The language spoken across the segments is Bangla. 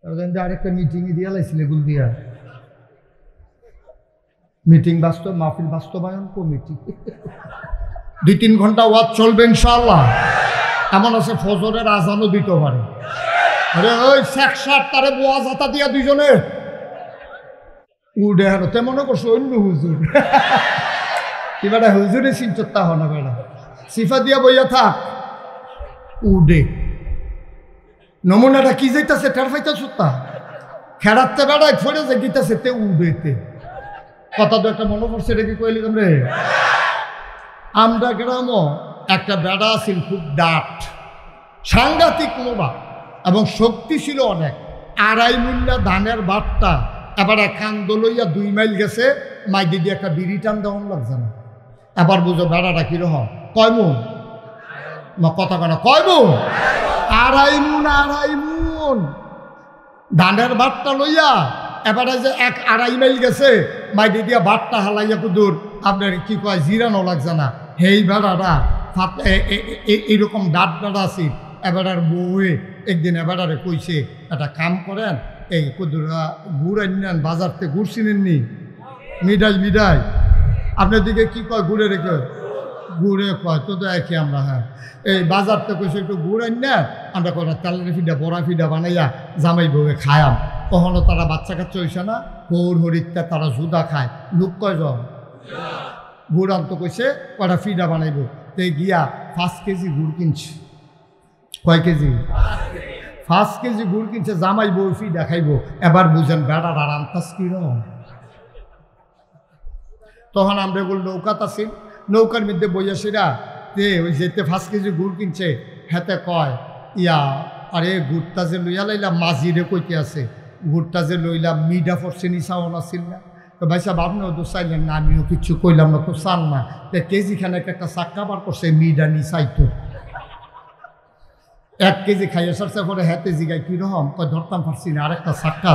আরেকটা মিটিংয়ে দিয়া লাইছিল গুল দিয়া মিটিং বাস্তব মাহফিল বাস্তবায়ন কমিটি 2-3 ঘন্টা ওয়াজ চলবে ইনশাআল্লাহ। এমন আছে ফজরের আজানও দিতে পারে। আরে ওই শেখসার তারে ওয়াজ হাতা দিয়া দুইজনে উড়ে হারো তে মনে করছো অন্য হুজুর কি বেটা হুজুরে চিন্তা হয় না বেটা সিফা দিয়া বইয়া থাক উডে নমুনাটা কি যাইতাছে টের পাইতাছ তা খেড়াতে বেড়ায় ফোড়ে যে গিতাছে তে উডেতে কথা তো একটা মনে পড়ছে এটা কি কইলি তোমরে আমরা গ্রামও একটা বেড়া আছিল খুব ডাট সাংঘাতিক মোড়া এবং শক্তি ছিল অনেক 2.5 মুন্না ধানের বাটটা এবার কান্দ লইয়া 2 মাইল গেছে মাই দিদি একটা বিড়ি টান দেওয়ান লাগছে না এবার বুঝো বেড়াটা কিরকম কয় মুন কথা কেন কয় মুন 2.5 মুন ধানের বাটটা লইয়া এবারে যে 1-2.5 মাইল গেছে মাই দিদিয়া বাটটা হালাইয়া কুদুর আপনার কি কয় জিরানো লাগছে না হেই বেড়াটা এইরকম ডাট বেড়া আছে এবারের বউয়ে একদিন এবারে কইছে একটা কাম করেন এই কুদুরা গুড় আনেন বাজারতে গুড় চিনেননি মিঠাই আপনার দিকে কি কয় গুড়ে রেখে গুড়ে কয় তো দেখি আমরা হ্যাঁ এই বাজারতে কইছে একটু গুড় আনেন আমরা কটা তেলের ফিডা বড়া ফিডা বানাইয়া জামাই বউয়ে খায়াম কখনো তারা বাচ্চা কাচ্চা হইছে না হৌর হরিত্যা তারা জুদা খায় লোক কয়জন গুড় আনতো কইছে কটা ফিডা বানাইব তে গিয়া 5 কেজি গুড় কিনছে কয় কেজি 5 কেজি গুড় কিনছে জামাই বউ ফিডা খাইব এবার বুঝেন বেড়ার আর আন্তাজ কিরম তখন আমরা এগুলো নৌকাত আছি নৌকার মধ্যে বইয়াছিরা তে ওই যেতে 5 কেজি গুড় কিনছে হেতে কয় ইয়া আরে গুড়টা যে লইয়া লাইলাম মাঝিরে কইতে আছে গুড়টা যে লইলাম মিডা ফরছে নিশাওন আসিল না তো ভাই সাহেব আপনিও তো চাইলেন না আমিও কিছু কইলাম না তো চান না তো কেজি খানেক একটা চাক্কা বার করছে মিডা নি চাইতো 1 কেজি খাইয়া সারছে পরে হাতে জিগাই কিরকম কয় ধরতাম পারছি না আরেকটা চাক্কা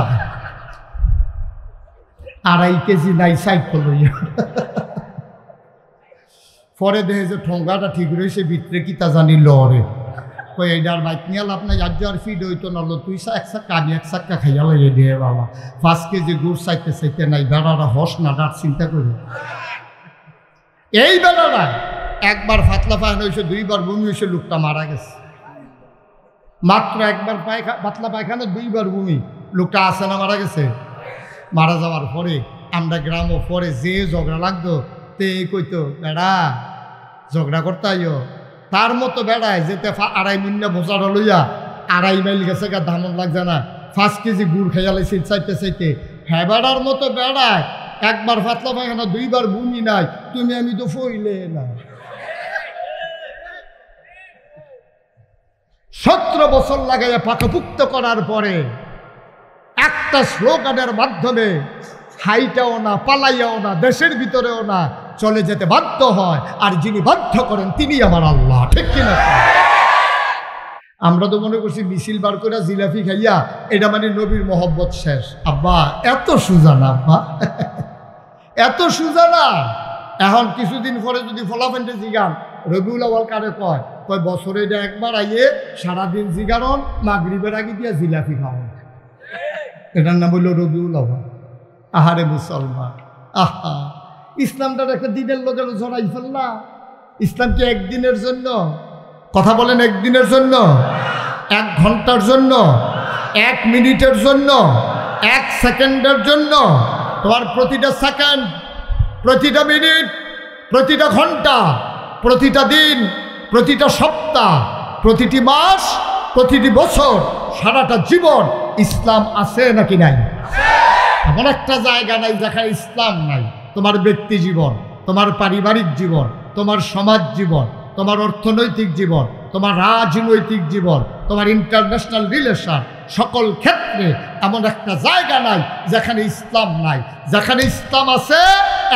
2.5 কেজি নাই চাইতো লইয়া পরে দেখে যে ঠোঙ্গাটা ঠিক রয়েছে ভিতরে কি তা জানি লড়ে কই এইটার বাইক নিয়ে লাভ নাই আজ আর ফিড হইতো নলো তুই 1 চাক্কা আমি 1 চাক্কা খাইয়া লইয়ে দিয়ে বাবা 5 কেজি গুড় চাইতে নাই বেড়ারা হস না ডাট চিন্তা করি এই বেড়ারা একবার ফাতলা পায়খানা হয়েছে 2বার বমি হয়েছে লোকটা মারা গেছে মাত্র একবার পাতলা পায়খানা 2বার বমি লোকটা আসে না মারা গেছে মারা যাওয়ার পরে আমরা গ্রামও পরে যে ঝগড়া লাগতো তে কইতো বেড়া ঝগড়া করতাইও তার মতো বেড়ায় যেতে 2.5 মুন্না বোঝাটা লইয়া 2.5 মাইল গেছে গা ধামন লাগছে না 5 কেজি গুড় খাইয়া লাইছে চাইতে হ্যাঁ বেড়ার মতো বেড়ায় একবার ফাতলা পায়খানা 2বার বমি নাই তুমি আমি তো ফইলে না 17 বছর লাগাইয়া পাকাপুক্ত করার পরে একটা স্লোগানের মাধ্যমে হাইটাও না পালাইয়াও না দেশের ভিতরেও না চলে যেতে বাধ্য হয় আর যিনি বাধ্য করেন তিনি আমার আল্লাহ ঠিক কিনা আমরা তো মনে করছি মিছিল বার করে জিলাপি খাইয়া এটা মানে নবীর মহব্বত শেষ আব্বা এত সুজা না আব্বা এত সুজা না এখন কিছুদিন পরে যদি ফলাফেন্টে জিগান রবিউল আউয়াল কারে কয় বছরে এটা একবার আইয়ে সারাদিন জিগারন মাগরিবের আগে দিয়া জিলাপি খাওয়ান এটার নাম হইল রবিউল আউয়াল আহারে মুসলমান আহা ইসলামটা একটা দিনের লোকের জড়াই ফেললা ইসলাম কি একদিনের জন্য কথা বলেন একদিনের জন্য 1 ঘন্টার জন্য 1 মিনিটের জন্য 1 সেকেন্ডের জন্য তোমার প্রতিটা সেকেন্ড প্রতিটা মিনিট প্রতিটা ঘন্টা প্রতিটা দিন প্রতিটা সপ্তাহ প্রতিটি মাস প্রতিটি বছর সারাটা জীবন ইসলাম আছে নাকি নাই এমন একটা জায়গা নাই যেখানে ইসলাম নাই তোমার ব্যক্তি জীবন তোমার পারিবারিক জীবন তোমার সমাজ জীবন তোমার অর্থনৈতিক জীবন তোমার রাজনৈতিক জীবন তোমার ইন্টারন্যাশনাল রিলেশন সকল ক্ষেত্রে এমন একটা জায়গা নাই যেখানে ইসলাম নাই যেখানে ইসলাম আছে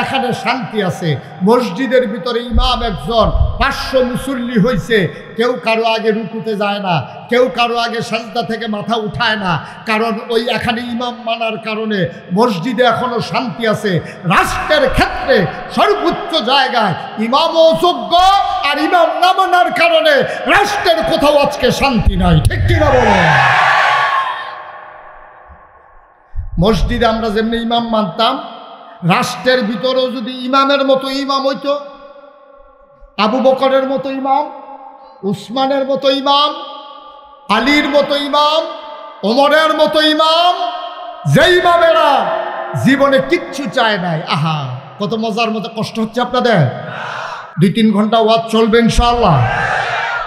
এখানে শান্তি আছে মসজিদের ভিতরে ইমাম একজন 500 মুসল্লি হয়েছে কেউ কারো আগে রুকুতে যায় না কেউ কারো আগে সাজদা থেকে মাথা উঠায় না কারণ ওই এখানে ইমাম মানার কারণে মসজিদে এখনো শান্তি আছে রাষ্ট্রের ক্ষেত্রে সর্বোচ্চ জায়গায় ইমামও যোগ্য আর ইমাম না মানার কারণে রাষ্ট্রের কোথাও আজকে শান্তি নাই ঠিক কিনা বলো মসজিদে আমরা যেমনি ইমাম মানতাম, রাষ্ট্রের ভিতরেও যদি ইমামের মতো ইমাম হইতো, আবু বকরের মতো ইমাম, উসমানের মতো ইমাম, আলীর মতো ইমাম, ওমরের মতো ইমাম, যে ইমামেরা জীবনে কিচ্ছু চায় নাই, আহা কত মজার মতো। কষ্ট হচ্ছে আপনাদের? 2-3 ঘন্টা ওয়াজ চলবে ইনশাআল্লাহ।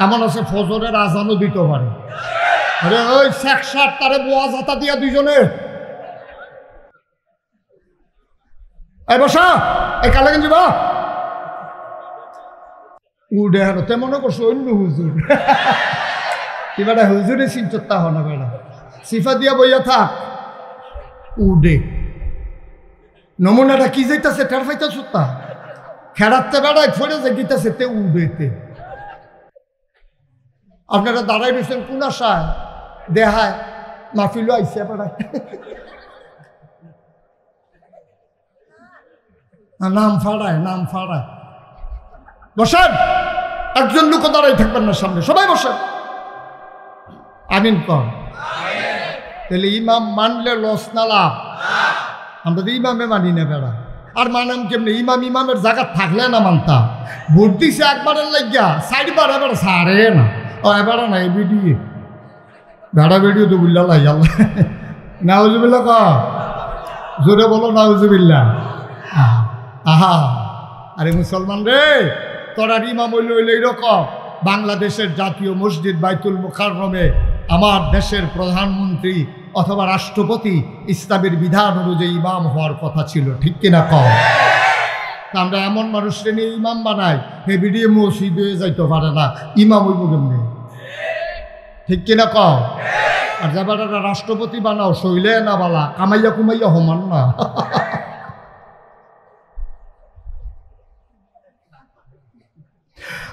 এমন আছে ফজরের আজানও দিতে পারে। আরে ওই শেখ সার তারে ওয়াজ হাতা দিয়া দুইজনে এই বসা, এই কালে গেঞ্জি বা উডে হানো তে মনে করছো অন্য হুজুর। এবারে হুজুরে চিন্তা হনা বেড়া সিফা দিয়া বইয়া থাক উডে। নমুনাটা কি যাইতেছে টের পাইতেছ? তা খেড়াতে বেড়ায় ফেরে যে গিতেছে তে উডেতে। আপনারা দাঁড়াই রয়েছেন কোন আশায়? দেহায় মাহফিলও আইসে বেড়ায়, নাম ফাড়ায়, নাম ফাড়ায়। বসেন, একজন লোক দাঁড়াই থাকবেন না সামনে, সবাই বসেন। আমিন কর। তাহলে ইমাম মানলে লস না লাভ? আমরা তো ইমামে মানি না বেড়া। আর মানাম কেমনি? ইমাম ইমামের জায়গা থাকলে না মানতা। ভোট দিছে একবারের লাগিয়া, 4বার এবার সারে না। ও এবার না এই ভিডিও বেড়া ভিডিও তো বুল্লা লাই আল্লাহ নাউজুবিল্লাহ ক জোরে বলো নাউজুবিল্লাহ। আহা আরে মুসলমান রে, তোরা ইমাম হইল হইল এইরকম। বাংলাদেশের জাতীয় মসজিদ বাইতুল মুকাররমে আমার দেশের প্রধানমন্ত্রী অথবা রাষ্ট্রপতি ইসলামের বিধান অনুযায়ী ইমাম হওয়ার কথা ছিল, ঠিক কিনা কম? আমরা এমন মানুষকে নিয়ে ইমাম বানাই, হে ভিডিও মসজিদ হয়ে যাইতে পারে না, ইমাম হইব কেমনি? ঠিক কিনা কম? আর যাবার রাষ্ট্রপতি বানাও শৈলে না বালা, কামাইয়া কুমাইয়া হমান না।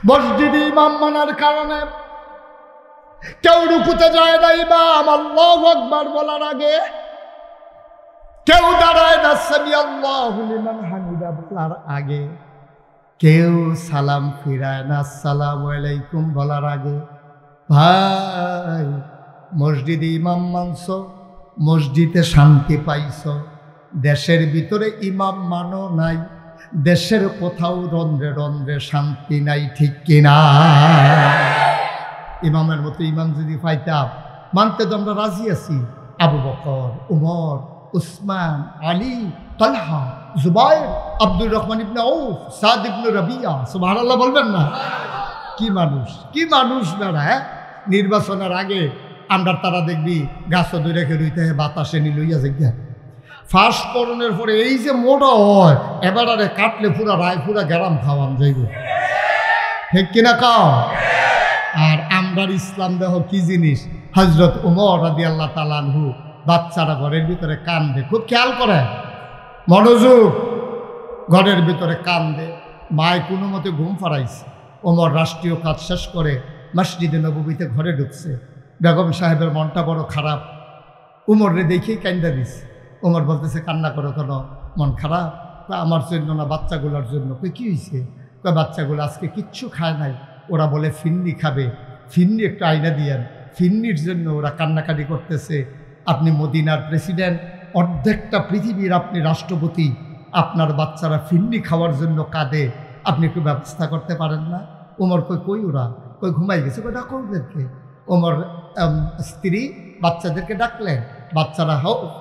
মসজিদে ইমাম মানার কারণে কেউ রুকুতে যায় না ইমাম আল্লাহু আকবার বলার আগে, কেউ দাঁড়ায় না সামি আল্লাহু লিমান হামিদা বলার আগে, কেউ সালাম ফিরায় না আসসালামু আলাইকুম বলার আগে। ভাই মসজিদে ইমাম মানছ, মসজিদে শান্তি পাইছ, দেশের ভিতরে ইমাম মানো নাই, দেশের কোথাও রন্ধ্রে রন্ধ্রে শান্তি নাই, ঠিক কিনা? ইমামের মতো ইমাম যদি পাইতাম, মানতে তো আমরা রাজি আছি। আবু বকর, উমর, উসমান, আলী, তালহা, জুবাইর, আব্দুর রহমান ইবনে আউফ, সাদ ইবনে রাবিয়া, সুবহানাল্লাহ বলবেন না? কি মানুষ, কি মানুষ বেড়া। নির্বাচনের আগে আমরা তারা দেখবি গাছ ধরে রেখে রইতে বাতাসে নিলইয়া যাইয়া ফাঁস করণের পরে এই যে মোটা হয়, এবার আরে কাটলে পুরা রায় পুরা গ্যারাম খাওয়ান যাইব, ঠিক কিনা কাও? আর আমরার ইসলাম দেহ কি জিনিস। হজরত উমর রাদিয়াল্লাহু তাআলা আনহু বাচ্চারা ঘরের ভিতরে কান্দে, খুব খেয়াল করে, মনোযোগ, ঘরের ভিতরে কান্দে। মায় কোনো মতে ঘুম ফারাইছে। ওমর রাষ্ট্রীয় কাজ শেষ করে মসজিদে নববীতে ঘরে ঢুকছে। বেগম সাহেবের মনটা বড় খারাপ, উমররে দেখেই কান্দা দিছে। ওমর বলতেছে, কান্না করো কেন, মন খারাপ? আমার জন্য না বাচ্চাগুলোর জন্য। কই কি হয়েছে? কই বাচ্চাগুলো আজকে কিচ্ছু খায় নাই, ওরা বলে ফিন্নি খাবে, ফিন্নি একটু আইনা দিয়েন, ফিন্নির জন্য ওরা কান্নাকাটি করতেছে। আপনি মদিনার প্রেসিডেন্ট, অর্ধেকটা পৃথিবীর আপনি রাষ্ট্রপতি, আপনার বাচ্চারা ফিন্নি খাওয়ার জন্য কাঁদে, আপনি একটু ব্যবস্থা করতে পারেন না? ওমর কই ওরা? কই ঘুমাই গেছে। কই ডাকো ওদেরকে। ওমর স্ত্রী বাচ্চাদেরকে ডাকলেন, বাচ্চারা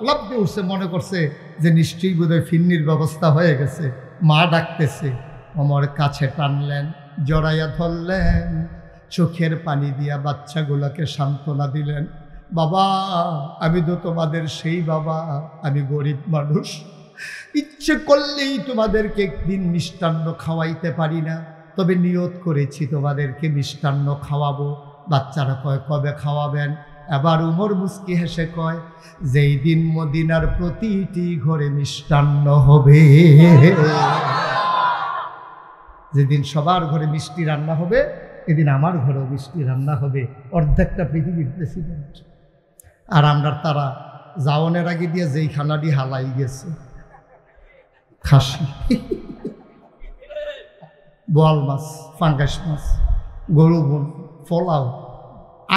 লাফ দিয়ে উঠছে, মনে করছে যে নিশ্চয়ই বোধহয় ফিন্নির ব্যবস্থা হয়ে গেছে। মা ডাকতেছে, ওমর কাছে টানলেন, জড়াইয়া ধরলেন, চোখের পানি দিয়া বাচ্চাগুলোকে সান্ত্বনা দিলেন। বাবা, আমি তো তোমাদের সেই বাবা, আমি গরিব মানুষ, ইচ্ছে করলেই তোমাদেরকে একদিন মিষ্টান্ন খাওয়াইতে পারি না, তবে নিয়ত করেছি তোমাদেরকে মিষ্টান্ন খাওয়াবো। বাচ্চারা কয়, কবে খাওয়াবেন? এবার উমর মুস্কি হেসে কয়, যেই দিন মদিনার প্রতিটি ঘরে মিষ্টান্ন হবে, যেদিন সবার ঘরে মিষ্টি রান্না হবে, এদিন আমার ঘরেও মিষ্টি রান্না হবে। অর্ধেকটা পৃথিবীর প্রেসিডেন্ট। আর আমরা তারা জাওনের আগে দিয়ে যেই খানাটি হালাই গেছে, খাসি, বোয়াল মাছ, ফাঙ্গাস মাছ, গরু বোন, পোলাও,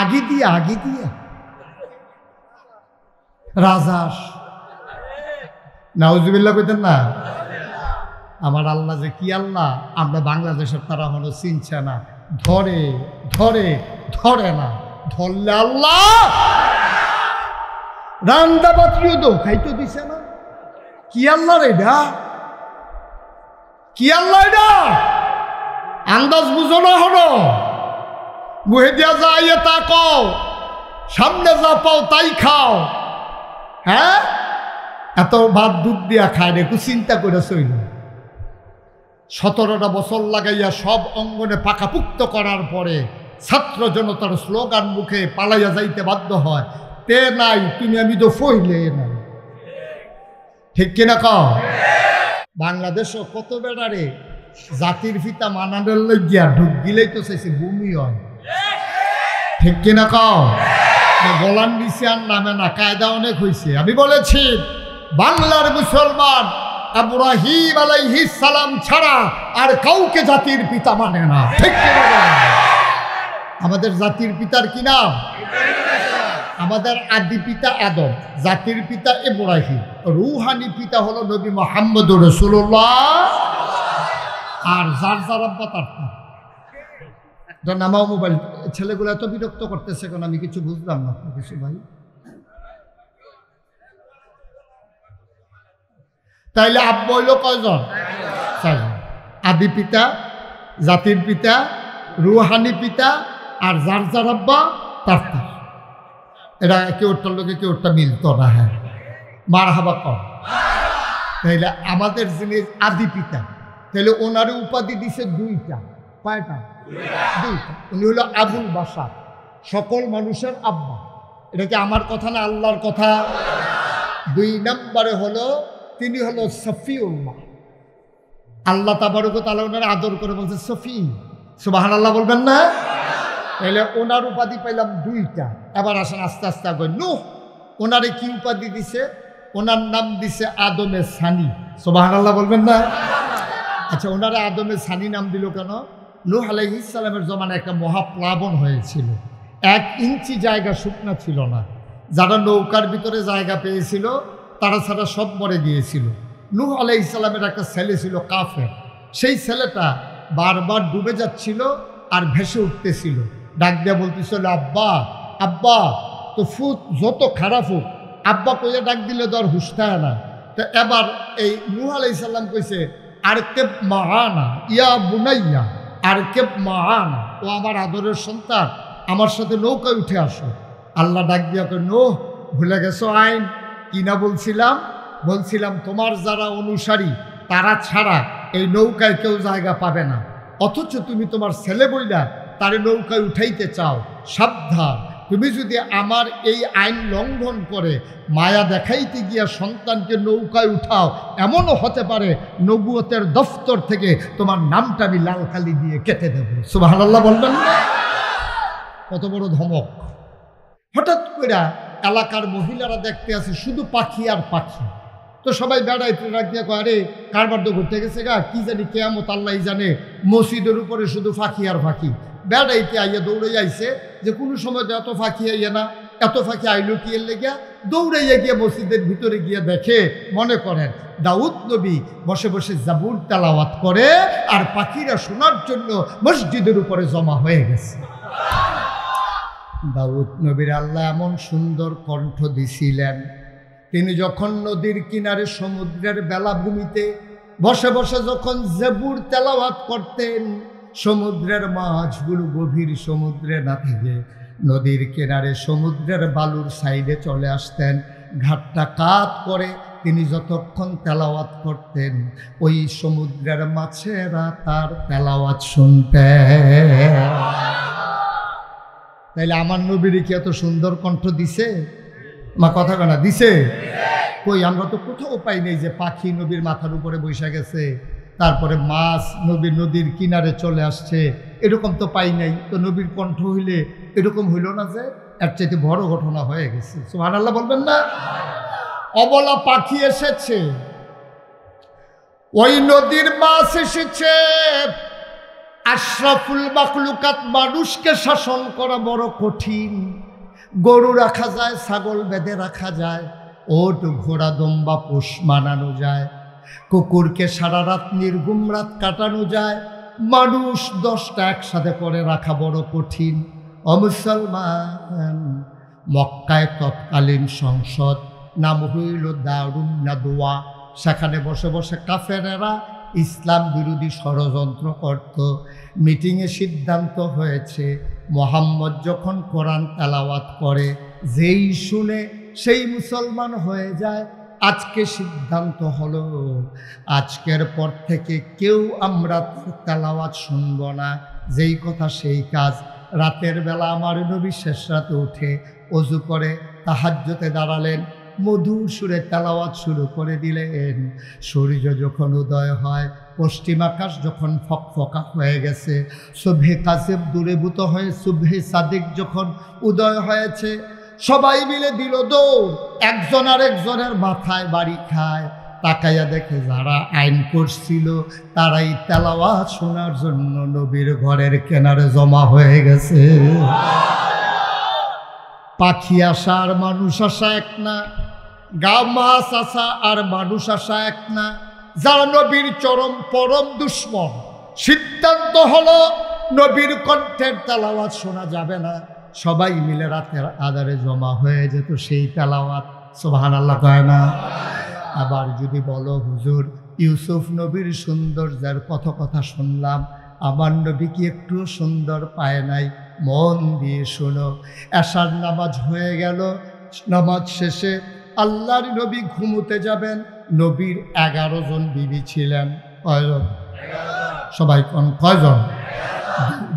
আগে দিয়ে রাজাস, নাউজুবিল্লাহ কইতেন না? আমার আল্লাহ যে কি আল্লাহ, আমরা বাংলাদেশের তারা হলো চিনছে না। ধরে ধরে ধরে না, ধরলে আল্লাহ রান্দা পাত্রিও তো খাইতে দিছে না। কি আল্লাহ রে এটা? কি আল্লাহ এটা? আন্দাজ বুঝো না হলো, মুহে দিয়া যায় তা কও, সামনে যা পাও তাই খাও। হ্যাঁ, এত ভাত দুধ দিয়া খায় রে, একটু চিন্তা করে চইল। 17টা বছর লাগাইয়া সব অঙ্গনে পাকাপুক্ত করার পরে ছাত্র জনতার স্লোগান মুখে পালাইয়া যাইতে বাধ্য হয়, তে নাই তুমি আমি তো ফইলে নাই। ঠিক কিনা কও? বাংলাদেশও কত বেড়ারে জাতির পিতা মানানোর লইয়া ঢুক গিলেই তো চাইছে ভূমি হয়। ঠিক কিনা কও? গোলাম নিচে আর নামে না, কায়দা অনেক হয়েছে। আমি বলেছি বাংলার মুসলমান ইব্রাহিম আলাইহিস সালাম ছাড়া আর কাউকে জাতির পিতা মানে না। ঠিক কিনা? আমাদের জাতির পিতার কি নাম? আমাদের আদি পিতা আদম, জাতির পিতা ইব্রাহিম, রুহানি পিতা হলো নবী মুহাম্মদুর রাসূলুল্লাহ। আর যার যার আব্বা তার নামাও মোবাইল। ছেলেগুলো এত বিরক্ত করতেছে কেন আমি কিছু বুঝলাম না কিছু ভাই। তাইলে আব্বা হইল কয়জন? 4জন। আদি পিতা, জাতির পিতা, রুহানি পিতা, আর যার যার আব্বা তার তার। এরা কেউটার লোকে কেউটা মিলত না। হ্যাঁ, মারহাবা কর। তাইলে আমাদের যিনি আদি পিতা, তাহলে ওনারে উপাধি দিছে 2টা। কয়টা? 2টা। উনি হলো আবুল বাশার, সকল মানুষের আব্বা। এটা কি আমার কথা না আল্লাহর কথা? 2 নম্বরে হলো তিনি হলো সফিউল্লাহ। আল্লাহ তাবারক ওয়া তাআলা ওনার আদর করে বলছে সফি। সুবহানাল্লাহ বলবেন না? তাহলে ওনার উপাধি পাইলাম 2টা। এবার আসেন আস্তে আস্তে আগে। নূহ, ওনারে কি উপাধি দিছে? ওনার নাম দিছে আদমে সানি। সুবহানাল্লাহ বলবেন না? আচ্ছা, ওনারা আদমে সানি নাম দিল কেন? নূহ আলাইহিস সালামের জমানায় একটা মহাপ্লাবন হয়েছিল। 1 ইঞ্চি জায়গা শুকনা ছিল না। যারা নৌকার ভিতরে জায়গা পেয়েছিল তারা ছাড়া সব মরে গিয়েছিল। নূহ আলাইহিস সালামের একটা ছেলে ছিল কাফের। সেই ছেলেটা বারবার ডুবে যাচ্ছিল আর ভেসে উঠতেছিল। ডাক দিয়া বলতেছিল, আব্বা আব্বা। তো ফুট যত খারাপ হোক, আব্বা কইয়া ডাক দিলে তো আর হুশ থাকে না। তো এবার এই নূহ আলাইহিস সালাম কইছে, আর কেব মাআনা ইয়া বুনাইয়া, আর কেব মাআনা, ও আমার আদরের সন্তান, আমার সাথে নৌকায় উঠে আসো। আল্লাহ ডাক দিয়া কই, নূহ ভুলে গেছো আইন? কি না বলছিলাম তোমার যারা অনুসারী তারা ছাড়া এই নৌকায় কেউ জায়গা পাবে না। অথচ তুমি তোমার ছেলে বইলা তারে নৌকায় উঠাইতে চাও। সাবধান, তুমি যদি আমার এই আইন লঙ্ঘন করে মায়া দেখাইতে গিয়া সন্তানকে নৌকায় উঠাও, এমনও হতে পারে নবুয়তের দফতর থেকে তোমার নামটা আমি লাল কালি দিয়ে কেটে দেব। সুবহানাল্লাহ বলবেন না? কত বড় ধমক! হঠাৎ করে এলাকার মহিলারা দেখতে আসে শুধু পাখি আর পাখি। তো সবাই বেড়াইতে রাখিয়া কয়, আরে কারবার তো ঘুরতে গেছে গা, কি জানি কেয়ামত আল্লাহ জানে, মসজিদের উপরে শুধু ফাঁকি আর ফাঁকি। বেড়াইতে আইয়া দৌড়ে আইছে যে কোনো সময় তো এত ফাঁকি আইয়া না, এত ফাঁকি আইলো কি এর লেগিয়া? দৌড়াইয়া গিয়ে মসজিদের ভিতরে গিয়ে দেখে, মনে করেন দাউদ নবী বসে বসে জাবুর তেলাওয়াত করে আর পাখিরা শোনার জন্য মসজিদের উপরে জমা হয়ে গেছে। দাউদ নবীর আল্লাহ এমন সুন্দর কণ্ঠ দিছিলেন, তিনি যখন নদীর কিনারে সমুদ্রের বেলাভূমিতে বসে বসে যখন জাবুর তেলাওয়াত করতেন, সমুদ্রের মাছগুলো গভীর সমুদ্রে না থেকে নদীর কিনারে সমুদ্রের বালুর সাইডে চলে আসতেন। ঘাটটা কাত করে তিনি যতক্ষণ তেলাওয়াত করতেন, ওই সমুদ্রের মাছেরা তার তেলাওয়াত শুনতেন। তাইলে আমার নবীর কি এত সুন্দর কণ্ঠ দিছে? মা কথা কেনা দিছে? কই, আমরা তো কোথাও পাই নাই যে পাখি নবীর মাথার উপরে বসে গেছে, তারপরে মাছ নদীর কিনারে চলে আসছে, এরকম তো পাই নাই। তো নবীর কণ্ঠ হইলে এরকম হইল না যে এর চাইতে বড় ঘটনা হয়ে গেছে। সুবহানাল্লাহ বলবেন না? অবলা পাখি এসেছে, ওই নদীর মাছ এসেছে। আশরাফুল মাখলুকাত, মানুষকে শাসন করা বড় কঠিন। গরু রাখা যায়, ছাগল বেঁধে রাখা যায়, ওট ঘোড়া দম্বা পোষ মানানো যায়, কুকুরকে সারা রাত নির্ঘুম রাত কাটানো যায়, মানুষ 10টা একসাথে করে রাখা বড় কঠিন। অমুসলমান, মক্কায় তৎকালীন সংসদ, নাম হইল দারুন নাদওয়া। সেখানে বসে বসে কাফেরেরা ইসলাম বিরোধী ষড়যন্ত্র করত। মিটিংয়ে সিদ্ধান্ত হয়েছে, মোহাম্মদ যখন কোরআন তেলাওয়াত করে যেই শুনে সেই মুসলমান হয়ে যায়। আজকে সিদ্ধান্ত হলো, আজকের পর থেকে কেউ আমরা তেলাওয়াত শুনব না, যেই কথা সেই কাজ। রাতের বেলা আমার নবী শেষ রাতে উঠে অজু করে তাহাজ্জুদে দাঁড়ালেন, মধুর সুরে তেলাওয়াত শুরু করে দিলেন। সূর্য যখন উদয় হয়, পশ্চিম আকাশ যখন ফকফকা হয়ে গেছে, সুবহে কাসেব দূরীভূত হয়ে সুবহে সাদিক যখন উদয় হয়েছে, সবাই মিলে দিল দৌড়, একজন আর একজনের মাথায় বাড়ি খায়। তাকাইয়া দেখে যারা আইন করছিল তারাই তেলাওয়াত শোনার জন্য নবীর ঘরের কিনারে জমা হয়ে গেছে। পাখি আসা আর মানুষ আসা এক না, গা মাছ আসা আর মানুষ আসা এক না। যারা নবীর চরম পরম দুশ্মন, সিদ্ধান্ত হলো নবীর কণ্ঠের তেলাওয়াত শোনা যাবে না। সবাই মিলে রাতের আধারে জমা হয়ে যেত সেই তেলাওয়াত। সুবহানাল্লাহ কয় না? আবার যদি বলো হুজুর ইউসুফ নবীর সৌন্দর্যের কত কথা শুনলাম, আমার নবী কি একটু সুন্দর পায় নাই? মন দিয়ে শোনো। এশার নামাজ হয়ে গেল, নামাজ শেষে আল্লাহর নবী ঘুমোতে যাবেন। নবীর 11 জন বিবি ছিলেন। কয়জন? সবাই কোন কয়জন?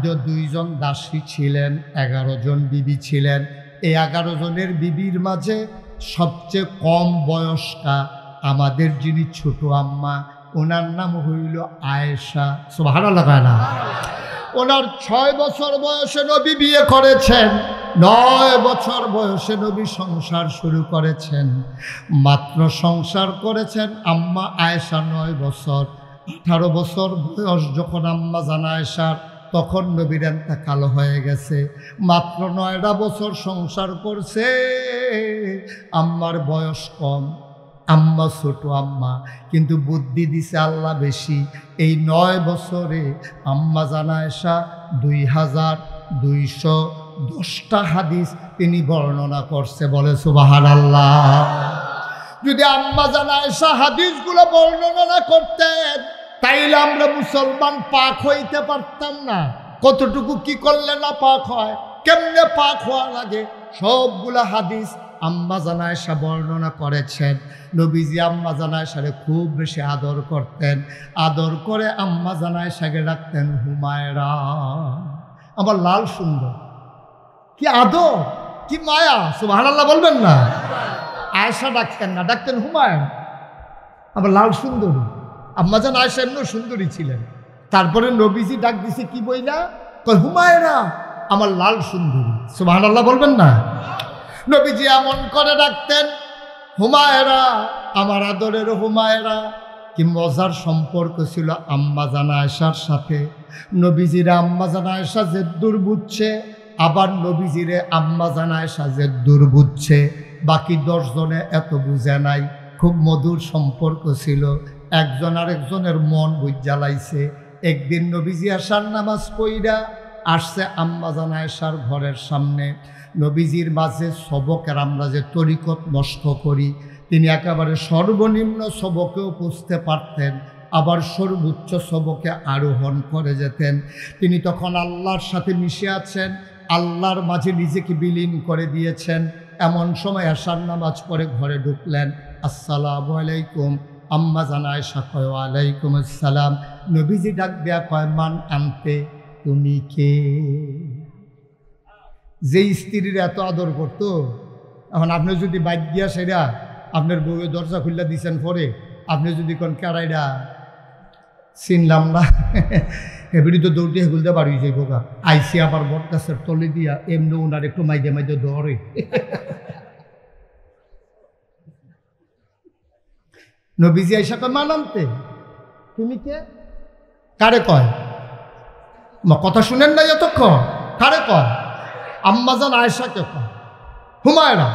2 জন দাসী ছিলেন, 11 জন বিবি ছিলেন। এই 11 জনের বিবির মাঝে সবচেয়ে কম বয়স্কা আমাদের যিনি ছোট আম্মা, ওনার নাম হইল আয়েশা। সুবহানাল্লাহ না? ওনার 6 বছর বয়সে নবী বিয়ে করেছেন, 9 বছর বয়সে নবী সংসার শুরু করেছেন। মাত্র সংসার করেছেন আম্মা আয়েশা 9 বছর। 18 বছর বয়স যখন আম্মা জান আয়েশার, তখন নবীর ইন্তেকাল হয়ে গেছে। মাত্র 9টা বছর সংসার করছে, আম্মার বয়স কম, আম্মা ছোট আম্মা, কিন্তু বুদ্ধি দিছে আল্লাহ বেশি। এই 9 বছরে আম্মা জান আয়েশা 2210টা হাদিস তিনি বর্ণনা করছে। বলে সুবহানাল্লাহ। যদি আম্মা জান আয়েশা হাদিসগুলো বর্ণনা না করতেন তাইলে আমরা মুসলমান পাক হইতে পারতাম না। কতটুকু কি করলে না পাক হয়, কেমনে পাক হওয়া লাগে, সবগুলা হাদিস আম্মা জান আয়েশা বর্ণনা করেছেন। নবীজি আম্মা জান আয়েশারে খুব বেশি আদর করতেন। আদর করে আম্মা জান আয়েশাকে ডাকতেন হুমায়রা। আমার লাল সুন্দর, কি আদর, কি মায়া। সুবহানাল্লাহ বলবেন না? আয়েশা ডাকতেন না, ডাকতেন হুমায়রা। আমার লাল সুন্দরী। আম্মা জান আয়েশা এমন সুন্দরী ছিলেন। তারপরে নবীজি ডাক দিছে কি বইলা? কয় হুমায়রা, আমার লাল সুন্দরী। সুবহানাল্লাহ বলবেন না? নবীজি এমন করে ডাকতেন হুমায়রা, আমার আদরের হুমায়রা। কি মজার সম্পর্ক ছিল আম্মা জান আয়েশার সাথে। নবীজিরে আম্মা জান আয়েশা যে দূর বুঝছে, আবার নবীজিরে আম্মা জান আয়েশা যে দূর বুঝছে। বাকি 10 জনে এত বুঝে নাই। খুব মধুর সম্পর্ক ছিল, একজন আরেকজনের মন বুঝালাইছে। একদিন নবীজি আশার নামাজ পড়া আসছে আম্মা জান আয়েশার ঘরের সামনে। নবীজির মাঝে সবকের আমরা যে তরিকত নষ্ট করি, তিনি একেবারে সর্বনিম্ন সবকেও বুঝতে পারতেন, আবার সর্বোচ্চ সবকে আরোহণ করে যেতেন। তিনি তখন আল্লাহর সাথে মিশে আছেন, আল্লাহর মাঝে নিজেকে বিলীন করে দিয়েছেন। এমন সময় আশার নামাজ পড়ে ঘরে ঢুকলেন। আসসালামু আলাইকুম। আম্মা জান আয়েশা কয় ওয়ালাইকুম আসসালাম। নবীজি ডাক দেয়া কয় মান আনতে, তুমি কে? যে স্ত্রীর এত আদর করতো, এখন আপনি যদি বাইক গিয়া সেরা আপনার বউয়ের দরজা খুললা দিচ্ছেন, পরে আপনি যদি কোন কেরাইরা চিনলাম না, এবারই তো দৌড়তে খুলতে পারি যে বোকা আইসি আবার বট গাছের তলে দিয়া এমনি ওনার একটু মাইদে মাইদে ধরে। নবীজি আইসা কয় মান আনতে, তুমি কে? কারে কয়? কথা শুনেন না এতক্ষণ? কারে কয়? আম্মা জান আয়েশাকে কয় হুমায়রা,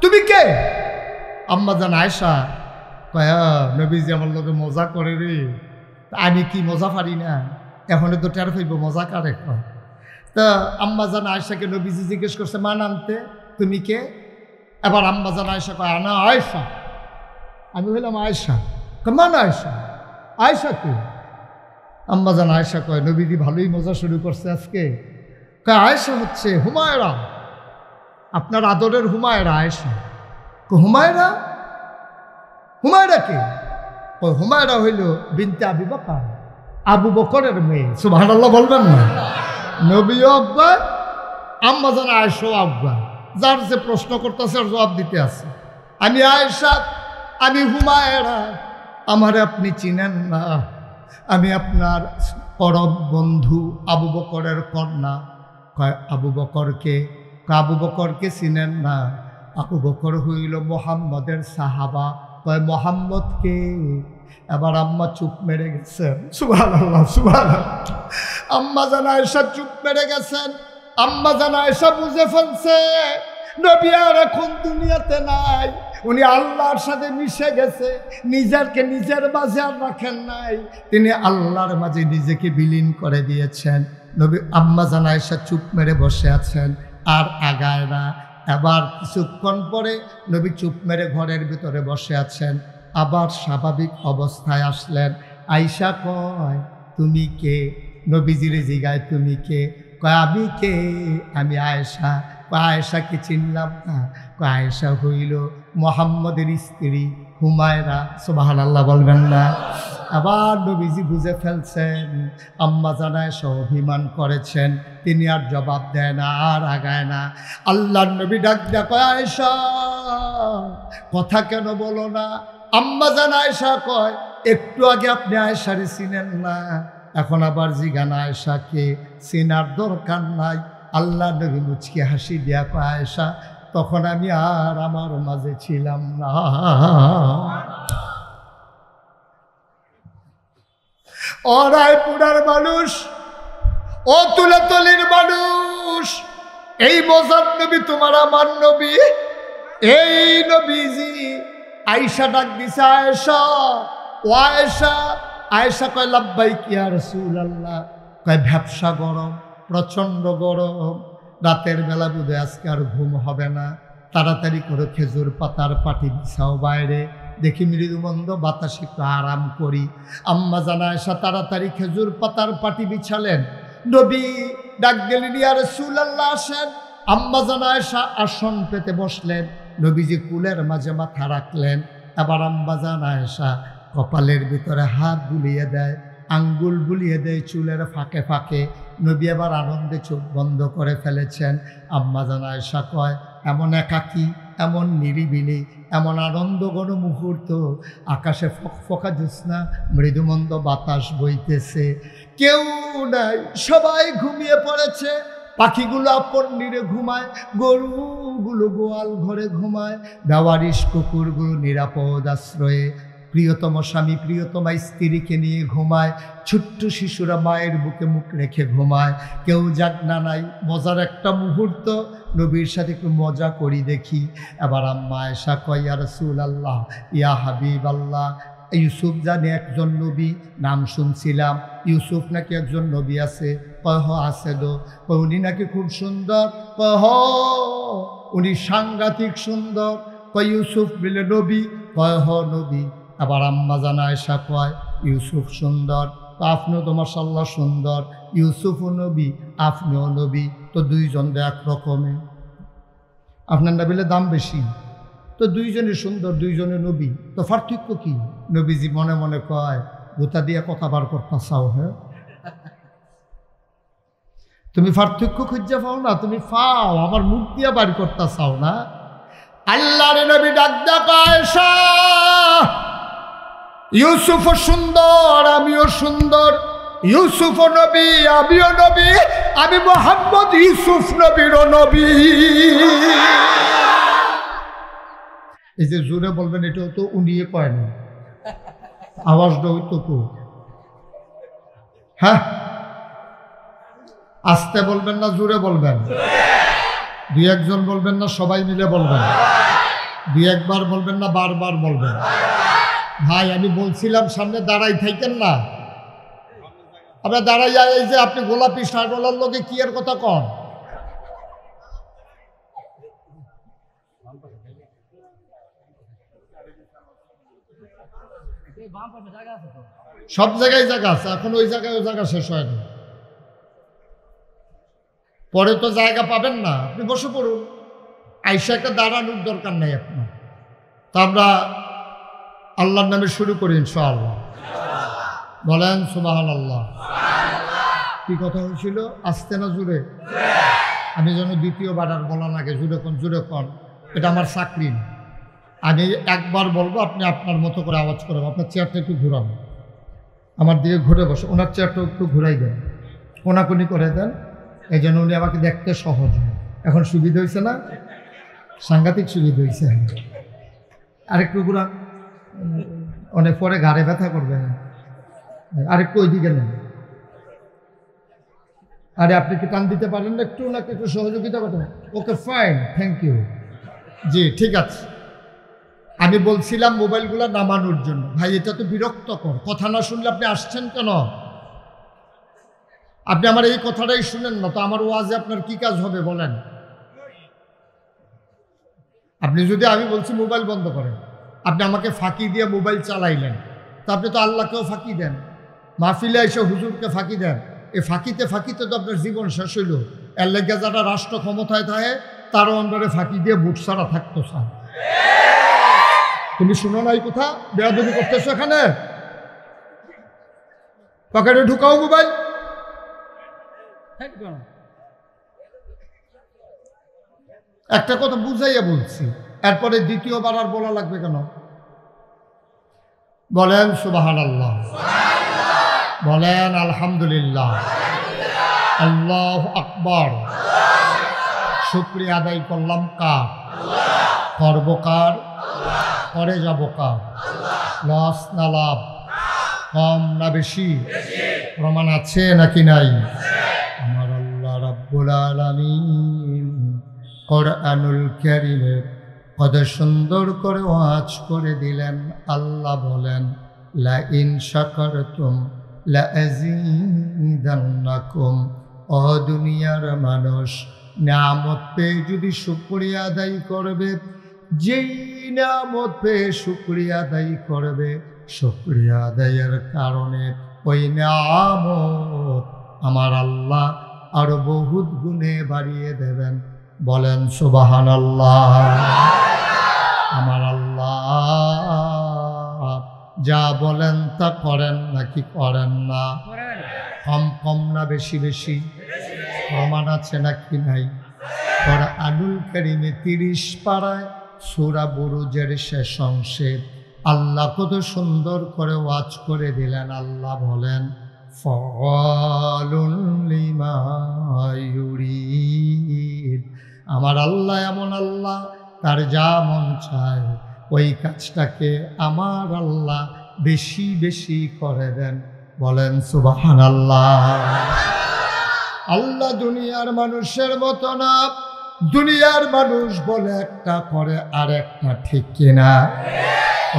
তুমি কে? আম্মা জান আয়েশা কয় নবীজি আমার লোকে মজা করে রে, আমি কি মজা পারি না, এখন তো টের হইব মজা কারে কয়। তা আম্মা জান আয়েশাকে নবীজি জিজ্ঞেস করছে মা নামতে তুমি কে? এবার আম্মা জান আয়েশা কয় আনা আয়েশা, আমি হইলাম আয়েশা। মান আয়েশা, আয়েশা কে? আম্মা জান আয়েশা কয় নবীজি ভালোই মজা শুরু করছে আজকে। কয় আয়েশা হচ্ছে হুমায়রা, আপনার আদরের হুমায়রা আয়েশা। হুমায়রা? হুমায়রা কে? হুমায়রা হইল বিনতে আবু বকর, আবু বকরের মেয়ে। সুবহানাল্লাহ বলবেন না? নবীও আব্বা, আম্মা জান আয়েশাও আব্বা। যার যে প্রশ্ন করতেছে আর জবাব দিতে আছে। আমি আয়েশা, আমি হুমায়রা, আমারে আপনি চিনেন না, আমি আপনার পরম বন্ধু আবু বকরের কন্যা। কয় আবু বকরকে? আবু বকরকে চিনেন না? আবু বকর হইল মোহাম্মদের সাহাবা। কয় মোহাম্মদকে? এবার আম্মা চুপ মেরে গেছেন। সুবহানাল্লাহ, সুবহানাল্লাহ। আম্মা জান আয়েশা চুপ মেরে গেছেন। আম্মা জান আয়েশা বুঝে ফেলছে নবী আর এখন দুনিয়াতে নাই, উনি আল্লাহর সাথে মিশে গেছে, নিজেকে নিজের মাঝে আর রাখেন নাই, তিনি আল্লাহর মাঝে নিজেকে বিলীন করে দিয়েছেন। নবী আম্মা জান আয়েশা চুপ মেরে বসে আছেন, আর আগায় না। এবার কিছুক্ষণ পরে নবী চুপ মেরে ঘরের ভিতরে বসে আছেন, আবার স্বাভাবিক অবস্থায় আসলেন। আয়েশা কয় তুমি কে? নবীজিরে জিগায় তুমি কে? কয় আমি কে? আমি আয়েশা। আয়েশাকে চিনলাম না। আয়েশা হইল মোহাম্মদের স্ত্রী হুমায়রা। সুবহানাল্লাহ বলবেন না? আবার নবীজি বুঝে ফেলছেন আম্মা জান আয়েশা অভিমান করেছেন, তিনি আর জবাব দেয় না, আর আগায় না। আল্লাহর নবী ডাক দেয় কয় আয়েশা কথা কেন বলো না? আম্মা জান আয়েশা কয় একটু আগে আপনি আয়েশারে চিনেন না, এখন আবার জিগান আয়েশাকে? চিনার দরকার নাই। আল্লাহ নবী মুচকি হাসি দিয়া কয় আয়েশা তখন আমি আর আমার মাঝে ছিলাম না। ও রায়পুরার মানুষ, ও তুলাতলির মানুষ, এই মজার নবী তোমার আমার নবী, এই নবীজি আয়েশা ডাক দিছে আয়েশা, ও আয়েশা। আয়েশা কয় লাব্বাইক ইয়া রাসূলুল্লাহ। কয় ব্যবসা গরম, প্রচণ্ড গরম, রাতের বেলা বুঝে আজকে আর ঘুম হবে না, তাড়াতাড়ি করে খেজুর পাতার পাটি বিছাও বাইরে, দেখি মৃদুমন্দ বাতাসে একটু আরাম করি। আম্মা জান আয়েশা তাড়াতাড়ি খেজুর পাতার পাটি বিছালেন। নবী ডাক দিলেন ইয়া রাসূলুল্লাহ আসেন। আম্মা জান আয়েশা আসন পেতে বসলেন, নবীজি কুলের মাঝে মাথা রাখলেন। এবার আম্মা জান আয়েশা কপালের ভিতরে হাত বুলিয়ে দেয়, আঙ্গুল বুলিয়ে দেয় চুলের ফাঁকে ফাঁকে। নবী এবার আনন্দে চোখ বন্ধ করে ফেলেছেন। আম্মা জান আয়েশা কয় এমন একাকী, এমন নিরিবিলি, এমন আনন্দঘন মুহূর্ত, আকাশে ফকফকা জ্যোৎস্না, মৃদুমন্দ বাতাস বইতেছে, কেউ নাই, সবাই ঘুমিয়ে পড়েছে। পাখিগুলো আপন নিরে ঘুমায়, গরুগুলো গোয়াল ঘরে ঘুমায়, বেওয়ারিশ কুকুরগুলো নিরাপদ আশ্রয়ে, প্রিয়তম স্বামী প্রিয়তমা স্ত্রীকে নিয়ে ঘুমায়, ছোট্ট শিশুরা মায়ের বুকে মুখ রেখে ঘুমায়, কেউ জাগনা নাই। মজার একটা মুহূর্ত, নবীর সাথে একটু মজা করি দেখি। এবার আম্মা আয়েশা কয় ইয়া রাসূলুল্লাহ, ইয়া হাবিবাল্লাহ, ইউসুফ জানে একজন নবী, নাম শুনছিলাম, ইউসুফ নাকি একজন নবী আছে। কয় হ আছে দো। কয় উনি নাকি খুব সুন্দর। কয় হ উনি সাংঘাতিক সুন্দর। কয় ইউসুফ বিলে নবী? কয় হ নবী। আবার আম্মা জান আয়েশা কয় ইউসুফ সুন্দর, তো আপনিও তো মাশাআল্লাহ সুন্দর, ইউসুফও নবী আপনিও নবী, তো দুইজন এক রকমে, আপনার নবীলে দাম বেশি, তো দুইজনে সুন্দর, দুইজনে নবী, তো পার্থক্য কি? নবীজি মনে মনে কয় গোতা দিয়ে কথা বার করতে চাও? হ্যাঁ, তুমি পার্থক্য খুঁজে পাও না, তুমি পাও, আমার মুখ দিয়ে বার করতে চাও না। আল্লাহর নবী ডাক দেয় আয়েশা ইউসুফও সুন্দর, আমিও সুন্দর, ইউসুফও নবী, আমিও নবী, আমি মুহাম্মদ ইউসুফ নবীরও নবী। এই যে জোরে বলবেন, এটাও তো উনিয়ে কয় না, আওয়াজটা হইতো তো। হ্যাঁ, আস্তে বলবেন না জোরে বলবেন? দুই একজন বলবেন না, সবাই মিলে বলবেন? দুই একবার বলবেন না বারবার বলবেন? ভাই আমি বলছিলাম সামনে দাঁড়াই থাকেন না, আপনার দাঁড়াই যায়। এই যে আপনি গোলাপি শার্টওয়ালার লোকে কি এর কথা কন? সব জায়গায় জায়গা আছে, এখন ওই জায়গায় ওই জায়গা শেষ হয়নি, পরে তো জায়গা পাবেন না। আপনি বসে পড়ুন, আইসা একটা দাঁড়ানোর দরকার নেই আপনার। তা আমরা আল্লাহর নামে শুরু করি ইনশাআল্লাহ। বলেন সুবহানাল্লাহ। কি কথা হয়েছিল? আসতে না জুড়ে? আমি যেন দ্বিতীয়বার আর বলা লাগে, জুড়ে কোন জুড়ে কোন, এটা আমার চাকরি না। আমি একবার বলবো, আপনি আপনার মতো করে আওয়াজ করবেন। আপনার চেয়ারটা একটু ঘুরান, আমার দিকে ঘুরে বসে, ওনার চেয়ারটা একটু ঘুরাই দেন, কোনাকুনি করে দেন, এই জন্য উনি আমাকে দেখতে সহজ হয়। এখন সুবিধা হয়েছে না? সাংঘাতিক সুবিধা হয়েছে। আরেকটু ঘুরান, অনেক পরে ঘাড়ে ব্যথা করবে। আরেকটু ওইদিকে নেন। আরে আপনি কি টান দিতে পারেন না একটু, নাকি একটু সহযোগিতা করতে? Okay fine, thank you. জি ঠিক আছে। আমি বলছিলাম মোবাইলগুলো নামানোর জন্য। ভাই এটা তো বিরক্তকর, কথা না শুনলে আপনি আসছেন কেন? আপনি আমার এই কথাটাই শুনেন না তো আমার ওয়াজে আপনার কি কাজ হবে বলেন? আপনি যদি, আমি বলছি মোবাইল বন্ধ করেন, আপনি আমাকে ফাঁকি দিয়ে মোবাইল চালাইলেন, তা আপনি তো আল্লাহকেও ফাঁকি দেন, মাহফিলে এসে হুজুরকে ফাঁকি দেন। এই ফাঁকিতে ফাঁকিতে তো আপনার জীবন শেষ হইল। এর লেগে যারা রাষ্ট্র ক্ষমতায় থাকে তারও অন্তরে ফাঁকি দিয়ে বুট ছাড়া থাকতো চান। তুমি শুনো না এই কথা? বেয়াদবি করতেছো এখানে। পকেটে ঢুকাও মোবাইল। একটা কথা বুঝাইয়া বলছি, এরপরে দ্বিতীয়বার আর বলা লাগবে কেন? বলেন সুবহানাল্লাহ, বলেন আলহামদুলিল্লাহ, আল্লাহু আকবার। শুকরিয়া আদায় করলাম কার? করব কার? করে যাব কার? লস না লাভ? কম না বেশি? প্রমাণ আছে নাকি নাই? আমার আল্লাহ রাব্বুল আলামিন কোরআনুল কারীমে কত সুন্দর করে ওয়াজ করে দিলেন। আল্লাহ বলেন, লা ইন শাকারতুম লা আযীদান্নাকুম। ও দুনিয়ার মানুষ, নিয়ামত পেয়ে যদি শুকরিয়া আদায় করবে, যেই নিয়ামত পেয়ে শুকরিয়া আদায় করবে, শুকরিয়া আদায়ের কারণে ওই নিয়ামত আমার আল্লাহ আরো বহুত গুণে বাড়িয়ে দেবেন। বলেন সুবহানাল্লাহ। আমার আল্লাহ যা বলেন তা করেন নাকি করেন না? কম কম না বেশি বেশি? প্রমাণ আছে নাকি নাই? কোরআনুল কারীমে 30 পারায় সূরা বুরুজের শেষ অংশে আল্লাহ কত সুন্দর করে ওয়াজ করে দিলেন। আল্লাহ বলেন, ফাআলুন লিমা ইউরিদ। আমার আল্লাহ এমন আল্লাহ, তার যা মন চায় ওই কাজটাকে আমার আল্লাহ বেশি বেশি করে দেন। বলেন সুবহানাল্লাহ। আল্লাহ দুনিয়ার মানুষের মতো না। দুনিয়ার মানুষ বলে একটা করে আর একটা, ঠিক কিনা?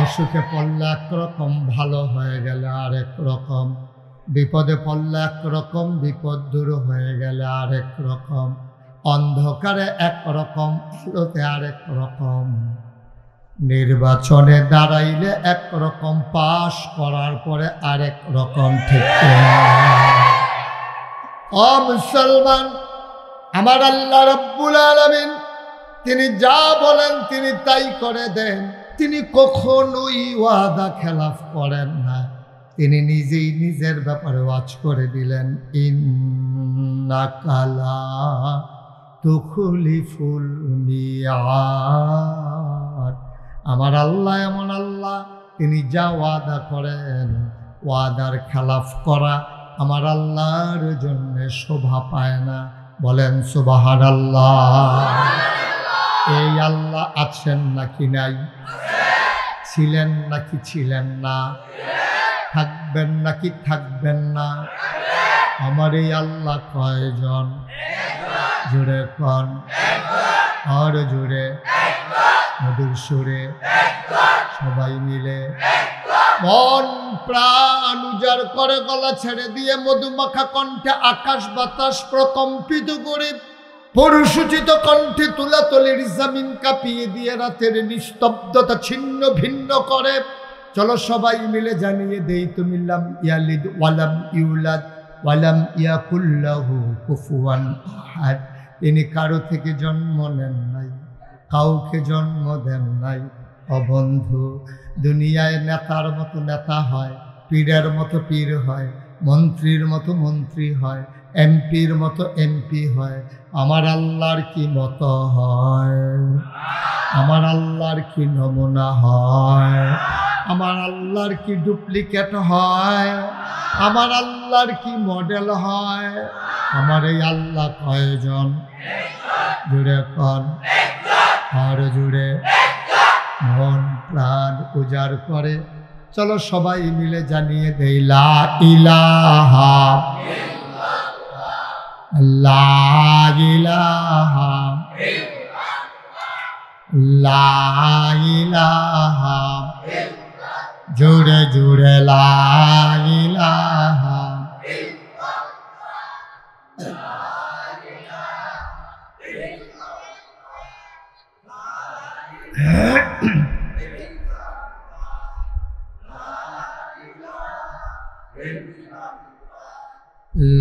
অসুখে পড়লে একরকম, ভালো হয়ে গেলে আরেক রকম, বিপদে পড়লে একরকম, বিপদ দূর হয়ে গেলে আরেক রকম, অন্ধকারে একরকম, আলোতে আরেক রকম, নির্বাচনে দাঁড়াইলে একরকম, পাশ করার পরে আরেক রকম, ঠিক কিনা? ও মুসলমান, আমার আল্লাহ রাব্বুল আলামিন তিনি যা বলেন তিনি তাই করে দেন। তিনি কখনোই ওয়াদা খেলাফ করেন না। তিনি নিজেই নিজের ব্যাপারে ওয়াজ করে দিলেন, ইন্নাকা লা তুখলিফুল মিয়াদ। আমার আল্লাহ এমন আল্লাহ, তিনি যা ওয়াদা করেন, ওয়াদার খেলাফ করা আমার আল্লাহর জন্য শোভা পায় না। বলেন সুবহানাল্লাহ। এই আল্লাহ আছেন নাকি নাই? ছিলেন নাকি ছিলেন না? থাকবেন নাকি থাকবেন না? আমার এই আল্লাহ কয়জন? জুড়ে কন, আর জুড়ে। মধুর সুরে সবাই মিলে মন প্রাণ উজাড় করে গলা ছেড়ে দিয়ে মধুমাখা কণ্ঠে আকাশ বাতাস প্রকম্পিত করে পরশুচিত কণ্ঠে তুলাতলির জমিন কাঁপিয়ে দিয়ে রাতের নিস্তব্ধতা ছিন্ন ভিন্ন করে চলো সবাই মিলে জানিয়ে দেই তুমি লাম ইয়ালিদ ওয়ালাম ইউলাদ ওয়ালাম ইয়াকুল লাহু কুফুয়ান আহাদ। তিনি কারো থেকে জন্ম নেন নাই, কাউকে জন্ম দেন নাই। অবন্ধু, দুনিয়ায় নেতার মতো নেতা হয়, পীরের মতো পীর হয়, মন্ত্রীর মতো মন্ত্রী হয়, এমপির মতো এমপি হয়। আমার আল্লাহর কি মতো হয়? আমার আল্লাহর কি নমুনা হয়? আমার আল্লাহর কি ডুপ্লিকেট হয়? আমার আল্লাহর কি মডেল হয়? আমার এই আল্লাহ কয়জন? জুড়ে কন, আর জুড়ে মন প্রাণ উজাড় করে চলো সবাই মিলে জানিয়ে দেই লা ইলাহা লা ইলাহা লা ইলাহা জুড়ে জুড়ে লা ইলাহা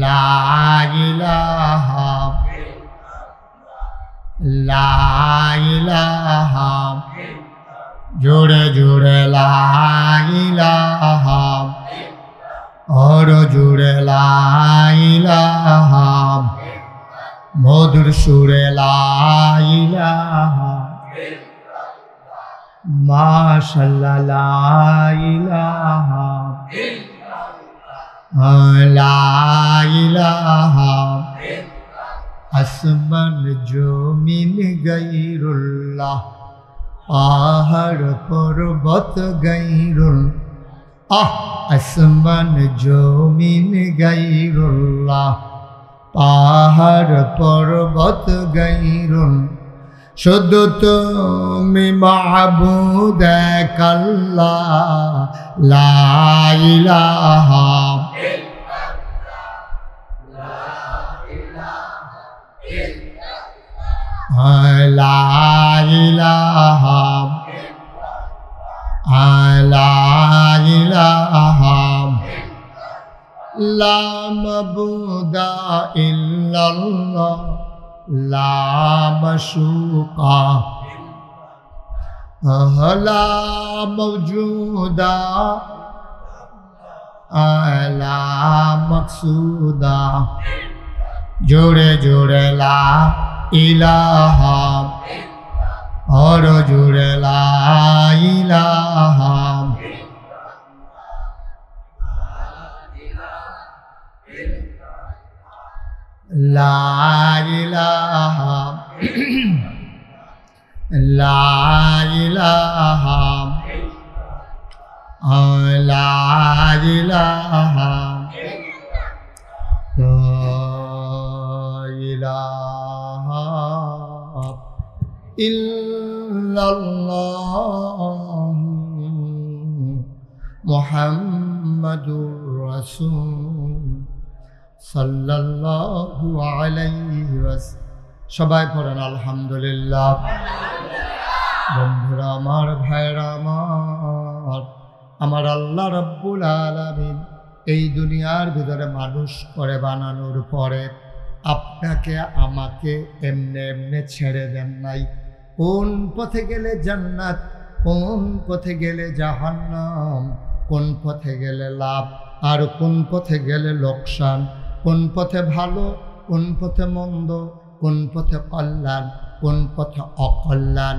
লা ইলাহা লা ইলাহা জোরে জোরে লা ইলাহা और জোরে লা ইলাহা মধুর সুরে লা ইলাহা মাশাআল্লাহ লা ইলাহা লা ইলাহা আসমান জমিন গায়রুল্লাহ পাহাড় পর্বত গায়রুল্লাহ আসমান জমিন গায়রুল্লাহ পাহাড় পর্বত গায়রুল্লাহ শুধু তুমি মাবুদ এক আল্লাহ লা ইলাহা লা ইলাহা লা ইলাহা লা মাবুদা ইল্লাল্লাহ লা মাশুকা লা মওজুদা লা মকসুদা জোরে জোরে লা ইলাহা और জোরে লা ইলাহা লা ইলাহা লা ইলাহা লা ইলাহা ইলাহা ইল্লাল্লাহ মুহাম্মাদুর রাসূল সাল্লাল্লাহু আলাইহি ওয়াসাল্লাম। সবাই পড়েন আলহামদুলিল্লাহ। বন্ধুরা আমার, ভাইরা আমার আল্লাহ রাব্বুল আলামিন এই দুনিয়ার ভিতরে মানুষ করে বানানোর পরে আপনাকে আমাকে এমনে এমনে ছেড়ে দেন নাই। কোন পথে গেলে জান্নাত, কোন পথে গেলে জাহান্নাম, কোন পথে গেলে লাভ আর কোন পথে গেলে লোকসান, কোন পথে ভালো, কোন পথে মন্দ, কোন পথে কল্যাণ, কোন পথে অকল্যাণ,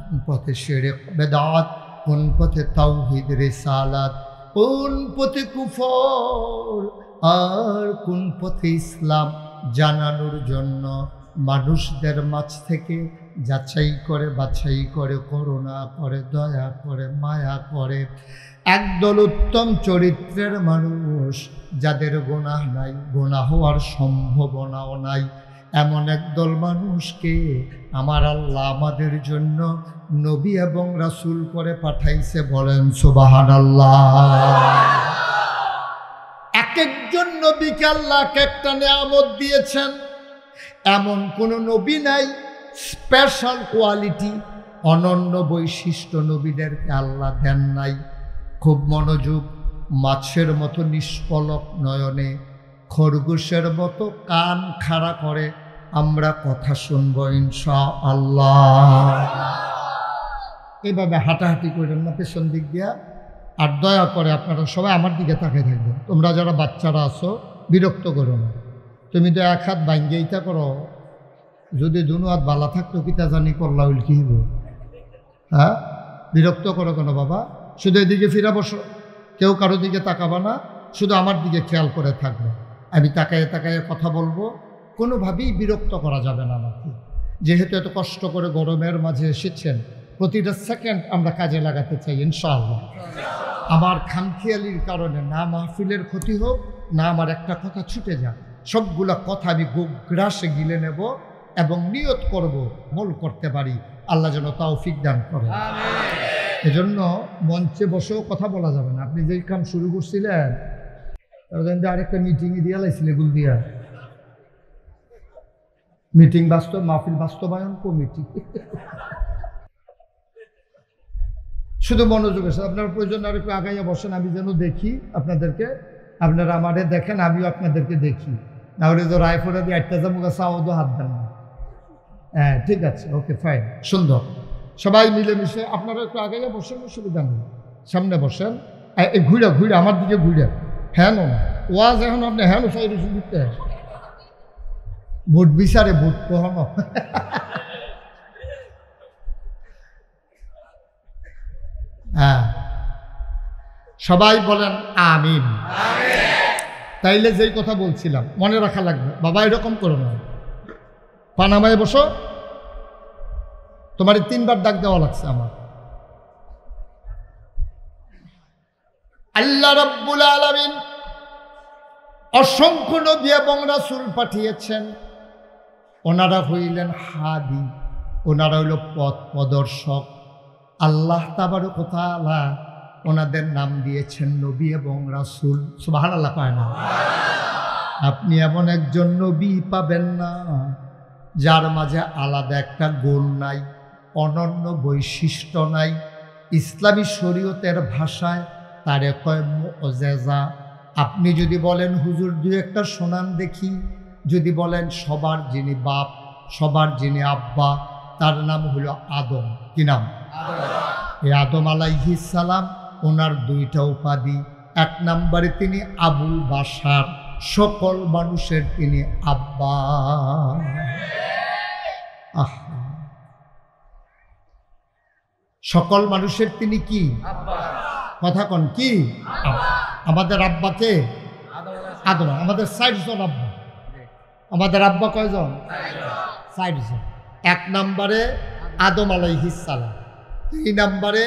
কোন পথে শিরক বেদাত, কোন পথে তাওহীদ রিসালাত, কোন পথে কুফর আর কোন পথে ইসলাম জানানোর জন্য মানুষদের মাঝ থেকে যাচাই করে বাছাই করে করুণা করে দয়া করে মায়া করে একদল উত্তম চরিত্রের মানুষ যাদের গুনাহ নাই, গুনাহ হওয়ার সম্ভাবনাও নাই, এমন একদল মানুষকে আমার আল্লাহ আমাদের জন্য নবী এবং রাসূল করে পাঠাইছে, বলেন সুবহানাল্লাহ। এক একজন নবীকে আল্লাহ এক একটা নিয়ামত দিয়েছেন, এমন কোনো নবী নাই স্পেশাল কোয়ালিটি অনন্য বৈশিষ্ট্য নবীদেরকে আল্লাহ দেন নাই। খুব মনোযোগ, মাছের মতো নিষ্পলক নয়নে, খরগোশের মতো কান খাড়া করে আমরা কথা শুনবো ইনশাআল্লাহ। এইভাবে হাঁটাহাঁটি করেন না পেছন দিক দিয়া। আর দয়া করে আপনারা সবাই আমার দিকে তাকিয়ে থাকবেন। তোমরা যারা বাচ্চারা আছো বিরক্ত করো না। তুমি তো এক হাত ভাঙ্গেইটা করো, যদি দুনো হাত বালা থাকতো কিতা জানি করলা উল কি হইব? হ্যাঁ, বিরক্ত করো কেন বাবা? শুধু এদিকে ফিরা বসো, কেউ কারো দিকে তাকাবা না, শুধু আমার দিকে খেয়াল করে থাকবে। আমি তাকায়ে তাকায়ে কথা বলবো, কোনোভাবেই বিরক্ত করা যাবে না আমাকে। যেহেতু এত কষ্ট করে গরমের মাঝে এসেছেন, প্রতিটা সেকেন্ড আমরা কাজে লাগাতে চাই ইনশাআল্লাহ। আমার খামখেয়ালির কারণে না মাহফিলের ক্ষতি হোক, না আমার একটা কথা ছুটে যাক, সবগুলা কথা আমি গ্রাসে গিলে নেব এবং নিয়ত করব মূল করতে পারি। আল্লাহ যেন তৌফিক দান করে। এজন্য মঞ্চে বসেও কথা বলা যাবে না। আপনি যেই কাম শুরু করছিলেন আরেকটা মিটিংয়ে দিয়ে লাইছিল এগুল দিয়া, মিটিং মাহফিল বাস্তবায়ন কমিটি। শুধু মনোযোগের সাথে আপনার প্রয়োজন আর একটু আগাইয়া বসেন, আমি যেন দেখি আপনাদেরকে, আপনারা আমারে দেখেন, আমিও আপনাদেরকে দেখি। না হলে তো রায়পুরা দিয়ে একটা জামুকা চাওয়াও হাত দেন না। হ্যাঁ ঠিক আছে, ওকে ফাইন, সুন্দর। সবাই মিলেমিশে আপনারা একটু আগাইয়া বসেন, অসুবিধা নেই, সামনে বসেন। ঘুরে ঘুরে আমার দিকে ঘুরে, হ্যাঁ না ওয়াজ এখন আপনি হ্যাঁ সাইড দিতে ভোট বিচারে ভোট কখনো। হ্যাঁ সবাই বলেন আমিন। তাইলে যেই কথা বলছিলাম মনে রাখা লাগবে, বাবা এরকম করো না, পানামায় বসো। তোমার 3বার ডাক দেওয়া লাগছে আমার। আল্লাহ রাব্বুল আলামিন অসংখ্য নবী এবং রাসূল পাঠিয়েছেন। ওনারা হইলেন হাদি, ওনারা হইল পথ প্রদর্শক। আল্লাহ তাবারক ওয়া তাআলা ওনাদের নাম দিয়েছেন নবী এবং রাসূল। সুবহানাল্লাহ পায় না? আপনি এমন একজন নবী পাবেন না যার মাঝে আলাদা একটা গুণ নাই, অনন্য বৈশিষ্ট্য নাই। ইসলামী শরীয়তের ভাষায় তারে কয় মুআজিজা। আপনি যদি বলেন হুজুর দুই একটা শোনান দেখি, যদি বলেন সবার যিনি বাপ, সবার যিনি আব্বা, তার নাম হলো আদম। কি নাম? এই আদম আলাইহিস সালাম, ওনার 2টা উপাধি। 1 নম্বরে তিনি আবুল বাশার, সকল মানুষের তিনি আব্বা। সকল মানুষের তিনি কি? কথা কন কি? আমাদের আব্বাকে আদম। আমাদের 60 জন আব্বা। আমাদের আব্বা কয়জন? 60 জন। 1 নম্বরে আদম আলাইহিস সালাম। 2 নম্বরে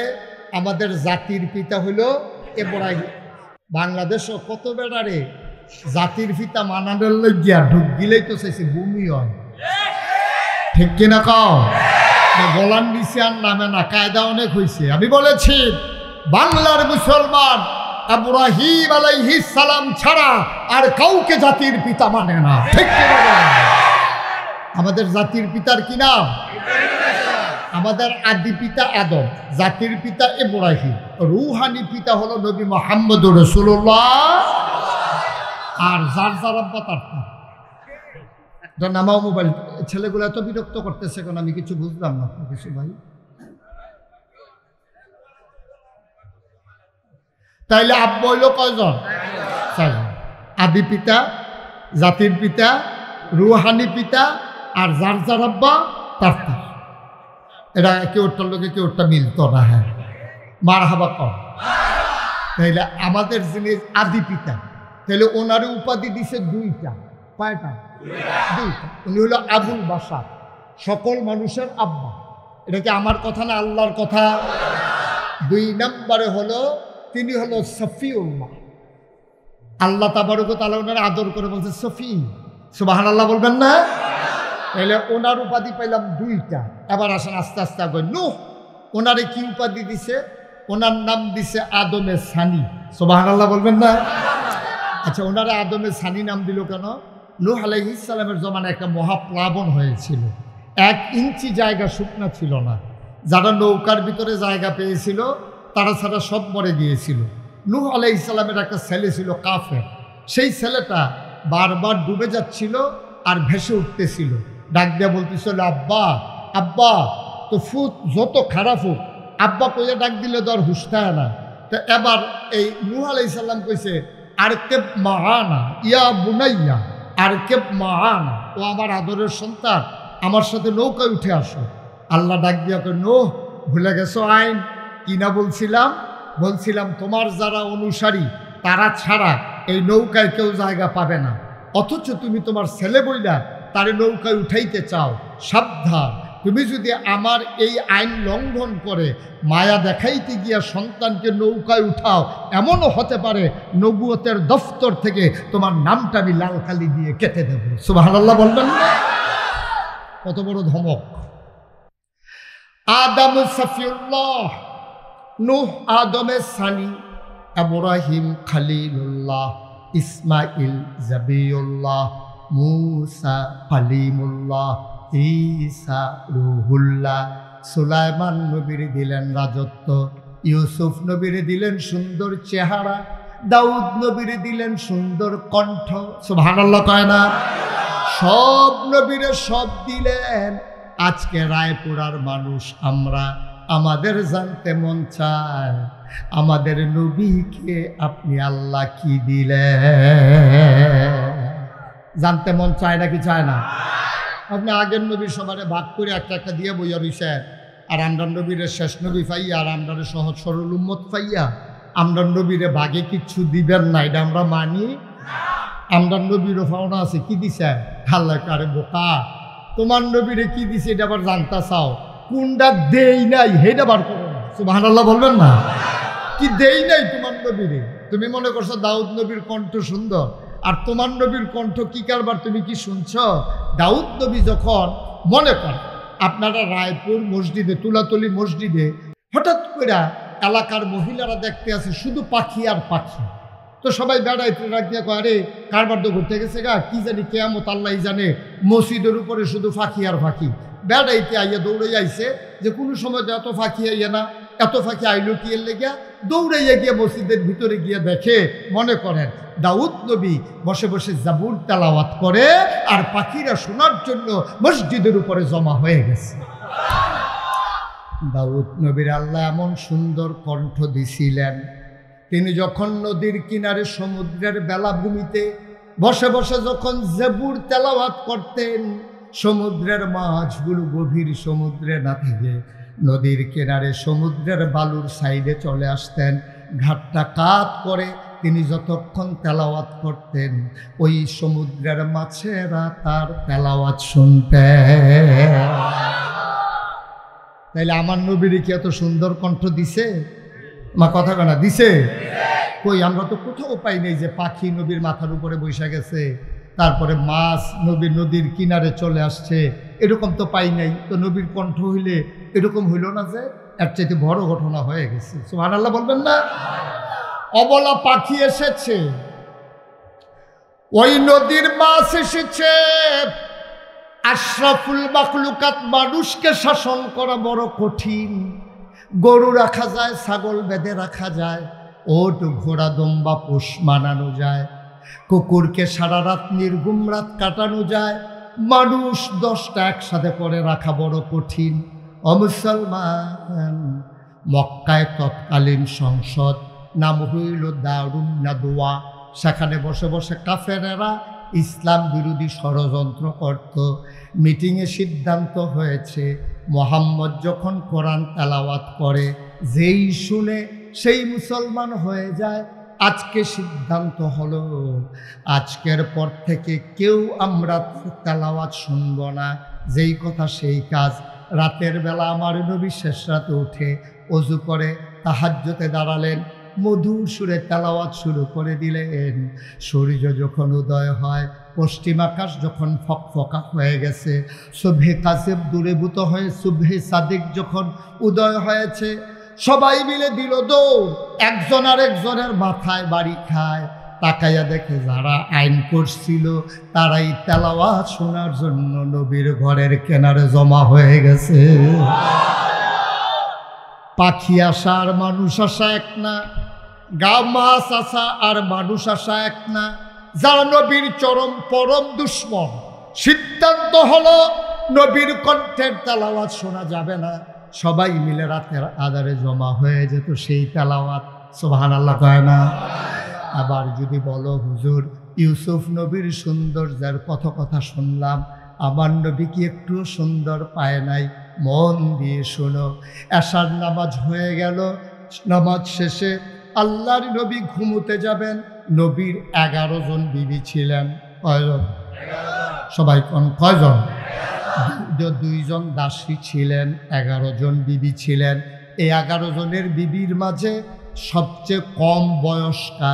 আমাদের জাতির পিতা হলো ইব্রাহিম। বাংলাদেশও কত বেড়ারে জাতির পিতা মানানোর লাগিয়া ঢুক গিলেই তো চাইছে ভূমি হয়, ঠিক কিনা কও? গোলাম নিশান নামে না, কায়দা অনেক হয়েছে। আমি বলেছি বাংলার মুসলমান ইব্রাহিম আলাইহিস সালাম ছাড়া আর কাউকে জাতির পিতা মানে না, ঠিক কিনা? আমাদের জাতির পিতার কি নাম? আমাদের আদি পিতা আদম, জাতির পিতা ইব্রাহিম, রূহানি পিতা হলো নবী মুহাম্মদুর রাসূলুল্লাহ। আর যার যার আব্বা তার নামাও মোবাইল। ছেলেগুলো এত বিরক্ত করতেছে কেন আমি কিছু বুঝলাম না কিছু ভাই। তাইলে আব্বা হইল কয়জন? 4 জন। আদি পিতা, জাতির পিতা, রূহানি পিতা, আর যার যার আব্বা তার। এটা কেউটার লোকে কেউটা মিলত না। হ্যাঁ মারহাবা কম। তাইলে আমাদের যিনি আদি পিতা, তাহলে ওনারে উপাধি দিছে 2টা। কয়টা? 2টা। উনি হলো আবুল বাশার, সকল মানুষের আব্বা। এটা কি আমার কথা না আল্লাহর কথা? 2 নম্বরে হলো তিনি হলো সফিউল্লাহ। আল্লাহ তাবারক ওয়া তাআলা ওনার আদর করে বলছে সফি। সুবহানাল্লাহ বলবেন না? তাহলে ওনার উপাধি পাইলাম দুইটা। এবার আসেন আস্তে আস্তে আগে নূহ, ওনারে কি উপাধি দিছে? ওনার নাম দিছে আদমে সানি। সুবহানাল্লাহ বলবেন না? আচ্ছা, ওনারে আদমে সানি নাম দিল কেন? নূহ আলাইহিস সালামের জমানায় একটা মহাপ্লাবন হয়েছিল, 1 ইঞ্চি জায়গা শুকনা ছিল না। যারা নৌকার ভিতরে জায়গা পেয়েছিল তারা ছাড়া সব মরে গিয়েছিল। নূহ আলাইহিস সালামের একটা ছেলে ছিল কাফের, সেই ছেলেটা বারবার ডুবে যাচ্ছিল আর ভেসে উঠতেছিল। ডাক দিয়া বলতেছিল, আব্বা আব্বা। তো ফুট যত খারাপ হোক, আব্বা কইয়া ডাক দিলে তো আর হুঁশতায় না। তো এবার এই নূহ আলাইহিস সালাম কইছে, আরকেব মাআনা ইয়া বুনাইয়া, আরকেব মাআনা, ও আমার আদরের সন্তান, আমার সাথে নৌকায় উঠে আসো। আল্লাহ ডাক দিয়া কই, নূহ ভুলে গেছো আইন? কি না বলছিলাম তোমার যারা অনুসারী তারা ছাড়া এই নৌকায় কেউ জায়গা পাবে না, অথচ তুমি তোমার ছেলে বইলা তারে নৌকায় উঠাইতে চাও। সাবধান, তুমি যদি আমার এই আইন লঙ্ঘন করে মায়া দেখাইতে গিয়া সন্তানকে নৌকায় উঠাও, এমনও হতে পারে নবুয়তের দফতর থেকে তোমার নামটা আমি লাল কালি দিয়ে কেটে দেব। সুবহানাল্লাহ বলবেন না? কত বড় ধমক! আদম সফিউল্লাহ, নূহ আদমে সানি, ইব্রাহিম খলিলুল্লাহ, ইসমাইল জাবিউল্লাহ, মুসা কালিমুল্লাহ, ঈসা রূহুল্লাহ। সুলাইমান নবীর দিলেন রাজত্ব, ইউসুফ নবীর দিলেন সুন্দর চেহারা, দাউদ নবীর দিলেন সুন্দর কণ্ঠ। সুবহানাল্লাহ কয় না? সব নবীরে সব দিলেন। আজকে রায়পুরার মানুষ আমরা, আমাদের জানতে মন চায় আমাদের নবীকে আপনি আল্লাহ কি দিলেন? জানতে মন চায় নাকি চায় না? আপনি আগের নবীর সবারে ভাগ করে একটা একটা দিয়ে বইয়া রইছেন, আর আমরান নবীরে শেষ নবী পাইয়া আর আমরারে সহজ সরল উম্মত পাইয়া আমরান নবীরে ভাগে কিচ্ছু দিবেন না, এটা আমরা মানি। আমরান নবীরও পাওনা আছে, কি দিছে? আল্লাহ কারে বোকা, তোমার নবীরে কি দিছে এটা আবার জানতা চাও? কোনটা দেই নাই হেটা বার করো না। সুবহানাল্লাহ বলবেন না? কি দেই নাই তোমার নবীরে? তুমি মনে করছো দাউদ নবীর কণ্ঠ সুন্দর, আর তোমার নবীর কণ্ঠ কি কারবার তুমি কি শুনছ? দাউদ নবী যখন মনে করেন আপনারা রায়পুর মসজিদে, তুলাতলি মসজিদে হঠাৎ করে এলাকার মহিলারা দেখতে আসে শুধু পাখি আর পাখি, তো সবাই বেড়াইতে রাখিয়া কয়, আরে কারবার তো ঘুরতে গেছে গা, কি জানি কেয়ামত আল্লাহ জানে, মসজিদের উপরে শুধু ফাঁকি আর ফাঁকি। বেড়াইতে আইয়া দৌড়ে আইছে যে কোনো সময় তো এত ফাঁকি আইয়া না, এত ফাঁকি আইলো কি এর লেগিয়া? দৌড়াইয়া গিয়া মসজিদের ভিতরে গিয়া দেখে, মনে করেন দাউদ নবী বসে বসে জাবুর তেলাওয়াত করে, আর পাখিরা শোনার জন্য মসজিদের উপরে জমা হয়ে গেছে। দাউদ নবীর আল্লাহ এমন সুন্দর কণ্ঠ দিছিলেন, তিনি যখন নদীর কিনারে সমুদ্রের বেলাভূমিতে বসে বসে যখন জাবুর তেলাওয়াত করতেন, সমুদ্রের মাছগুলো গভীর সমুদ্রে না থেকে নদীর কিনারে সমুদ্রের বালুর সাইডে চলে আসতেন। ঘাটটা কাত করে তিনি যতক্ষণ তেলাওয়াত করতেন, ওই সমুদ্রের মাছেরা তার তেলাওয়াত শুনতেন। তাইলে আমার নবীর কি এত সুন্দর কণ্ঠ দিছে? মা কথা কেনা দিছে? কই, আমরা তো কোথাও পাই নাই যে পাখি নবীর মাথার উপরে বসে গেছে, তারপরে মাছ নদীর কিনারে চলে আসছে, এরকম তো পাই নাই। তো নবীর কণ্ঠ হইলে এরকম হইল না যে? এর চাইতে বড় ঘটনা হয়ে গেছে। সুবহানাল্লাহ বলবেন না? অবলা পাখি এসেছে, ওই নদীর মাছ এসেছে। আশরাফুল মাখলুকাত, মানুষকে শাসন করা বড় কঠিন। গরু রাখা যায়, ছাগল বেঁধে রাখা যায়, ওট ঘোড়া দম্বা পোষ মানানো যায়, কুকুরকে সারা রাত নির্ঘুম রাত কাটানো যায়, মানুষ 10টা একসাথে করে রাখা বড় কঠিন। অমুসলমান, মক্কায় তৎকালীন সংসদ, নাম হইল দারুন নাদওয়া, সেখানে বসে বসে কাফেরেরা ইসলাম বিরোধী ষড়যন্ত্র করত। মিটিংয়ে সিদ্ধান্ত হয়েছে, মুহাম্মদ যখন কোরআন তেলাওয়াত করে যেই শুনে সেই মুসলমান হয়ে যায়। আজকে সিদ্ধান্ত হলো, আজকের পর থেকে কেউ আমরা তেলাওয়াত শুনব না, যেই কথা সেই কাজ। রাতের বেলা আমার নবী শেষ রাতে উঠে ওযু করে তাহাজ্জুদে দাঁড়ালেন, মধুর সুরে তেলাওয়াত শুরু করে দিলেন। সূর্য যখন উদয় হয় পশ্চিম আকাশ যখন ফকফকা হয়ে গেছে, সুবহে কাসেব দূরীভূত হয়ে সুবহে সাদিক যখন উদয় হয়েছে, সবাই মিলে দিল দৌড়, একজন আর একজনের মাথায় বাড়ি খায়। তাকাইয়া দেখে যারা আইন করছিল তারাই তেলাওয়াত শোনার জন্য নবীর ঘরের কিনারে জমা হয়ে গেছে। পাখি আসা আর মানুষ আসা এক না, গা মাছ আসা আর মানুষ আসা এক না। যারা নবীর পরম দুশ্মন, সিদ্ধান্ত হলো নবীর কণ্ঠের তেলাওয়াত শোনা যাবে না। সবাই মিলে রাতের আধারে জমা হয়ে যেত সেই তেলাওয়াত। সুবহানাল্লাহ কয় না? আবার যদি বলো হুজুর ইউসুফ নবীর সৌন্দর্যের কথা শুনলাম, আমার নবী কি একটু সুন্দর পায় নাই? মন দিয়ে শোনো। এশার নামাজ হয়ে গেল, নামাজ শেষে আল্লাহর নবী ঘুমোতে যাবেন। নবীর 11 জন বিবি ছিলেন। কয়জন? সবাই কোন কয়জন? 2 জন দাসী ছিলেন, 11 জন বিবি ছিলেন। এই 11 জনের বিবির মাঝে সবচেয়ে কম বয়স্কা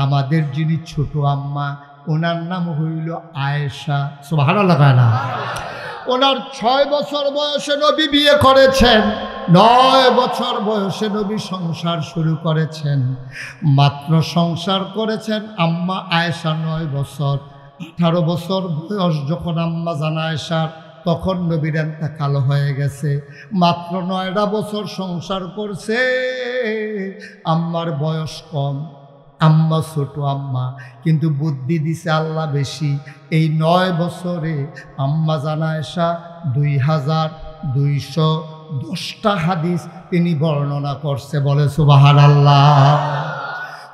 আমাদের যিনি ছোট আম্মা, ওনার নাম হইল আয়েশা। সুবহানাল্লাহ না? ওনার 6 বছর বয়সে নবী বিয়ে করেছেন, 9 বছর বয়সে নবী সংসার শুরু করেছেন। মাত্র সংসার করেছেন আম্মা আয়েশা 9 বছর। 18 বছর বয়স যখন আম্মা জান আয়েশার, তখন নবীর ইন্তেকাল হয়ে গেছে। মাত্র 9টা বছর সংসার করছে। আম্মার বয়স কম, আম্মা ছোট আম্মা, কিন্তু বুদ্ধি দিছে আল্লাহ বেশি। এই 9 বছরে আম্মা জান আয়েশা 2210টা হাদিস তিনি বর্ণনা করছে। বলে সুবহানাল্লাহ।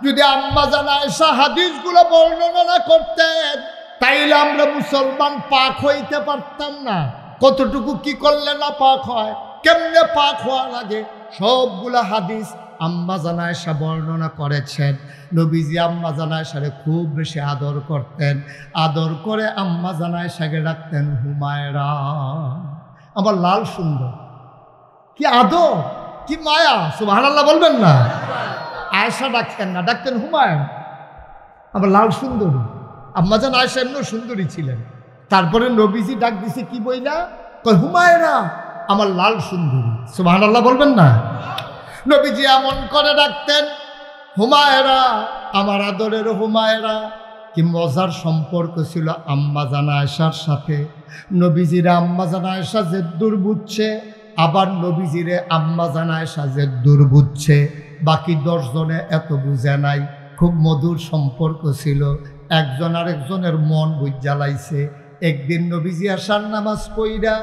যদি আম্মা জান আয়েশা হাদিসগুলো বর্ণনা না করতেন তাইলে আমরা মুসলমান পাক হইতে পারতাম না। কতটুকু কি করলে না পাক হয়, কেমনে পাক হওয়া লাগে, সবগুলা হাদিস আম্মা জান আয়েশা বর্ণনা করেছেন। নবীজি আম্মা জান আয়েশারে খুব বেশি আদর করতেন। আদর করে আম্মা জান আয়েশাকে ডাকতেন হুমায়রা। আমার লাল সুন্দর, কি আদর, কি মায়া। সুবহানাল্লাহ বলবেন না? আয়েশা ডাকতেন না, ডাকতেন হুমায়রা। আমার লাল সুন্দরী। আম্মা জান আয়েশা এমন সুন্দরী ছিলেন। তারপরে নবীজি ডাক দিছে কি বইলা? কয় হুমায়রা, আমার লাল সুন্দরী। সুবহানাল্লাহ বলবেন না? নবীজি এমন করে ডাকতেন হুমায়রা, আমার আদরের হুমায়রা। কি মজার সম্পর্ক ছিল আম্মা জান আয়েশার সাথে। নবীজিরে আম্মা জান আয়েশা যে দূর বুঝছে, আবার নবীজিরে আম্মা জান আয়েশা যে দূর বুঝছে। বাকি 10 জনে এত বুঝে নাই। খুব মধুর সম্পর্ক ছিল, একজন আরেকজনের মন বুঝালাইছে। একদিন নবীজি আশার নামাজ পড়া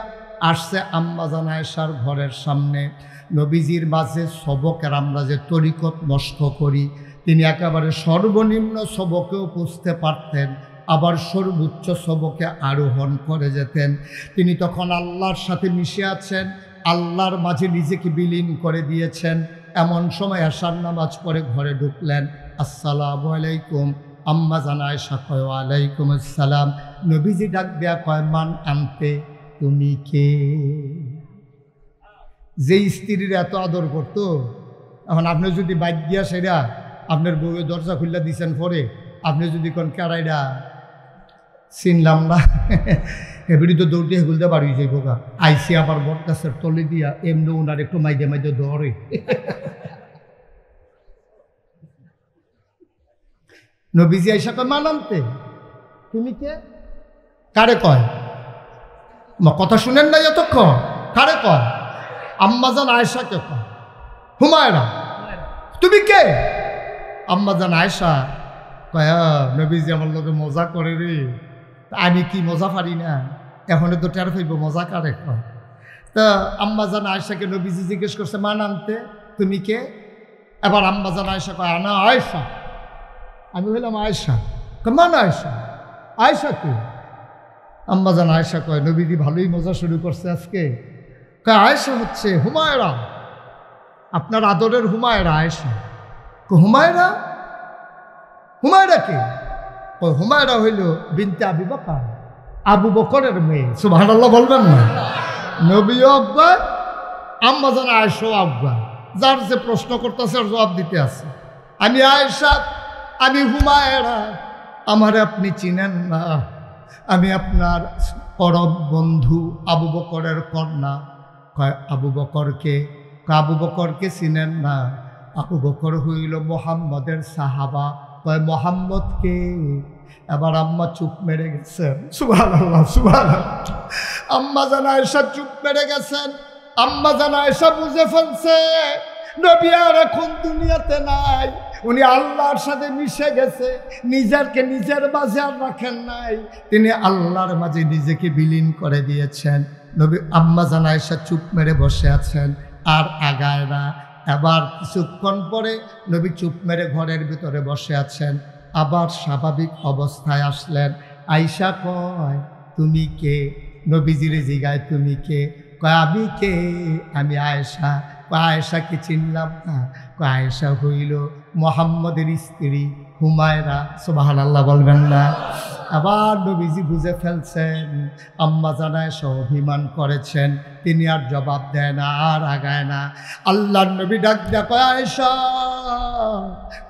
আসছে আম্মা জান আয়েশার ঘরের সামনে। নবীজির মাঝে সবকের আমরা যে তরিকত নষ্ট করি, তিনি একেবারে সর্বনিম্ন সবকেও বুঝতে পারতেন, আবার সর্বোচ্চ সবকে আরোহণ করে যেতেন। তিনি তখন আল্লাহর সাথে মিশে আছেন, আল্লাহর মাঝে নিজেকে বিলীন করে দিয়েছেন। এমন সময় আশার নামাজ পড়ে ঘরে ঢুকলেন। আসসালামু আলাইকুম। আম্মা জান আয়েশা কয় ওয়ালাইকুম আসসালাম। নবীজি ডাক দেয়া কয় মান আনতে, তুমি কে? যে স্ত্রীর এত আদর করতো, এখন আপনি যদি বাইক দিয়া সেরা আপনার বউয়ের দরজা খুললা দিচ্ছেন, পরে আপনি যদি কোন কেড়াইডা চিনলাম না, এবারই তো দৌড়তে খুলতে পারি যে বোকা আইসি আবার বট গাছের তলে দিয়া এমনি ওনার একটু মাইদে মাইদে ধরে। নবীজি আইসা কয় মান আনতে, তুমি কে? কারে কয়? কথা শুনেন না এতক্ষণ? কারে কয়? আম্মা জান আয়েশাকে কয় হুমায়রা, তুমি কে? আম্মা জান আয়েশা কয় নবীজি আমার লোকে মজা করে রে। আমি কি মজা পারি না? এখন তো টের পাইব মজা কারে কয়। তা আম্মা জান আয়েশাকে নবীজি জিজ্ঞেস করছে মান আনতে, তুমি কে? এবার আম্মা জান আয়েশা কয় আনা আয়েশা, আমি হইলাম আয়েশা। মান আয়েশা, আয়েশা কে? আম্মা জান আয়েশা কয় নবীজি ভালোই মজা শুরু করছে আজকে। কয় আয়েশা হচ্ছে হুমায়রা, আপনার আদরের হুমায়রা আয়েশা। হুমায়রা? হুমায়রা কে? হুমায়রা হইল বিনতে আবু বকর, আবু বকরের মেয়ে। সুবহানাল্লাহ বলবেন না? নবীও আব্বা, আম্মা জান আয়েশাও আব্বা। যার যে প্রশ্ন করতেছে আর জবাব দিতে আছে। আমি আয়েশা, আমি হুমায়রা, আমারে আপনি চিনেন না? আমি আপনার পরম বন্ধু আবু বকরের কন্যা। কয় আবু বকরকে? আবু বকরকে চিনেন না? আবু বকর হইল মোহাম্মদের সাহাবা। কয় মোহাম্মদকে? এবার আম্মা চুপ মেরে গেছেন। সুবহানাল্লাহ, সুবহানাল্লাহ। আম্মা জান আয়েশা চুপ মেরে গেছেন। আম্মা জান আয়েশা বুঝে ফেলছে নবী আর এখন দুনিয়াতে নাই। উনি আল্লাহর সাথে মিশে গেছে, নিজেরকে নিজের মাঝে আর রাখেন নাই, তিনি আল্লাহর মাঝে নিজেকে বিলীন করে দিয়েছেন। নবী আম্মা জান আয়েশা চুপ মেরে বসে আছেন, আর আগায় না। এবার কিছুক্ষণ পরে নবী চুপ মেরে ঘরের ভিতরে বসে আছেন, আবার স্বাভাবিক অবস্থায় আসলেন। আয়েশা কয় তুমি কে? নবীজিরে জিগায় তুমি কে? কয় আমি কে? আমি আয়েশা। আয়েশাকে চিনলাম না। আয়েশা হইল মোহাম্মদের স্ত্রী হুমায়রা। সুবহানাল্লাহ বলবেন না? আবার নবীজি বুঝে ফেলছেন আম্মা জান আয়েশা অভিমান করেছেন, তিনি আর জবাব দেয় না, আর আগায় না। আল্লাহর নবী ডাক দেয়, কয় আয়েশা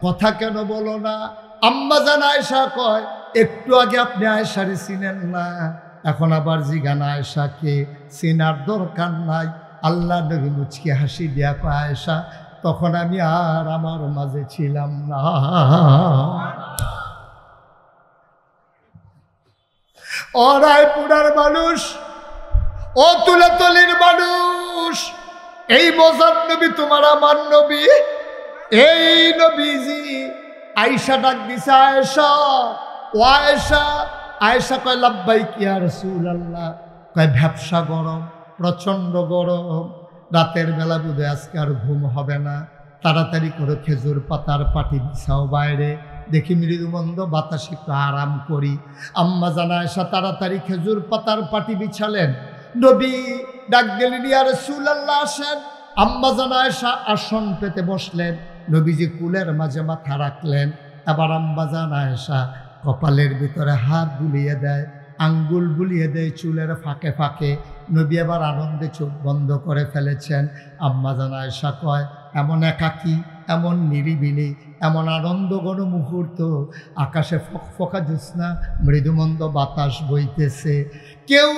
কথা কেন বলো না? আম্মা জান আয়েশা কয় একটু আগে আপনি আয়েশারে চিনেন না, এখন আবার জিগান আয়েশাকে? চেনার দরকার নাই। আল্লাহ নবী মুচকি হাসি দিয়া কয় আয়েশা তখন আমি আর আমার মাঝে ছিলাম না। ও রায়পুরার মানুষ, ও তুলাতলির মানুষ, এই মজার নবী তোমার আমার নবী, এই নবীজি। আয়েশা ডাক দিছে আয়েশা, ও আয়েশা। আয়েশা কয় লাব্বাইক ইয়া রাসূলুল্লাহ। কয় ব্যবসা গরম, প্রচণ্ড গরম, রাতের বেলা বুঝে আজকে আর ঘুম হবে না, তাড়াতাড়ি করে খেজুর পাতার পাটি বিছাও বাইরে, দেখি মৃদুমন্দ বাতাস একটু আরাম করি। আম্মা জান আয়েশা তাড়াতাড়ি খেজুর পাতার পাটি বিছালেন। নবী ডাক দিলেন ইয়া রাসূলুল্লাহ আসেন। আম্মা জান আয়েশা আসন পেতে বসলেন, নবীজি কুলের মাঝে মাথা রাখলেন। এবার আম্মা জান আয়েশা কপালের ভিতরে হাত বুলিয়ে দেয়, আঙ্গুল বুলিয়ে দেয় চুলের ফাঁকে ফাঁকে। নবী আবার আনন্দে চোখ বন্ধ করে ফেলেছেন। আম্মা জান আয়েশা কয় এমন একাকী, এমন নিরিবিলি, এমন আনন্দঘন মুহূর্ত, আকাশে ফকফকা জ্যোৎস্না, মৃদুমন্দ বাতাস বইতেছে, কেউ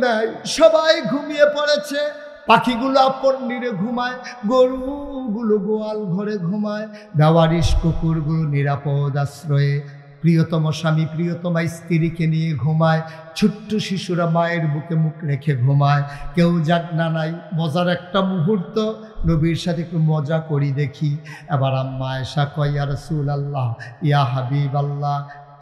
নাই, সবাই ঘুমিয়ে পড়েছে। পাখিগুলো আপন নিরে ঘুমায়, গরুগুলো গোয়াল ঘরে ঘুমায়, বেওয়ারিশ কুকুরগুলো নিরাপদ আশ্রয়ে, প্রিয়তম স্বামী প্রিয়তমা স্ত্রীকে নিয়ে ঘুমায়, ছোট্ট শিশুরা মায়ের বুকে মুখ রেখে ঘুমায়, কেউ জাগনা নাই। মজার একটা মুহূর্ত, নবীর সাথে একটু মজা করি দেখি। এবার আম্মা আয়েশা কয় ইয়া রাসূলুল্লাহ, ইয়া হাবিবাল্লাহ,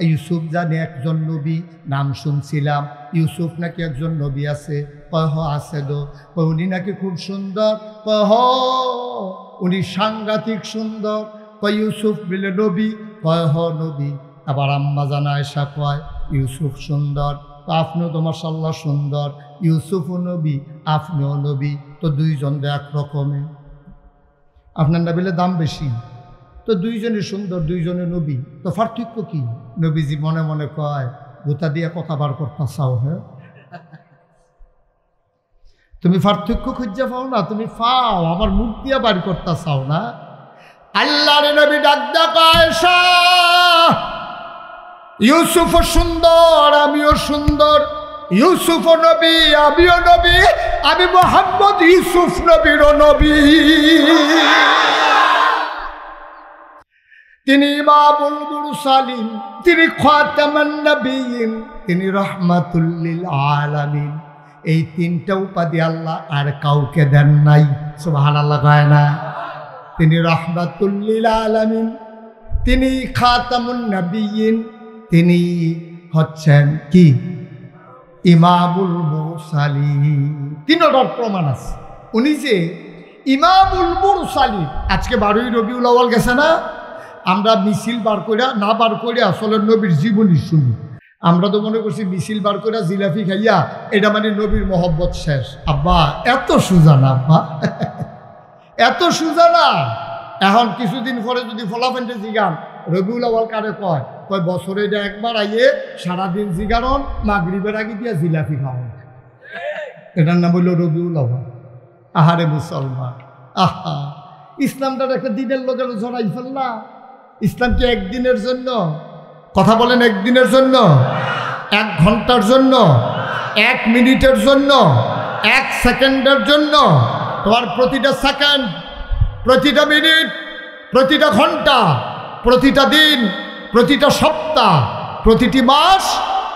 ইউসুফ জানে একজন নবী, নাম শুনছিলাম, ইউসুফ নাকি একজন নবী আছে? কয় হ আছে দো। কয় উনি নাকি খুব সুন্দর? কয় হ উনি সাংঘাতিক সুন্দর। কয় ইউসুফ বলে নবী? কয় হ নবী। আবার আম্মা জান আয়েশা কয় ইউসুফ সুন্দর, তো আপনিও তো মাশাআল্লাহ সুন্দর, ইউসুফও নবী আপনিও নবী, তো দুইজন এক রকমে, আপনার না বলে দাম বেশি, তো দুইজনে সুন্দর, দুইজনে নবী, তো পার্থক্য কি? নবীজি মনে মনে কয় গোতা দিয়ে কথা বার করতে চাও? হ্যাঁ, তুমি পার্থক্য খুঁজে পাও না, তুমি পাও, আমার মুখ দিয়ে বার করতে চাও না। আল্লাহর নবী ডাক দেয় আয়েশা ইউসুফও সুন্দর, আমিও সুন্দর, ইউসুফও নবী, আমিও নবী, আমি মুহাম্মদ ইউসুফ নবীরও নবী। তিনি ইমামুল মুরসালিন, তিনি খাতামুন নবিয়্যিন, তিনি রাহমাতুল লিল আলামিন। এই তিনটা উপাধি আল্লাহ আর কাউকে দেন নাই। সুবহানাল্লাহ কয় না? তিনি রাহমাতুল লিল আলামিন, তিনি খাতামুন নবিয়্যিন, তিনি হচ্ছেন কি ইমামুল মুরসালিন। তিনটার প্রমাণ আছে উনি যে ইমামুল মুরসালিন। আজকে 12ই রবিউল আউয়াল গেছে না, আমরা মিছিল বার করে না বার করে আসলে নবীর জীবনী শুনি। আমরা তো মনে করছি মিছিল বার করে জিলাপি খাইয়া এটা মানে নবীর মহব্বত শেষ। আব্বা এত সুজা না, আব্বা এত সুজা না। এখন কিছুদিন পরে যদি ফলাফেন্টে জিগান রবিউল আউয়াল কারে কয়, কয় বছরে এটা একবার আইয়ে সারাদিন জিগারন, মাগরিবের আগে দিয়া জিলাপি খাওয়ান, এটার নাম হইল রবিউল আউয়াল। আহারে মুসলমান, আহা ইসলামটার একটা দিনের লোকের জড়াই ফেললা। ইসলাম কি একদিনের জন্য? কথা বলেন, একদিনের জন্য? 1 ঘন্টার জন্য, 1 মিনিটের জন্য, 1 সেকেন্ডের জন্য। তোমার প্রতিটা সেকেন্ড, প্রতিটা মিনিট, প্রতিটা ঘন্টা, প্রতিটা দিন, প্রতিটা সপ্তাহ, প্রতিটি মাস,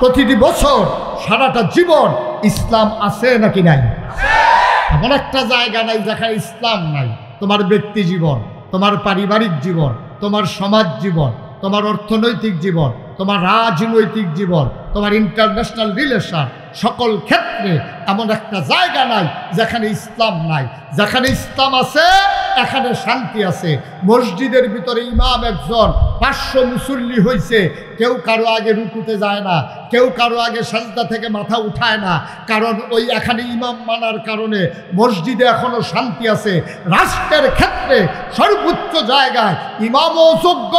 প্রতিটি বছর, সারাটা জীবন ইসলাম আছে নাকি নাই? এমন একটা জায়গা নাই যেখানে ইসলাম নাই। তোমার ব্যক্তি জীবন, তোমার পারিবারিক জীবন, তোমার সমাজ জীবন, তোমার অর্থনৈতিক জীবন, তোমার রাজনৈতিক জীবন, তোমার ইন্টারন্যাশনাল রিলেশন, সকল ক্ষেত্রে এমন একটা জায়গা নাই যেখানে ইসলাম নাই। যেখানে ইসলাম আছে এখানে শান্তি আছে। মসজিদের ভিতরে ইমাম একজন, 500 মুসল্লি হয়েছে, কেউ কারো আগে রুকুতে যায় না, কেউ কারো আগে সাজদা থেকে মাথা উঠায় না, কারণ ওই এখানে ইমাম মানার কারণে মসজিদে এখনো শান্তি আছে। রাষ্ট্রের ক্ষেত্রে সর্বোচ্চ জায়গায় ইমামও যোগ্য,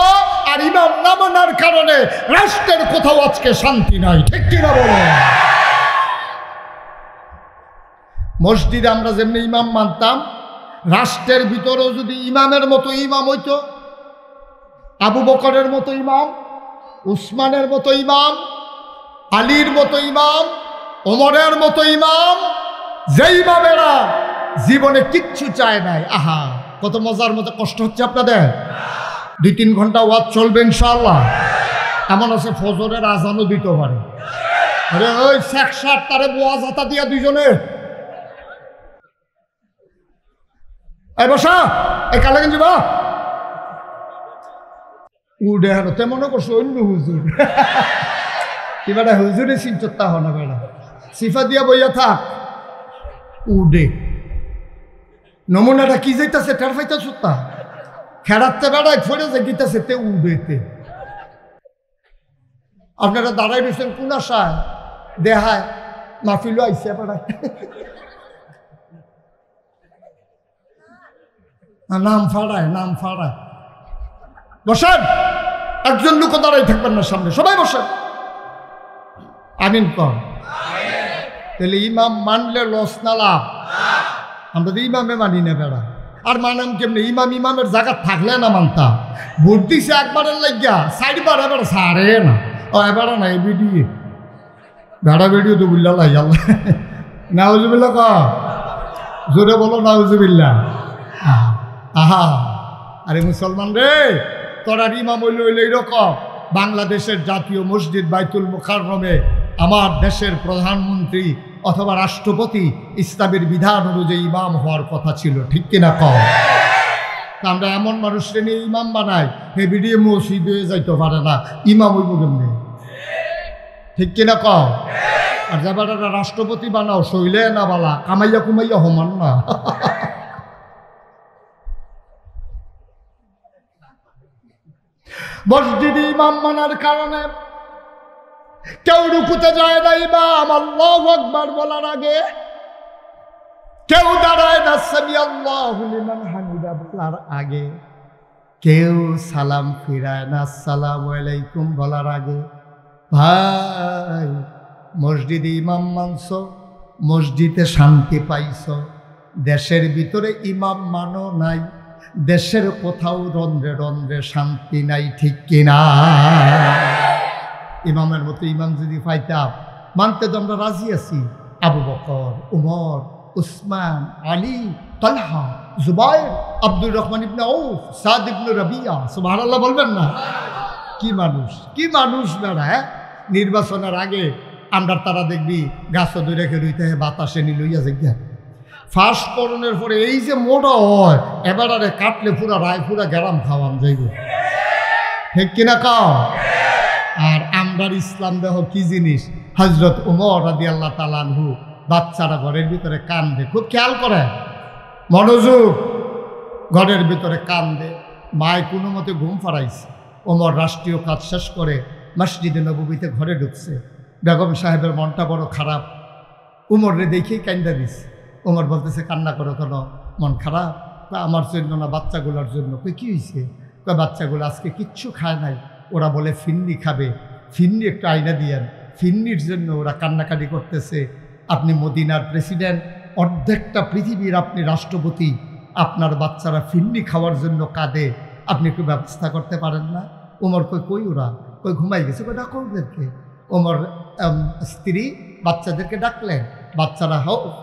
আর ইমাম না মানার কারণে রাষ্ট্রের কোথাও আজকে শান্তি নাই। ঠিক কিনা বলো? মসজিদে আমরা যেমনি ইমাম মানতাম, রাষ্ট্রের ভিতরেও যদি ইমামের মতো ইমাম হইতো, আবু বকরের মতো ইমাম, উসমানের মতো ইমাম, আলীর মতো ইমাম, ওমরের মতো ইমাম, যে ইমামেরা জীবনে কিচ্ছু চায় নাই। আহা, কত মজার মতো। কষ্ট হচ্ছে আপনাদের? 2-3 ঘন্টা ওয়াজ চলবে ইনশাআল্লাহ। এমন আছে ফজরের আজানও দিতে পারে। আরে ওই শেখ সার তারে ওয়াজ হাতা দিয়া দুইজনে, এই বসা, এই কালে গেঞ্জি বা উডে হানো। তে মনে করছো অন্য হুজুর। এবারে হুজুরে চিন্তা হনা বেড়া সিফা দিয়া বইয়া থাক। উডে নমুনাটা কি যাইতাছে টের পাইতাছ? তা খেড়াতে বেড়ায় ফোড়ে যে গিতাছে তে উডেতে। আপনারা দাঁড়াই রয়েছেন কোন আশায়? দেহায় মাহফিলও আইসে বেড়ায়, নাম ফাড়ায়, নাম ফাড়ায়। বসেন, একজন লোক দাঁড়াই থাকবেন না সামনে, সবাই বসেন। আমিন কর। তাহলে ইমাম মানলে লস না লাভ? আমরা তো ইমামে মানি না বেড়া। আর মানাম কেমনি? ইমাম ইমামের জায়গা থাকলে না মানতাম। ভোট দিছে একবারের লাগিয়া, 4 বার এবার সারে না। ও এবার না এই ভিডিও বেড়া ভিডিও তো বুঝলা লাই আল্লাহ। নাউজুবিল্লাহ ক জোরে বলো নাউজুবিল্লাহ। আহা, আরে মুসলমান রে, তোরা ইমাম হইল হইল এইরকম। বাংলাদেশের জাতীয় মসজিদ বাইতুল মুকাররমে আমার দেশের প্রধানমন্ত্রী অথবা রাষ্ট্রপতি ইসলামের বিধান অনুযায়ী ইমাম হওয়ার কথা ছিল। ঠিক কিনা কম? আমরা এমন মানুষকে নিয়ে ইমাম বানাই, হে ভিডিও মসজিদ হয়ে যাইতে পারে না, ইমাম হইব কেমনি? ঠিক কিনা কম? আর যাবার রাষ্ট্রপতি বানাও, শৈলে না বালা, কামাইয়া কুমাইয়া হমান না। মসজিদে ইমাম মানার কারণে কেউ রুকুতে যায় না ইমাম আল্লাহু আকবার বলার আগে, কেউ দাঁড়ায় না সামি আল্লাহু লিমান হামিদা বলার আগে, কেউ সালাম ফিরায় না আসসালামু আলাইকুম বলার আগে। ভাই, মসজিদে ইমাম মানছ, মসজিদে শান্তি পাইছ, দেশের ভিতরে ইমাম মানো নাই, দেশের কোথাও রন্ধ্রে রন্ধ্রে শান্তি নাই। ঠিক কিনা? ইমামের মতো ইমাম যদি পাইতাম, মানতে তো আমরা রাজি আছি। আবু বকর, উমর, উসমান, আলী, তালহা, জুবাইর, আব্দুর রহমান ইবনে আউফ, সাদ ইবনে রাবিয়া। সুবহানাল্লাহ বলবেন না? কি মানুষ, কি মানুষ বেড়া। নির্বাচনের আগে আমরা তারা দেখবি গাছ ধরে রেখে রইতে বাতাসে নিলইয়া যে ফার্স্ট করণের পরে এই যে মোটা হয়, এবার আরে কাটলে পুরা রায় পুরা গ্যারাম খাওয়ান যাইব। ঠিক কিনা কাও? আর আমরার ইসলাম দেহ কি জিনিস। হজরত উমর রাদিয়াল্লাহু তাআলা আনহু বাচ্চারা ঘরের ভিতরে কান্দে, খুব খেয়াল করে, মনোযোগ। ঘরের ভিতরে কান্দে, মায় কোনো মতে ঘুম ফারাইছে। ওমর রাষ্ট্রীয় কাজ শেষ করে মসজিদে নববীতে ঘরে ঢুকছে। বেগম সাহেবের মনটা বড় খারাপ, উমররে দেখেই কান্দা দিছে। ওমর বলতেছে, কান্না করো কেন, মন খারাপ? আমার জন্য না, বাচ্চাগুলোর জন্য। কই কি হয়েছে? বাচ্চাগুলো আজকে কিচ্ছু খায় নাই, ওরা বলে ফিন্নি খাবে, ফিন্নি একটু আইনা দিয়েন, ফিন্নির জন্য ওরা কান্নাকাটি করতেছে। আপনি মদিনার প্রেসিডেন্ট, অর্ধেকটা পৃথিবীর আপনি রাষ্ট্রপতি, আপনার বাচ্চারা ফিন্নি খাওয়ার জন্য কাঁদে, আপনি একটু ব্যবস্থা করতে পারেন না? ওমর কই ওরা? কই ঘুমাই গেছে। কই ডাকো ওদেরকে। ওমর স্ত্রী বাচ্চাদেরকে ডাকলেন। বাচ্চারা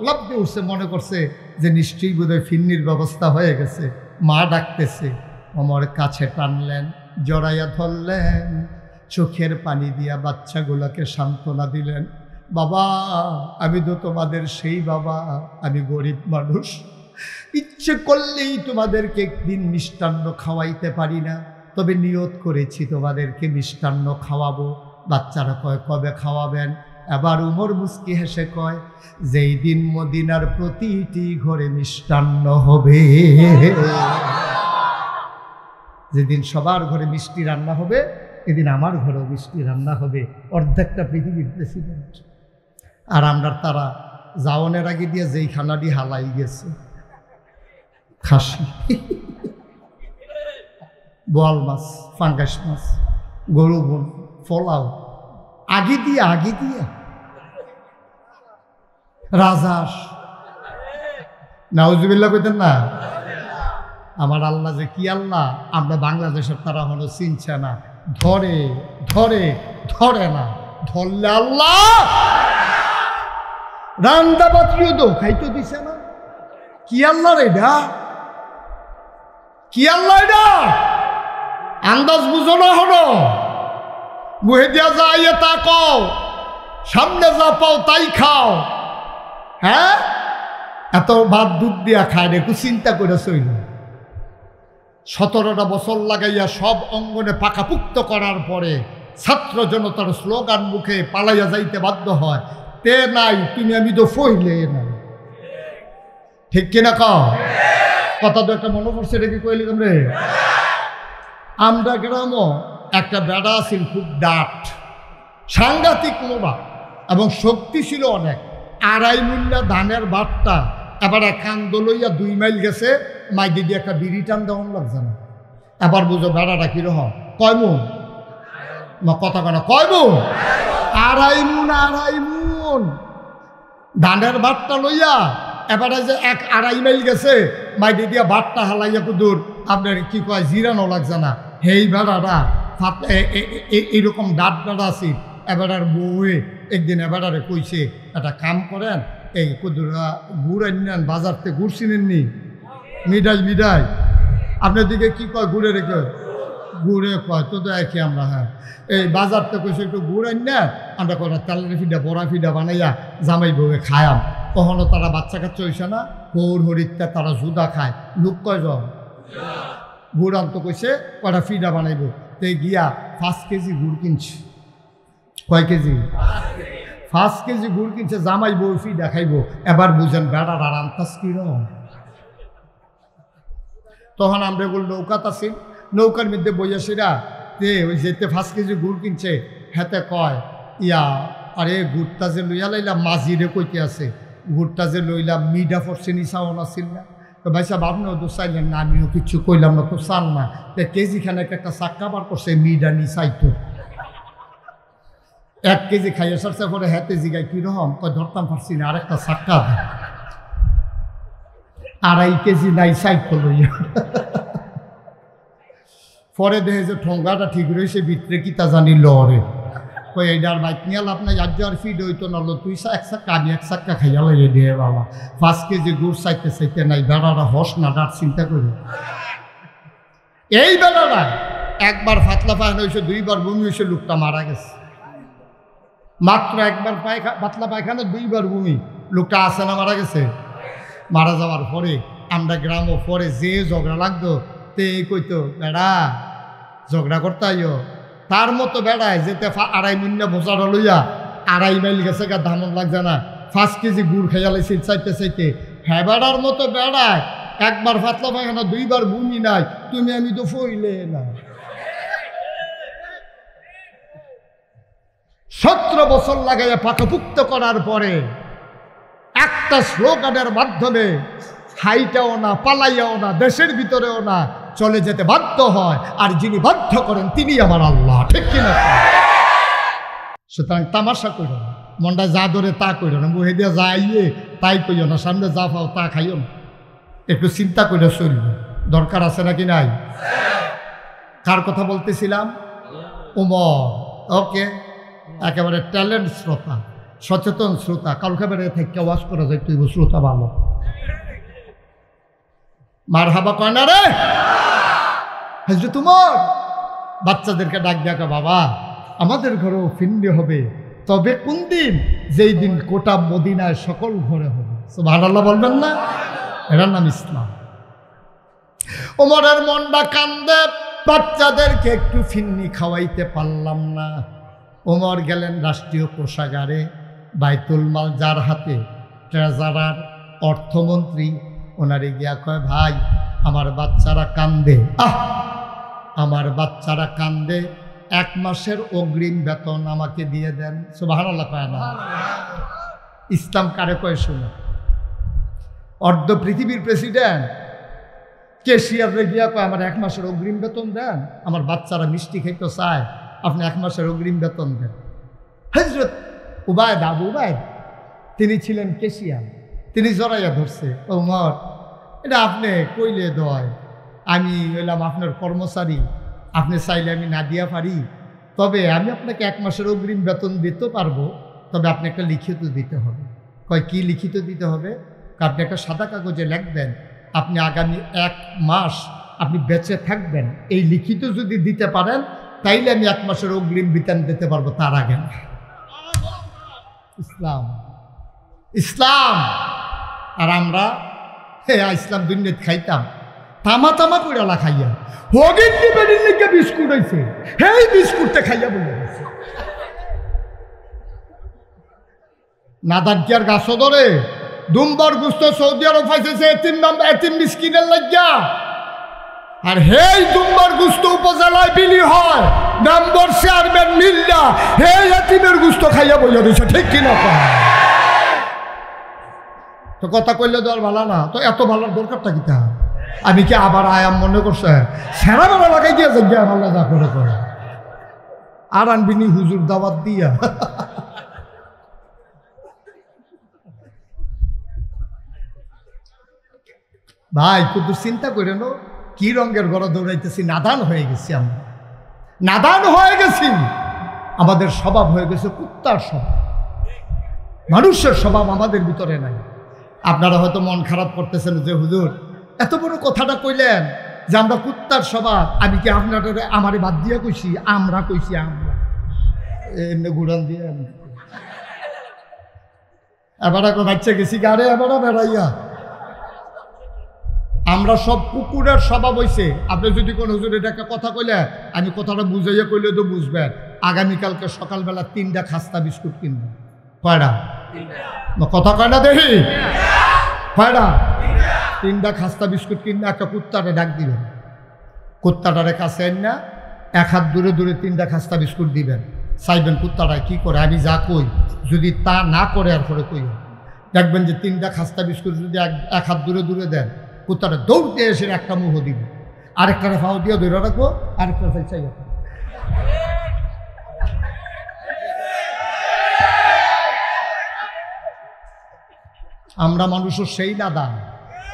লাফ দিয়ে উঠছে, মনে করছে যে নিশ্চয়ই বোধহয় ফিন্নির ব্যবস্থা হয়ে গেছে। মা ডাকতেছে, ওমর কাছে টানলেন, জড়াইয়া ধরলেন, চোখের পানি দিয়া বাচ্চাগুলোকে সান্ত্বনা দিলেন। বাবা, আমি তো তোমাদের সেই বাবা, আমি গরিব মানুষ, ইচ্ছে করলেই তোমাদেরকে একদিন মিষ্টান্ন খাওয়াইতে পারি না, তবে নিয়ত করেছি তোমাদেরকে মিষ্টান্ন খাওয়াবো। বাচ্চারা কয়, কবে খাওয়াবেন? এবার উমর মুস্কি হেসে কয়, যেই দিন মদিনার প্রতিটি ঘরে মিষ্টান্ন হবে, যেদিন সবার ঘরে মিষ্টি রান্না হবে, এদিন আমার ঘরেও মিষ্টি রান্না হবে। অর্ধেকটা পৃথিবীর প্রেসিডেন্ট, আর আমরা তারা যাওয়ানের আগে দিয়ে যেই খানাটি হালাই গেছে, খাসি, বোয়াল মাছ, ফাঙ্গাস মাছ, গরু বোন, পোলাও, আগে দিয়ে রাজাস, নাউজুবিল্লাহ কইতেন না। আমার আল্লাহ যে কি আল্লাহ, আমরা বাংলাদেশের তারা হলো চিনছে না। ধরে ধরে ধরে না, ধরলে আল্লাহ রান্দা পাত্রিও তো খাইতে দিছে না। কি আল্লাহ রে এটা, কি আল্লাহ এটা? আন্দাজ বুঝো না, হলো মুহে দিয়া যাইয়ে তা কও, সামনে যা পাও তাই খাও। হ্যাঁ, এত ভাত দুধ দিয়া খায় রে, একটু চিন্তা করে চইল। 17টা বছর লাগাইয়া সব অঙ্গনে পাকাপুক্ত করার পরে ছাত্র জনতার স্লোগান মুখে পালাইয়া যাইতে বাধ্য হয়, তে নাই তুমি আমি তো ফইলে নাই। ঠিক কিনা কও? কথা তো একটা মনে পড়ছে, রেখে কইলি রে। আমরা গ্রামও একটা বেড়া আছিল, খুব ডাট, সাংঘাতিক মোড়া এবং শক্তি ছিল অনেক। 2.5 মুন্না ধানের বাটটা এবার কান্দ লইয়া 2 মাইল গেছে, মাই দিদি একটা বিড়ি টান দেওয়ান লাগছে না। এবার বুঝো বেড়াটা কিরকম, কয় মুন কথা কেন, কয় মুন? 2.5 মুন ধানের বাটটা লইয়া এবারে যে 1.5 মাইল গেছে, মাই দিদিয়া বাটটা হালাইয়া কুদুর আপনার কি কয় জিরানো লাগছে না। হেই বেড়াটা এইরকম ডাট বেড়া আছে। এবারে বউয়ে একদিন এবারে কইছে, একটা কাম করেন, এই কুদুরা গুড় আনেন বাজার থেকে, গুড় চিনেননি? মিঠাই আপনার দিকে কি কয়, গুড়ে রেখে গুড়ে কয় তো দেখি আমরা। হ্যাঁ, এই বাজার থেকে কইছে একটু গুড় আনেন, আমরা কটা তেলের ফিডা বড়া ফিডা বানাইয়া জামাই বউয়ে খায়াম। কখনো তারা বাচ্চা কাচ্চা হইছে না, হৌর হরিত্যা তারা জুদা খায়। লোক কয়জন? গুড় আনতো কইছে, কটা ফিডা বানাইব। তো গিয়া 5 কেজি গুড় কিনছে। কয় কেজি? 5 কেজি গুড় কিনছে, জামাই বউ ফিডা খাইব। এবার বুঝেন বেড়ার আর আন্তাজ কিরম। তখন আমরা এগুলো নৌকাত আছি, নৌকার মধ্যে বইয়াছিরা তে ওই যেতে 5 কেজি গুড় কিনছে, হেতে কয়, ইয়া আরে গুড়টা যে লইয়া লাইলাম, মাঝিরে কইতে আছে, গুড়টা যে লইলাম মিডা পড়ছে নিশাও নাছিল না। তো ভাই সাহেব আপনিও তো চাইলেন না, আমিও কিচ্ছু কইলাম না, তো চান না। তো কেজি খানেক একটা চাক্কা বার করছে, মিডা নি চাইতো 1 কেজি খাইয়ে সারছে। পরে হেতে জিগায় কিরকম, কয় ধরতাম পারছি না, আরেকটা চাক্কা 2.5 কেজি নাই চাইতো লইয়া। পরে দেখে যে ঠোঙ্গাটা ঠিক রয়েছে, ভিতরে কি তা জানি লড়ে। কই এইটার বাইক নিয়ে লাভ নাই, আর ফিড হইতো না, তুই 1 চাক্কা আমি 1 চাক্কা খাইয়া লাগে দিয়ে বাবা। 5 কেজি গুড় চাইতে নাই, বেড়াটা হস না ডাট চিন্তা করি। এই বেড়াটা একবার ফাতলা পায়খানা হয়েছে, 2বার বমি হয়েছে, লোকটা মারা গেছে। মাত্র 1বার পাতলা পায়খানা, 2বার বমি, লোকটা আসে না মারা গেছে। মারা যাওয়ার পরে আমরা গ্রামও পরে যে ঝগড়া লাগতো, তে কইতো বেড়া ঝগড়া করতে আইও। তার মতো বেড়ায় যেতে 2.5 মিনিট বোঝার লইয়া 2.5 মাইল গেছে, গা ধামন লাগছে না, 5 কেজি গুড় খাইয়া লাইছে চাইতে। হ্যাঁ, বেড়ার মতো বেড়ায়, 1বার পাতলা পায়খানা, 2বার বমি নাই, তুমি আমি তো ফইলে না। 17 বছর লাগাইয়া পাকাপুক্ত করার পরে একটা স্লোগানের মাধ্যমে হাইটাও না, পালাইয়াও না, দেশের ভিতরেও না, চলে যেতে বাধ্য হয়। আর যিনি বাধ্য করেন তিনি আমার আল্লাহ। ঠিক কিনা? সুতরাং তামাশা করো না, মনটা যা ধরে তা করো না, মুহে দিয়ে যা আইয়ে তাই কইও না, সামনে যা পাও তা খাইও না, একটু চিন্তা করে চলবে। দরকার আছে নাকি নাই? কার কথা বলতেছিলাম? ওমর। ওকে, একেবারে ট্যালেন্ট শ্রোতা, সচেতন শ্রোতা, কালকে বেড়ে থেকে ওয়াজ করা যায়, তুই শ্রোতা ভালো। মার হাবা কয় না রে হজরত তোমার বাচ্চাদেরকে ডাক দেখা, বাবা আমাদের ঘরেও ফিন্ডি হবে, তবে কোন দিন? যেই দিন কোটা মদিনায় সকল ঘরে হবে। সুবহানাল্লাহ বলবেন না? এটার নাম ইসলাম। ওমরের মনটা কান্দে, বাচ্চাদেরকে একটু ফিন্নি খাওয়াইতে পারলাম না। ওমর গেলেন রাষ্ট্রীয় কোষাগারে, বাইতুল মাল যার হাতে, ট্রেজারার, অর্থমন্ত্রী, ওনারে গিয়া কয়, ভাই আমার বাচ্চারা কান্দে, আমার বাচ্চারা কান্দে, 1 মাসের অগ্রিম বেতন আমাকে দিয়ে দেন। সুবহানাল্লাহ কয় না? ইসলাম কারে কয় শুনো? অর্ধ পৃথিবীর প্রেসিডেন্ট কেশিয়ারে গিয়া কয়, আমার 1 মাসের অগ্রিম বেতন দেন, আমার বাচ্চারা মিষ্টি খাইতে চায়, আপনি 1 মাসের অগ্রিম বেতন দেন। হযরত উবায়দ, আবু উবায়দ, তিনি ছিলেন কেশিয়ার, তিনি জড়াইয়া ধরছে, ওমর এটা আপনি কইলে দয়, আমি হইলাম আপনার কর্মচারী, আপনি চাইলে আমি না দিয়া পারি, তবে আমি আপনাকে 1 মাসের অগ্রিম বেতন দিতে পারবো, তবে আপনি একটা লিখিত দিতে হবে। কয় কি লিখিত দিতে হবে? আপনি একটা সাদা কাগজে লিখবেন আপনি আগামী 1 মাস আপনি বেঁচে থাকবেন, এই লিখিত যদি দিতে পারেন তাইলে আমি 1 মাসের অগ্রিম বেতন দিতে পারবো, তার আগে না। ইসলাম, ইসলাম। আর আমরা ইসলাম দুনিয়াতে খাইতাম তামা তামা করে খাইয়া, হগিন ডিবেডির লিগে বিস্কুট হয়েছে, হেই বিস্কুটটা খাইয়া বলে গেছে। নাদান কি আর গাছ ধরে? দুম্বার গুস্ত সৌদি আরব পাইছে এতিম মিসকিনের লাগিয়া, আর হেই দুম্বার গুস্ত উপজেলায় বিলি হয়, মেম্বার চেয়ারম্যান মিল্লা হেই এতিমের গুস্ত খাইয়া বলে দিয়েছে, ঠিক কিনা? তো কথা কইলে তো আর ভালো না, তো এত ভালোর দরকারটা কি? তা আমি কি আবার আয়াম মনে করছে সেরা বেলা লাগাই দিয়ে যাই ভালো যা করে করে আর আনবিনি হুজুর দাওয়াত দিয়া। ভাই কিন্তু চিন্তা করে নো কি রঙের ঘরে দৌড়াইতেছি, নাদান হয়ে গেছি আমরা, নাদান হয়ে গেছি। আমাদের স্বভাব হয়ে গেছে কুত্তার স্বভাব, মানুষের স্বভাব আমাদের ভিতরে নাই। আপনারা হয়তো মন খারাপ করতেছেন যে হুজুর এত বড় কথাটা কইলেন যে আমরা কুত্তার স্বভাব, আমি কি আপনাদের আমারে বাদ দিয়া কইছি? আমরা কইছি, আমরা এমনি ঘুরান দিয়ে এবার বাচ্চা গেছি গাড়ে এবার বেড়াইয়া। আমরা সব কুকুরের স্বভাব হইছে। আপনি যদি কোনো হুজুর এটাকে কথা কইলে, আমি কথাটা বুঝাইয়া কইলে তো বুঝবেন। আগামীকালকে সকালবেলা 3টা খাস্তা বিস্কুট কিনবেন। কয়টা? কথা কয় না দেখি, কয়টা? 3টা খাস্তা বিস্কুট কিনবে, একটা কুত্তারে ডাক দিবেন, কুত্তাটারে কাছে না 1 হাত দূরে দূরে 3টা খাস্তা বিস্কুট দিবেন, চাইবেন কুত্তাটায় কি করে, আমি যা কই যদি তা না করে আর করে কই, দেখবেন যে 3টা খাস্তা বিস্কুট যদি 1 হাত দূরে দূরে দেন, কুত্তাটা দৌড়তে এসে একটা মুহ দিব, আরেকটারে ফাও দিয়ে ধরে রাখবো, আরেকটা ফাই চাই। আমরা মানুষের সেই নাদা,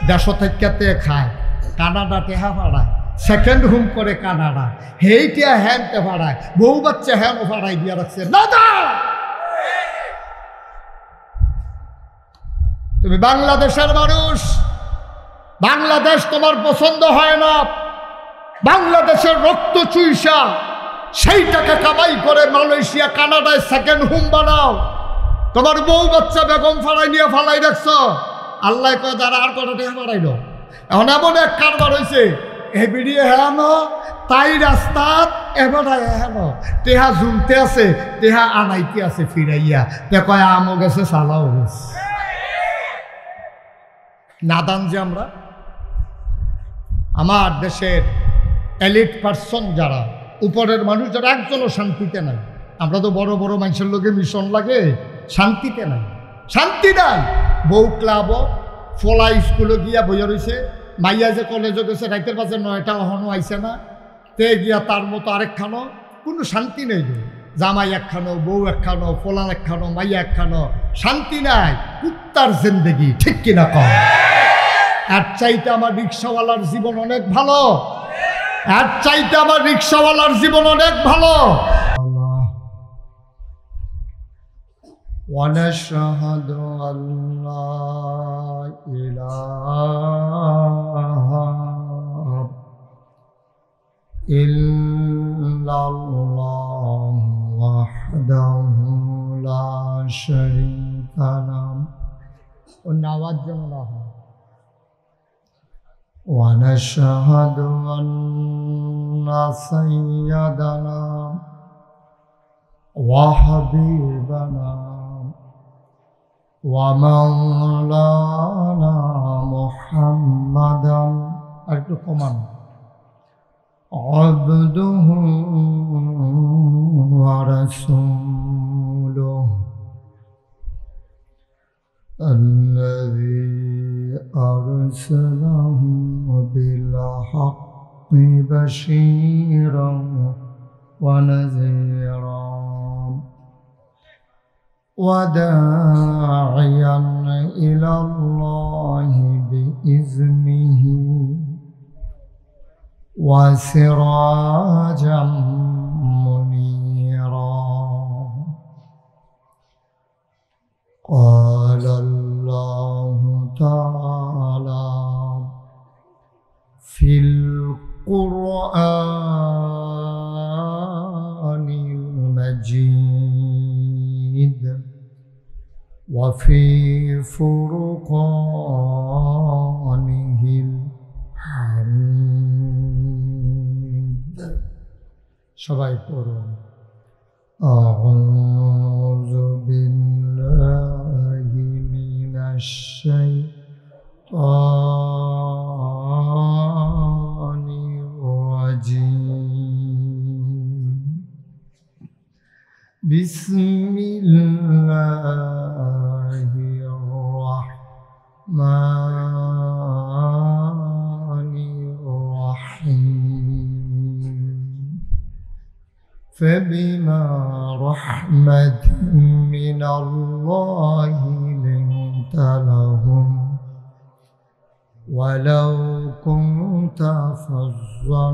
দেশ থেকে খায়, কানাডা টেহা ভাড়ায়, সেকেন্ড হোম করে কানাডা, হেইটা হ্যানতে ভাড়ায়, বউ বাচ্চা হ্যান ভাড়াই দিয়ে রাখছে। নাদা, তুমি বাংলাদেশের মানুষ, বাংলাদেশ তোমার পছন্দ হয় না, বাংলাদেশের রক্ত চুইসা সেই টাকা কামাই করে মালয়েশিয়া কানাডায় সেকেন্ড হোম বানাও, তোমার বউ বাচ্চা বেগম ফাড়াই নিয়ে ফালাই রাখছ। আল্লাহ কয় তারা আর কটা টেহা বাড়াইল। এখন এমন এক কারবার হয়েছে, এ বিড়িয়ে হেরানো তাই রাস্তাত এবারে হেরানো টেহা জুমতে আছে, টেহা আনাইতে আছে ফিরাইয়া, তে কয় আমও গেছে সালাও গেছে। নাদান যে আমরা। আমার দেশের এলিট পার্সন যারা, উপরের মানুষ যারা, একজনও শান্তিতে নাই। আমরা তো বড় বড় মানুষের লোকে মিশন লাগে, শান্তিতে নাই, শান্তি নাই। বউ ক্লাব ফলা স্কুলে গিয়া বইয়া রয়েছে, মাইয়া যে কলেজে গেছে রাইতের পাশে 9টা অহনো আইসে না, তে গিয়া তার মতো আরেকখানো, কোনো শান্তি নেই। জামাই একখানো, বউ একখানো, ফলান একখানো, মাইয়া একখানো, শান্তি নাই। কুত্তার জিন্দেগি, ঠিক কিনা কম? এর চাইতে আমার রিক্সাওয়ালার জীবন অনেক ভালো, এর চাইতে আমার রিক্সাওয়ালার জীবন অনেক ভালো। ونشهد أن لا إله إلا الله وحده لا شريك له ونشهد أن سيدنا وحبيبنا ومولانا محمدا عبده ورسوله الذي أرسله بالحق بشيرا ونذيرا وداعيا إلى الله بإذنه وسراجا منيرا قال الله تعالى في القرآن المجيد وفي فرقانه الحميد সবাই পড়ুন أعوذ بالله من الشيطان الرجيم بسم الله الرحمن الرحيم فبما رحمة من الله لنت لهم ولو كنت فظا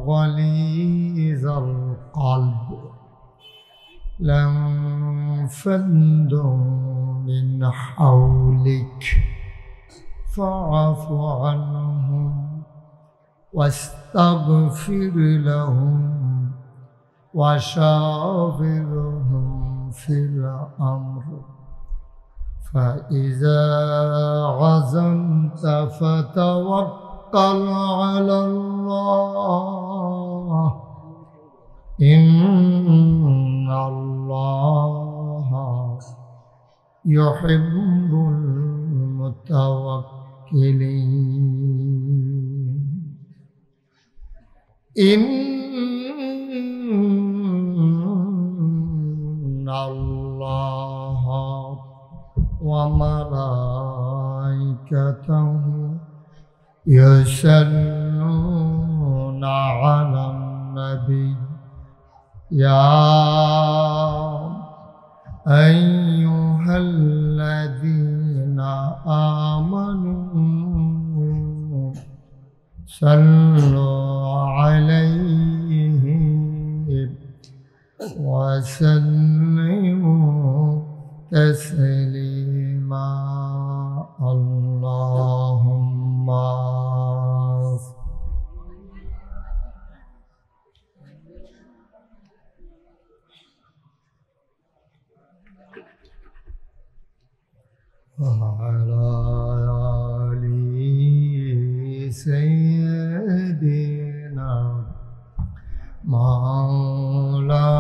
غليظ القلب لانفضوا من حولك فاعف عنهم واستغفر لهم وشاورهم في الأمر فإذا عزمت فتوكل على الله إن الله يحب المتوكلين إن الله وملائكته يصلون على النبي يا أيها الذين آمنوا صلوا عليه وسلموا تسليما اللهم وعلى آل سيدنا مولانا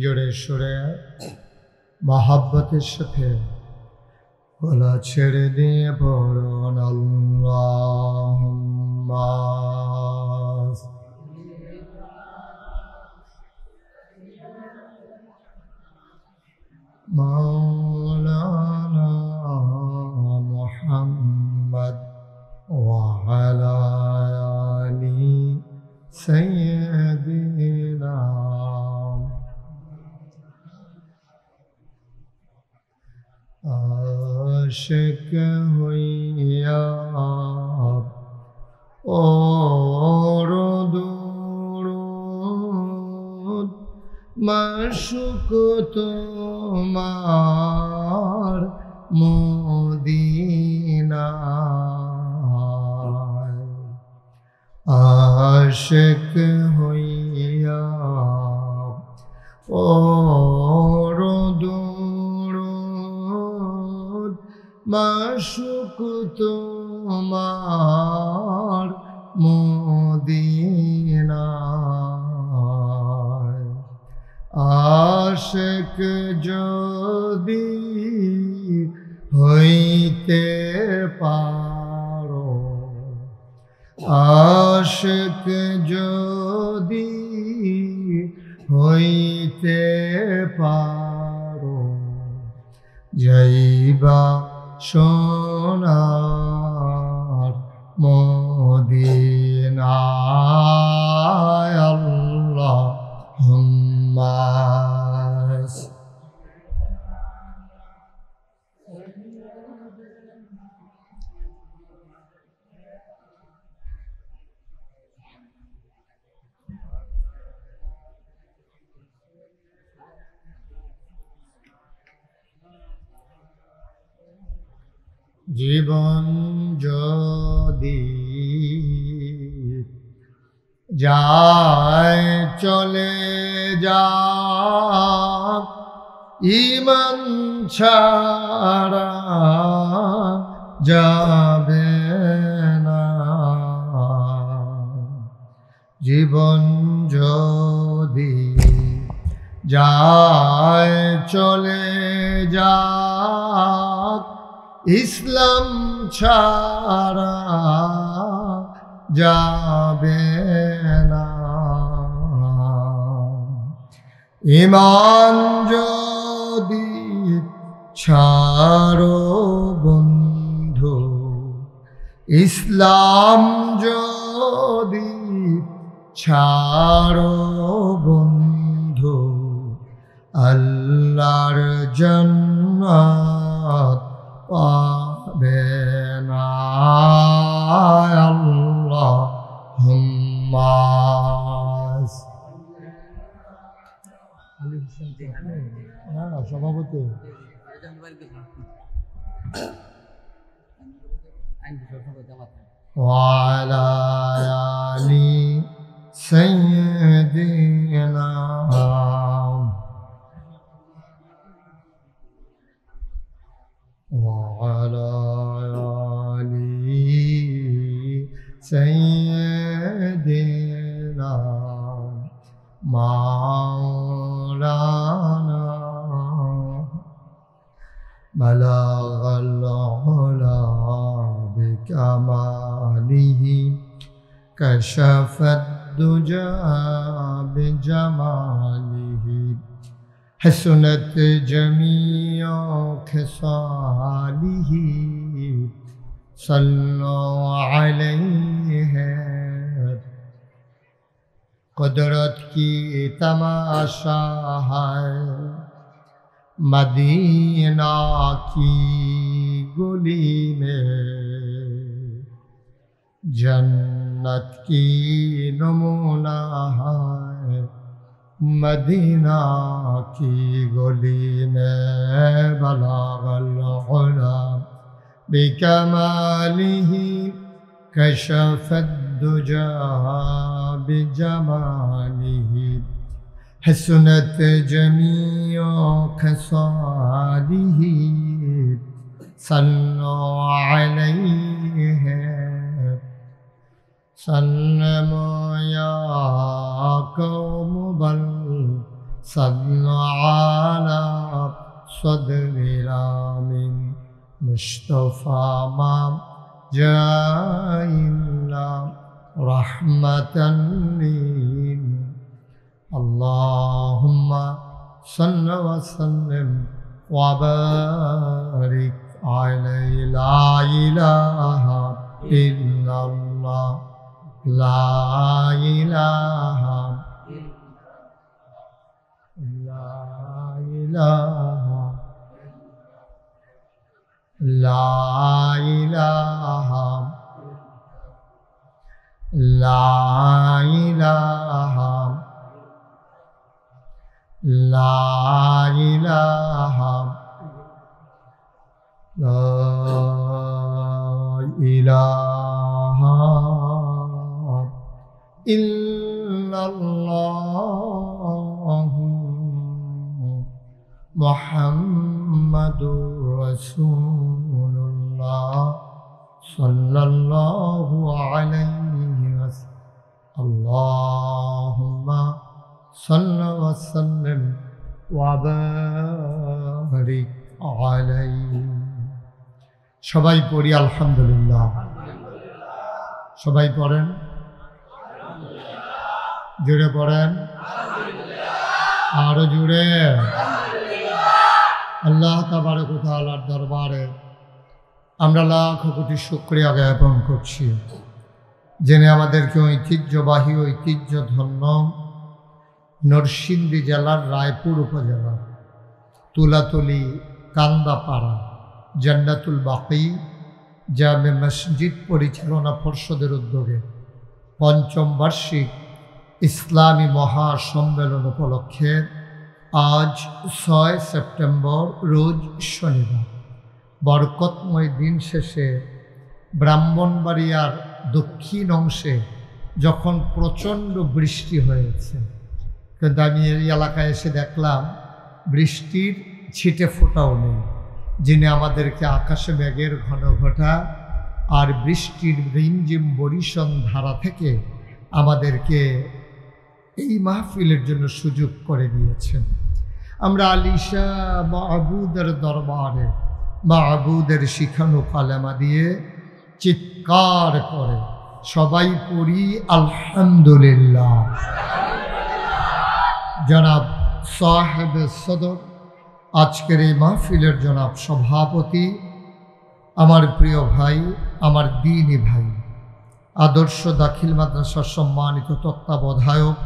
জোরে সুরে মহাব্বতের সাথে গলা ছেড়ে দিয়ে পড়ুন আল্লাহুম্মা مولانا محمد وعلى آل سيدنا عاشق হইয়া ওর দুরুদ মাশুক তোমার মদিনায় আশিক হইয়া দুরূদ মাশুক তোমার মদিনায় আশিক যদি হইতে পারো আশিক যদি হইতে পারো যাইবা সোনার মদিনায় আল্লাহুম্মা জীবন যদি যায় চলে যাক ঈমান ছাড়া যাবে না জীবন যদি যায় চলে যাক ইসলাম ছাড়া যাবে না ঈমান যদি ছাড়ো বন্ধু ইসলাম যদি ছাড়ো বন্ধু আল্লাহর জান্নাত পাবে না আল্লাহুম্মা সভাপতি ওয়ালা আলি সাইয়্যিদিনা وعلى آل سيدنا مولانا بلغ العلا بكماله كشف الدجى بجماله حسنت جميع خصاله صلوا عليه قدرت کی تماشا ہے مدینہ کی گلی میں جنت کی نمونہ ہے مدینہ کی گلی میں بلغ العلا بکمالہ کشف الدجى بجمالہ حسنت جميع خصاله صلوا عليه سلموا يا قوم بل صلوا على صدر الآمن مصطفى ما جاء إلا رحمة للعالمين اللهم صل وسلم وبارك عليه لا إله إلا الله لا إله لا إله لا إله لا إله লা ইলাহা লা ইলাহা ইল্লাল্লাহু মুহাম্মাদুর রাসূলুল্লাহ সাল্লাল্লাহু আলাইহি ওয়াসাল্লাম। আল্লাহুম্মা সাল্লি ওয়া সাল্লিম ওয়া বারিক আলাইহি। সবাই পড়ি আলহামদুলিল্লাহ। সবাই পড়েন, জোরে পড়েন, আরো জোরে। আল্লাহ তাবারক ওয়া তাআলার দরবারে আমরা লাখ কোটি শুকরিয়া জ্ঞাপন করছি, যিনি আমাদেরকে ঐতিহ্যবাহী ঐতিহ্যধন্য নরসিংদী জেলার রায়পুর উপজেলার তুলাতলি কান্দাপাড়া জান্নাতুল বাকি জামে মসজিদ পরিচালনা পর্ষদের উদ্যোগে পঞ্চম বার্ষিক ইসলামী মহাসম্মেলন উপলক্ষে আজ 6 সেপ্টেম্বর রোজ শনিবার বরকতময় দিন শেষে ব্রাহ্মণবাড়িয়ার দক্ষিণ অংশে যখন প্রচণ্ড বৃষ্টি হয়েছে, কিন্তু আমি এই এলাকায় এসে দেখলাম বৃষ্টির ছিটে ফোঁটাও নেই, যিনি আমাদেরকে আকাশে মেঘের ঘনঘটা আর বৃষ্টির রিমঝিম বরিশন ধারা থেকে আমাদেরকে এই মাহফিলের জন্য সুযোগ করে দিয়েছেন। আমরা আলিশা মাহবুদের দরবারে মাহবুদের শিখানো কালেমা দিয়ে চিৎকার করে সবাই পড়ি আলহামদুলিল্লাহ। জনাব সাহেব সদর, আজকের এই মাহফিলের জনাব সভাপতি, আমার প্রিয় ভাই, আমার দ্বীনি ভাই, আদর্শ দাখিল মাদ্রাসার সম্মানিত তত্ত্বাবধায়ক,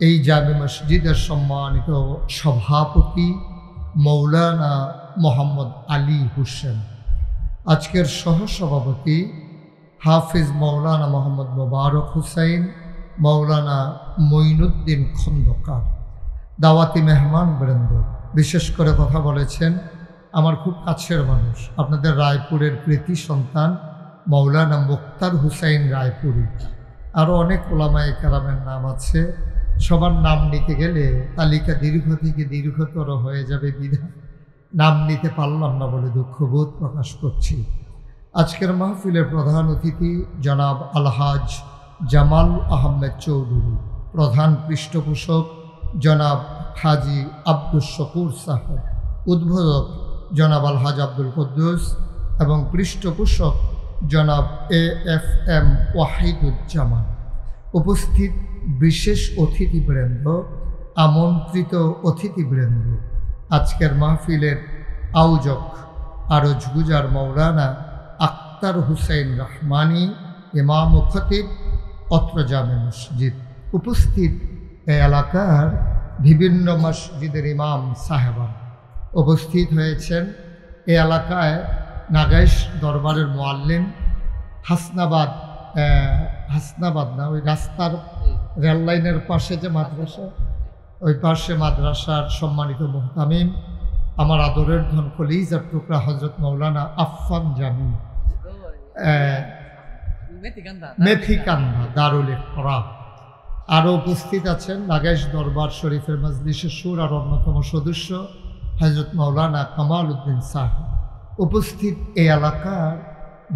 এই জামে মসজিদের সম্মানিত সভাপতি মৌলানা মোহাম্মদ আলী হোসেন, আজকের সহসভাপতি হাফিজ মৌলানা মোহাম্মদ মোবারক হুসাইন, মৌলানা মঈনুদ্দিন খন্দকার, দাওয়াতি মেহমান বৃন্দ, বিশেষ করে কথা বলেছেন আমার খুব কাছের মানুষ, আপনাদের রায়পুরের কৃতি সন্তান মৌলানা মুক্তার হুসাইন রায়পুরি। আরও অনেক ওলামায়ে কেরামের নাম আছে, সবার নাম নিতে গেলে তালিকা দীর্ঘ থেকে দীর্ঘতর হয়ে যাবে, বিধায় নাম নিতে পারলাম না বলে দুঃখবোধ প্রকাশ করছি। আজকের মাহফিলের প্রধান অতিথি জনাব আলহাজ জামাল আহমেদ চৌধুরী, প্রধান পৃষ্ঠপোষক জনাব হাজি আব্দুল শকুর সাহেব, উদ্বোধক জনাব আলহাজ আব্দুল কুদ্দুস এবং পৃষ্ঠপোষক জনাব AFM ওয়াহিদুজ্জামান। উপস্থিত বিশেষ অতিথিবৃন্দ, আমন্ত্রিত অতিথিবৃন্দ, আজকের মাহফিলের আয়োজক আরজ গুজার মৌলানা আক্তার হুসাইন রহমানী, ইমাম ও খতিব অত্র জামে মসজিদ, উপস্থিত এই এলাকার বিভিন্ন মসজিদের ইমাম সাহেবান, উপস্থিত হয়েছেন এই এলাকায় নাগাইশ দরবারের মুআল্লিম, হাসনাবাদ না, ওই রাস্তার রেল লাইনের পাশে যে মাদ্রাসা, ওই পাশে মাদ্রাসার সম্মানিত মুহতামিম, আমার আদরের ধন কলিজার টুকরা হজরত মৌলানা আফফান জামি, মেথিকান্দা দারুল ইকরা। আরও উপস্থিত আছেন নাগাইশ দরবার শরীফের মজলিসের সুর আর অন্যতম সদস্য হজরত মৌলানা কামাল উদ্দিন সাহেব। উপস্থিত এই এলাকার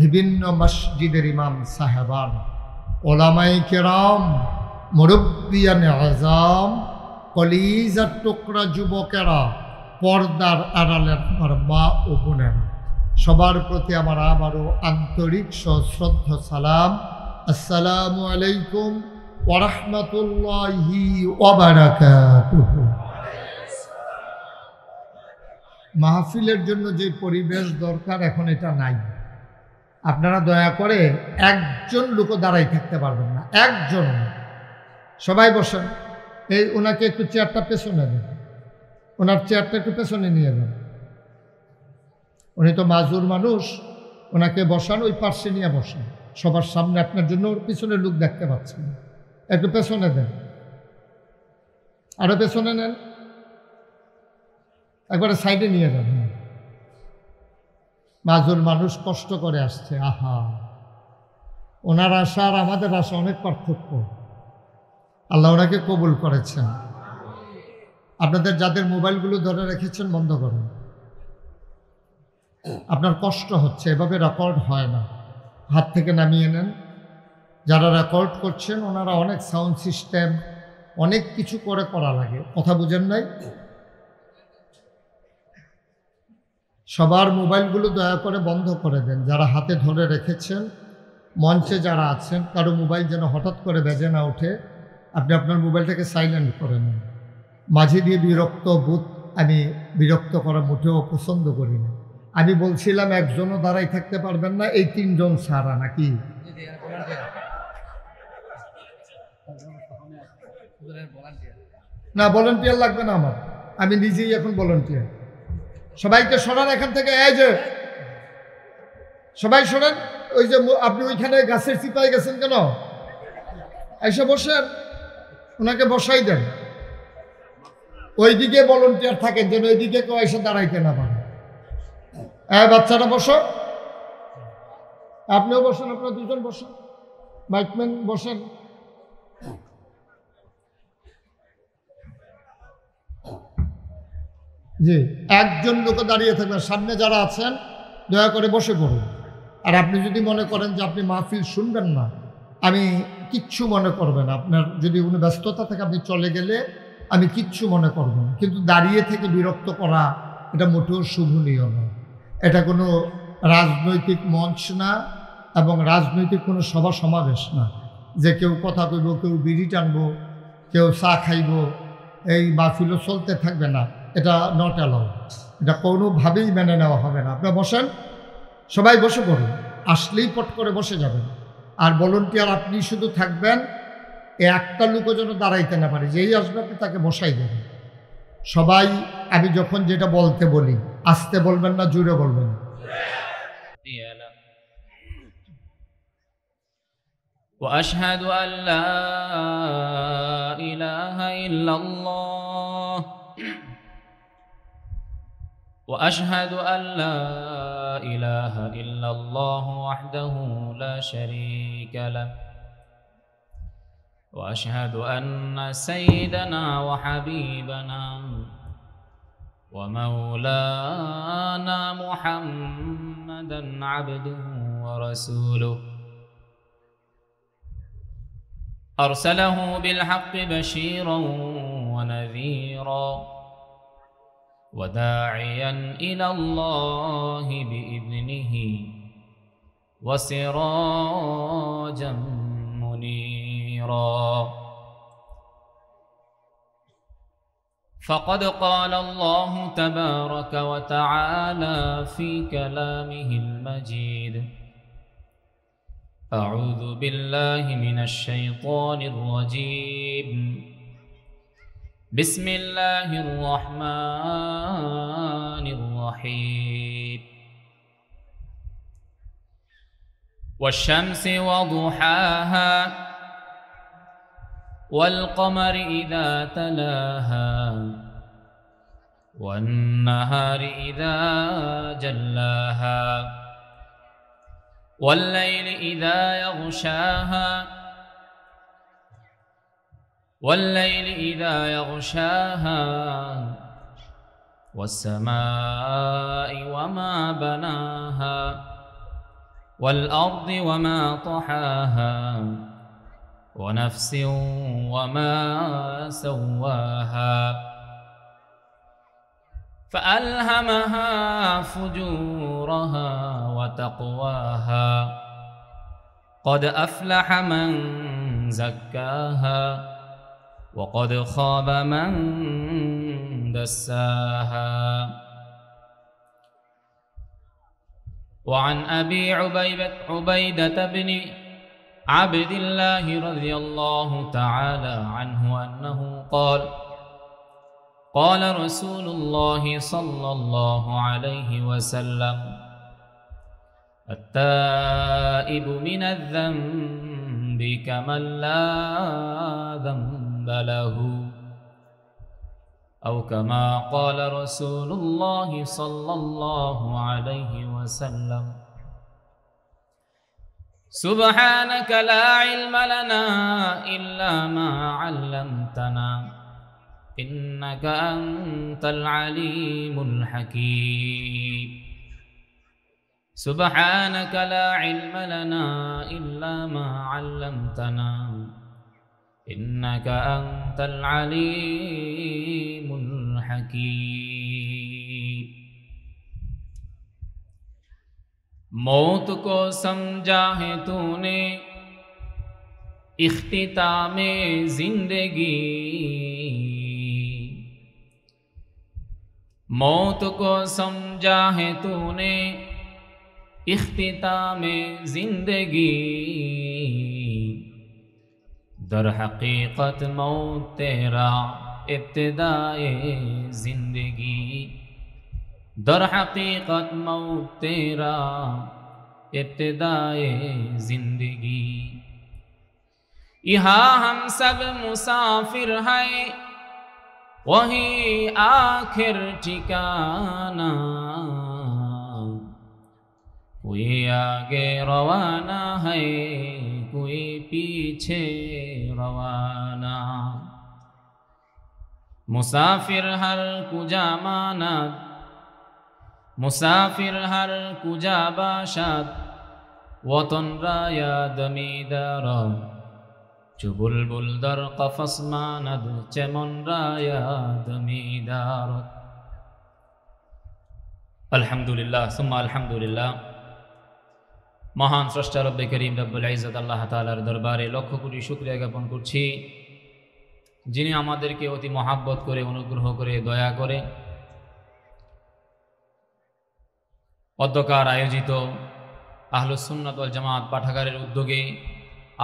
বিভিন্ন মসজিদের ইমাম সাহেবান, ওলামায়ে কেরাম, মুরব্বিয়ানে আযাম, কলিজার টুকরা যুবকেরা, পর্দার আড়ালের আমার মা ও বোনেরা, সবার প্রতি আমার আবারও আন্তরিক সশ্রদ্ধ সালাম। আসসালামু আলাইকুম ওয়া রাহমাতুল্লাহি ওয়া বারাকাতুহু। মাহফিলের জন্য যে পরিবেশ দরকার এখন এটা নাই। আপনারা দয়া করে একজন লোকও দাঁড়াই থাকতে পারবেন না, একজন। সবাই বসেন। এই ওনাকে একটু চেয়ারটা পেছনে দেন, ওনার চেয়ারটা একটু পেছনে নিয়ে যান। উনি তো মাজুর মানুষ, ওনাকে বসান, ওই পার্শ্বে নিয়ে বসান সবার সামনে, আপনার জন্য ওর পিছনে লোক দেখতে পাচ্ছেন। একটু পেছনে দেন, আরও পেছনে নেন। একবারে সাইডে নিয়ে যান। মাজুর মানুষ কষ্ট করে আসছে, আহা, ওনার আশা আর আমাদের আশা অনেক পার্থক্য। আল্লাহ ওনাকে কবুল করেছেন। আপনাদের যাদের মোবাইলগুলো ধরে রেখেছেন বন্ধ করুন, আপনার কষ্ট হচ্ছে, এভাবে রেকর্ড হয় না, হাত থেকে নামিয়ে নেন। যারা রেকর্ড করছেন ওনারা অনেক সাউন্ড সিস্টেম অনেক কিছু করে করা লাগে, কথা বুঝেন নাই? সবার মোবাইলগুলো দয়া করে বন্ধ করে দেন। যারা হাতে ধরে রেখেছেন, মঞ্চে যারা আছেন, কারো মোবাইল যেন হঠাৎ করে বেজে না ওঠে, আপনি আপনার মোবাইলটাকে সাইলেন্ট করে নেন। মাঝে দিয়ে বিরক্ত বোধ, আমি বিরক্ত করা মোটেও পছন্দ করি না। আমি বলছিলাম একজনও দাঁড়াই থাকতে পারবেন না, এই 3 জন ছাড়া, নাকি? না, ভলান্টিয়ার লাগবে না আমার, আমি নিজেই এখন ভলান্টিয়ার। সবাইকে সরান এখান থেকে, এই যে সবাই সরেন। ওই যে আপনি ওইখানে গাছের চিপায় গেছেন কেন? এসে বসেন, ওনাকে বসাই দেন। ওইদিকে ভলান্টিয়ার থাকেন যেন ওইদিকে কেউ এসে দাঁড়াইতে না পারে। বাচ্চারা বসো, আপনিও বসেন, আপনারা দুজন বসেন, মাইকম্যান বসেন। জি, একজন লোক দাঁড়িয়ে থাকবেন, সামনে যারা আছেন দয়া করে বসে পড়ুন। আর আপনি যদি মনে করেন যে আপনি মাহফিল শুনবেন না, আমি কিচ্ছু মনে করবেন, আপনার যদি কোনো ব্যস্ততা থাকে আপনি চলে গেলে আমি কিচ্ছু মনে করব না। কিন্তু দাঁড়িয়ে থেকে বিরক্ত করা এটা মোটেও শুভনীয় নয়। এটা কোনো রাজনৈতিক মঞ্চ না এবং রাজনৈতিক কোনো সভা সমাবেশ না যে কেউ কথা কইব, কেউ বিড়ি টানবো, কেউ চা খাইব, এই মাহফিলও চলতে থাকবে না। এটা নট অ্যালাউ, এটা কোনোভাবেই মেনে নেওয়া হবে না। আপনারা বসেন, সবাই বসে পড়ুন, আসলেই পট করে বসে যাবেন। আর ভলান্টিয়ার আপনি শুধু থাকবেন, একটা লোকও যেন দাঁড়াইতে না পারে, যেই আসবে আপনি তাকে বসাই দেবেন। সবাই আমি যখন যেটা বলতে বলি আস্তে বলবেন না, জোরে বলবেন। وأشهد أن لا إله إلا الله وأشهد أن لا إله إلا الله وحده لا شريك له وأشهد أن سيدنا وحبيبنا ومولانا محمدا عبده ورسوله أرسله بالحق بشيرا ونذيرا وداعيا إلى الله بإذنه وسراجا منيرا فقد قال الله تبارك وتعالى في كلامه المجيد أعوذ بالله من الشيطان الرجيم بسم الله الرحمن الرحيم والشمس وضحاها والقمر إذا تلاها والنهار إذا جلاها والليل إذا يغشاها والليل إذا يغشاها والسماء وما بناها والأرض وما طحاها ونفس وما سواها فألهمها فجورها وتقواها قد أفلح من زكاها وقد خاب من دساها وعن أبي عبيدة بن عبد الله رضي الله تعالى عنه أنه قال قال رسول الله صلى الله عليه وسلم التائب من الذنب كمن لا ذنب له أو كما قال رسول الله صلى الله عليه وسلم سبحانك لا علم لنا إلا ما علمتنا إنك أنت العليم الحكيم سبحانك لا علم لنا إلا ما علمتنا إنك أنت العليم الحكيم मौत को समझा है तूने इख्तिताम जिंदगी मौत को समझा है तूने इख्तिताम जिंदगी दर हकीकत मौत तेरा इब्तिदाए जिंदगी दर हकीकत मौत तेरा इब्तिदाए जिंदगी यहाँ हम सब मुसाफिर हैं वही आखिर ठिकाना कोई आगे रवाना है कोई पीछे रवाना मुसाफिर हर कुजा मानद मुसाफिर हर कुजा बाशाद वतन राया दमीदार चुबुलबुल दर कफस मानद चेमन राया दमीदार अल्हम्दुलिल्लाह सुम्मा अल्हम्दुलिल्लाह महान स्रष्टा रब्बे करीम रब्बुल इज्जत अल्लाह ताआलार दरबारे लक्ष कोटी शुक्रिया ज्ञापन करছি যিনি আমাদেরকে অতি মহাব্বত করে অনুগ্রহ করে দয়া করে অধ্যকার আয়োজিত আহলুস সুন্নাত ওয়াল জামাত পাঠাগারের উদ্যোগে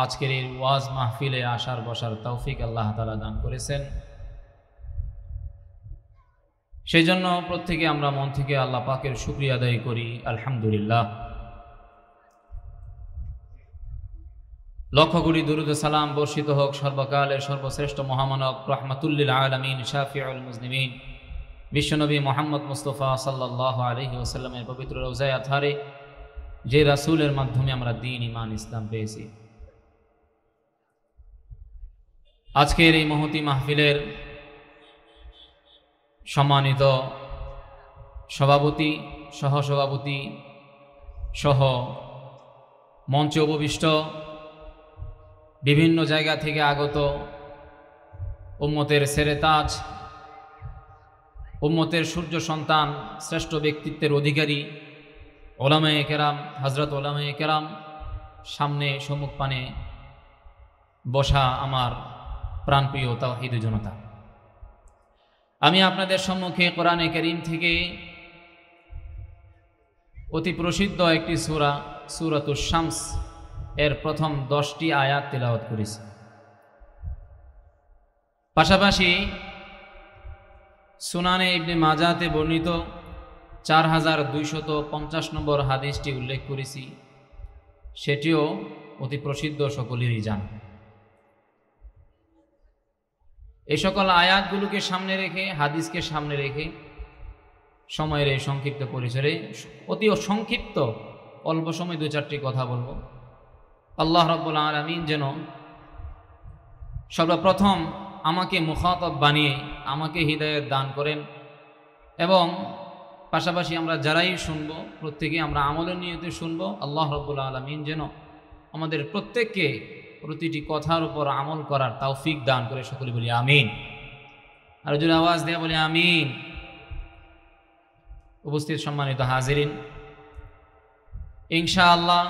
আজকের এই ওয়াজ মাহফিলে আসার বসার তৌফিক আল্লাহ তাআলা দান করেছেন সেই জন্য প্রত্যেকে আমরা মন থেকে আল্লাহ পাকের শুকরিয়া আদায় করি আলহামদুলিল্লাহ লক্ষ কোটি দুরূদ ও সালাম বর্ষিত হোক সর্বকালের সর্বশ্রেষ্ঠ মহামানব রাহমাতুল্লিল আলামিন শাফিউল মুজনিমিন বিশ্বনবী মুহাম্মদ মুস্তাফা সাল্লাল্লাহু আলাইহি ওয়াসাল্লামের পবিত্র রওজায়ে আতহারে যে রাসূলের মাধ্যমে আমরা দ্বীন ঈমান ইসলাম পেয়েছি আজকের এই মহতি মাহফিলের সম্মানিত সভাপতি সহসভাপতি সহ মঞ্চে উপবিষ্ট বিভিন্ন জায়গা থেকে আগত উম্মতের সেরেতাজ উম্মতের সূর্য সন্তান শ্রেষ্ঠ ব্যক্তিত্বের অধিকারী ওলামায়ে কেরাম হযরত ওলামায়ে কেরাম সামনে সম্মুখ পানে বসা আমার প্রাণপ্রিয় তাওহীদি জনতা আমি আপনাদের সম্মুখে কোরআনে কারীম থেকে অতি প্রসিদ্ধ একটি সূরা সূরাতুশ শামস এর প্রথম 10টি আয়াত তেলাওয়াত করেছি পাশাপাশি সুনানে ইবনে মাজাতে বর্ণিত 4250 নম্বর হাদিসটি উল্লেখ করেছি সেটিও অতি প্রসিদ্ধ সকলেরই জানা এই সকল আয়াতগুলোকে সামনে রেখে হাদিসকে সামনে রেখে সময়ের এই সংক্ষিপ্ত পরিসরে অতি সংক্ষিপ্ত অল্প সময় 2-4টি কথা বলবো আল্লাহ রাব্বুল আলামিন যেন সর্বপ্রথম আমাকে মুখাতব বানিয়ে আমাকে হিদায়াত দান করেন এবং পাশাপাশি আমরা যারাই শুনবো প্রত্যেকে আমরা আমলের নিয়তে শুনবো আল্লাহ রাব্বুল আলামিন যেন আমাদের প্রত্যেককে প্রতিটি কথার উপর আমল করার তৌফিক দান করে সকলে বলি আমিন আর যদি আওয়াজ দেয়া বলি আমিন উপস্থিত সম্মানিত হাজিরিন ইনশাআল্লাহ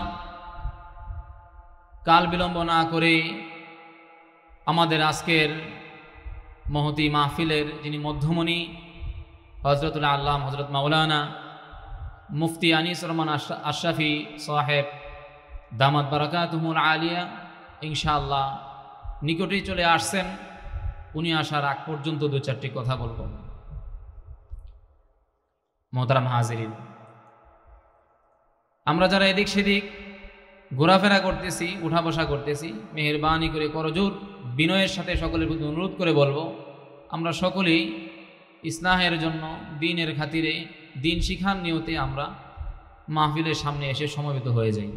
কাল বিলম্ব না করে আমাদের আজকের মহতি মাহফিলের যিনি মধ্যমণি হযরতুল আল্লামা হযরত মাওলানা মুফতি আনিস রহমান আশরাফি সাহেব দামাত বারাকাতুহুল আলিয়া ইনশাআল্লাহ নিকটেই চলে আসছেন উনি আসার আগ পর্যন্ত 2-4টি কথা বলবো মোহতারাম হাজিরিন আমরা যারা এদিক সেদিক ঘোরাফেরা করতেছি উঠা বসা করতেছি মেহেরবানি করে করজোর বিনয়ের সাথে সকলের প্রতি অনুরোধ করে বলবো আমরা সকলেই ইসলাহের জন্য, দ্বীনের খাতিরে, দ্বীন শিখার নিয়তে আমরা মাহফিলের সামনে এসে সমবেত হয়ে যাই।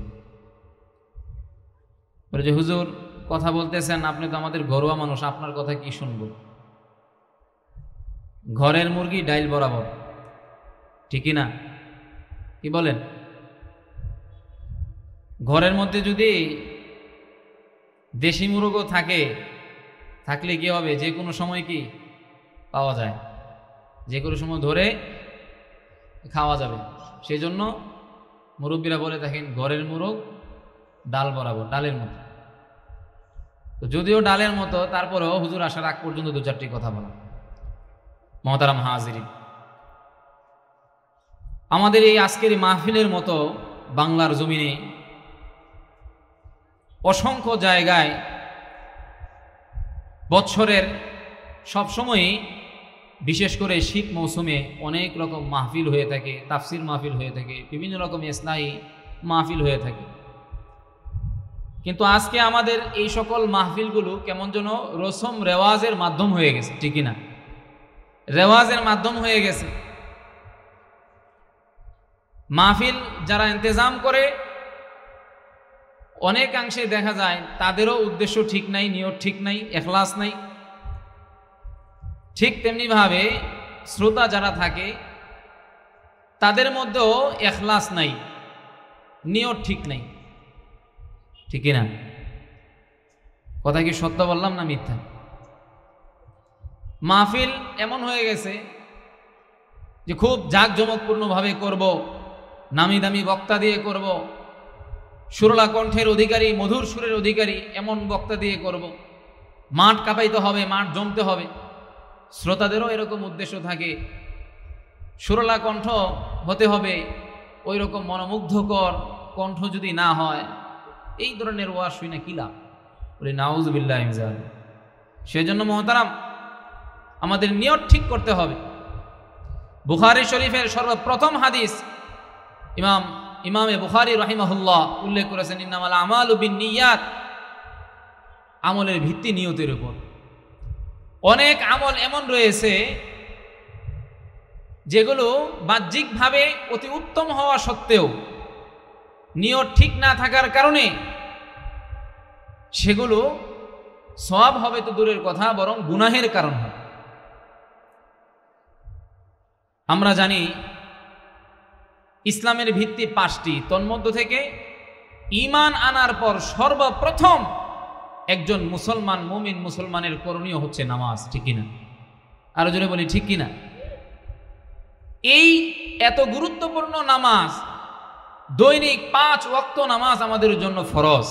বলে যে হুজুর কথা বলতেছেন, আপনি তো আমাদের ঘরোয়া মানুষ, আপনার কথা কি শুনবো? ঘরের মুরগি ডাইল বরাবর, ঠিকই না? কি বলেন? ঘরের মধ্যে যদি দেশি মুরগও থাকলে কি হবে? যে কোনো সময় কি পাওয়া যায়, যে কোনো সময় ধরে খাওয়া যাবে। সেই জন্য মুরব্বীরা বলে থাকেন ঘরের মুরগ ডাল বরাবর, ডালের মতো। তো যদিও ডালের মতো, তারপরেও হুজুর আসার আগ পর্যন্ত দু চারটি কথা বলা। মহতারাম হাজিরিন, আমাদের এই আজকের মাহফিলের মতো বাংলার জমিনে অসংখ্য জায়গায় বৎসরের সবসময়ই, বিশেষ করে শীত মৌসুমে অনেক রকম মাহফিল হয়ে থাকে, তাফসির মাহফিল হয়ে থাকে, বিভিন্ন রকম ইসলাহি মাহফিল হয়ে থাকে। কিন্তু আজকে আমাদের এই সকল মাহফিলগুলো কেমন যেন রসম রেওয়াজের মাধ্যম হয়ে গেছে, ঠিকই না? রেওয়াজের মাধ্যম হয়ে গেছে। মাহফিল যারা ইন্তেজাম করে অনেকাংশে দেখা যায় তাদেরও উদ্দেশ্য ঠিক নাই, নিয়ত ঠিক নাই, এখলাস নাই। ঠিক তেমনিভাবে শ্রোতা যারা থাকে তাদের মধ্যেও এখলাস নাই, নিয়ত ঠিক নাই, ঠিকই না? কথা কি সত্য বললাম না মিথ্যা? মাহফিল এমন হয়ে গেছে যে খুব জাঁকজমকপূর্ণভাবে করব, নামি দামি বক্তা দিয়ে করব, সুরলা কণ্ঠের অধিকারী, মধুর সুরের অধিকারী এমন বক্তা দিয়ে করব, মাঠ কাঁপাইতে হবে, মাঠ জমতে হবে। শ্রোতাদেরও এরকম উদ্দেশ্য থাকে, সুরলা কণ্ঠ হতে হবে, ওই রকম মনোমুগ্ধকর কণ্ঠ যদি না হয়, এই ধরনের ওয়াজ শুই না কি লাভ? বলি নাউজুবিল্লাহ। সেজন্য মহতারাম আমাদের নিয়ত ঠিক করতে হবে। বুখারী শরীফের সর্বপ্রথম হাদিস ইমামে বুখারী রাহিমাহুল্লাহ উল্লেখ করেছেন, ইন্নামাল আমালু বিন্নিয়াত, আমলের ভিত্তি নিয়তের উপর। অনেক আমল এমন রয়েছে যেগুলো বাহ্যিকভাবে অতি উত্তম হওয়া সত্ত্বেও নিয়ত ঠিক না থাকার কারণে সেগুলো সওয়াব হবে তো দূরের কথা, বরং গুনাহের কারণ হবে। আমরা জানি ইসলামের ভিত্তি 5টি, তন্মধ্য থেকে ঈমান আনার পর সর্বপ্রথম একজন মুসলমান, মুমিন মুসলমানের করণীয় হচ্ছে নামাজ, ঠিক কিনা? আরো জোরে বলি ঠিক কিনা? এই এত গুরুত্বপূর্ণ নামাজ, দৈনিক 5 ওয়াক্ত নামাজ আমাদের জন্য ফরজ।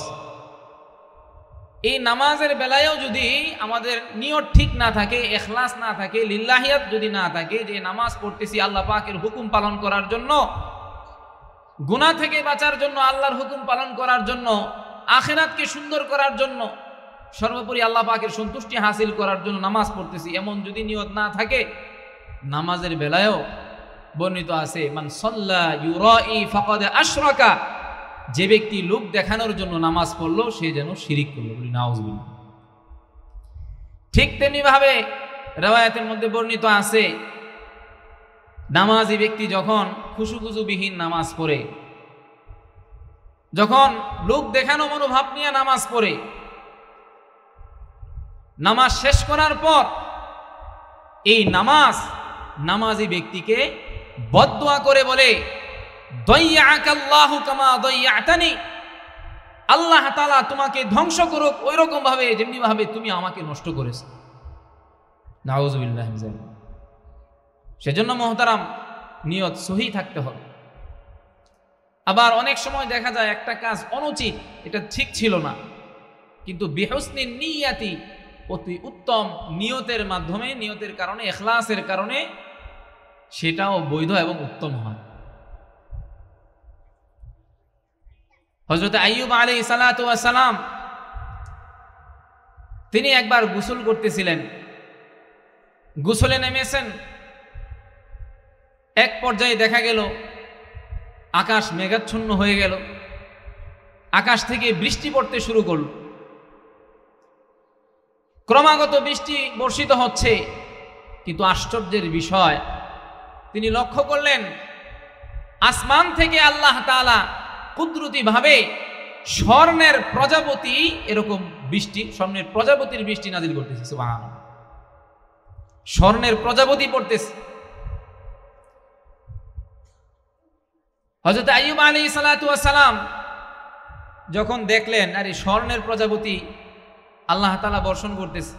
এই নামাজের বেলায়ও যদি আমাদের নিয়ত ঠিক না থাকে, ইখলাস না থাকে, লিল্লাহিয়াত যদি না থাকে, যে নামাজ পড়তেছি আল্লাহ পাকের হুকুম পালন করার জন্য, গুনাহ থেকে বাঁচার জন্য, আল্লাহর হুকুম পালন করার জন্য, আখিরাতকে সুন্দর করার জন্য, সর্বোপরি আল্লাহ পাকের সন্তুষ্টি হাসিল করার জন্য নামাজ পড়তেছি, এমন যদি নিয়ত না থাকে, নামাজের বেলায়ও বর্ণিত আছে, মান সাল্লা ইউরাই ফাকাদ আশরাকা, যে ব্যক্তি লোক দেখানোর জন্য নামাজ পড়লো সে যেন শিরিক করলো। বলি নাউজুবিল্লাহ। ঠিক তেমনি ভাবে রিওয়ায়াতের মধ্যে বর্ণিত আছে, নামাজি ব্যক্তি যখন খুশুখুজুবিহীন নামাজ পড়ে, যখন লোক দেখানো মনোভাব নিয়ে নামাজ পড়ে, নামাজ শেষ করার পর এই নামাজি ব্যক্তিকে বদদুয়া করে বলে, দয়্যাকাল্লাহু কামা দয়্যাতানি, আল্লাহ তাআলা তোমাকে ধ্বংস করুক ওই রকম ভাবে যেমনি ভাবে তুমি আমাকে নষ্ট করেছো। নাউজুবিল্লাহ। সেজন্য মুহতারাম নিয়ত সহি থাকতে হবে। আবার অনেক সময় দেখা যায় একটা কাজ অনুচিত, এটা ঠিক ছিল না, কিন্তু বিহুসনি নিয়াতি, অতি উত্তম নিয়তের মাধ্যমে, নিয়তের কারণে, ইখলাসের কারণে সেটাও বৈধ এবং উত্তম হয়। হযরত আইয়ুব আলাইহিস সালাতু ওয়াস সালাম তিনি একবার গোসল করতেছিলেন, গোসলে নেমেছেন, এক পর্যায়ে দেখা গেল আকাশ মেঘাচ্ছন্ন হয়ে গেল, আকাশ থেকে বৃষ্টি পড়তে শুরু করল, ক্রমাগত বৃষ্টি বর্ষিত হচ্ছে, কিন্তু আশ্চর্যের বিষয়, তিনি লক্ষ্য করলেন আসমান থেকে আল্লাহ তাআলা কুদরতিভাবে স্বর্ণের প্রজাপতি এরকম বৃষ্টি, স্বর্ণের প্রজাপতির বৃষ্টি নাজিল করতেছে। সুবহানাল্লাহ, স্বর্ণের প্রজাপতি পড়তেছে। হযরত আইয়ুব আলাইহিস সালাতু ওয়াস সালাম যখন দেখলেন আরে স্বর্ণের প্রজাপতি আল্লাহ তাআলা বর্ষণ করতেছে,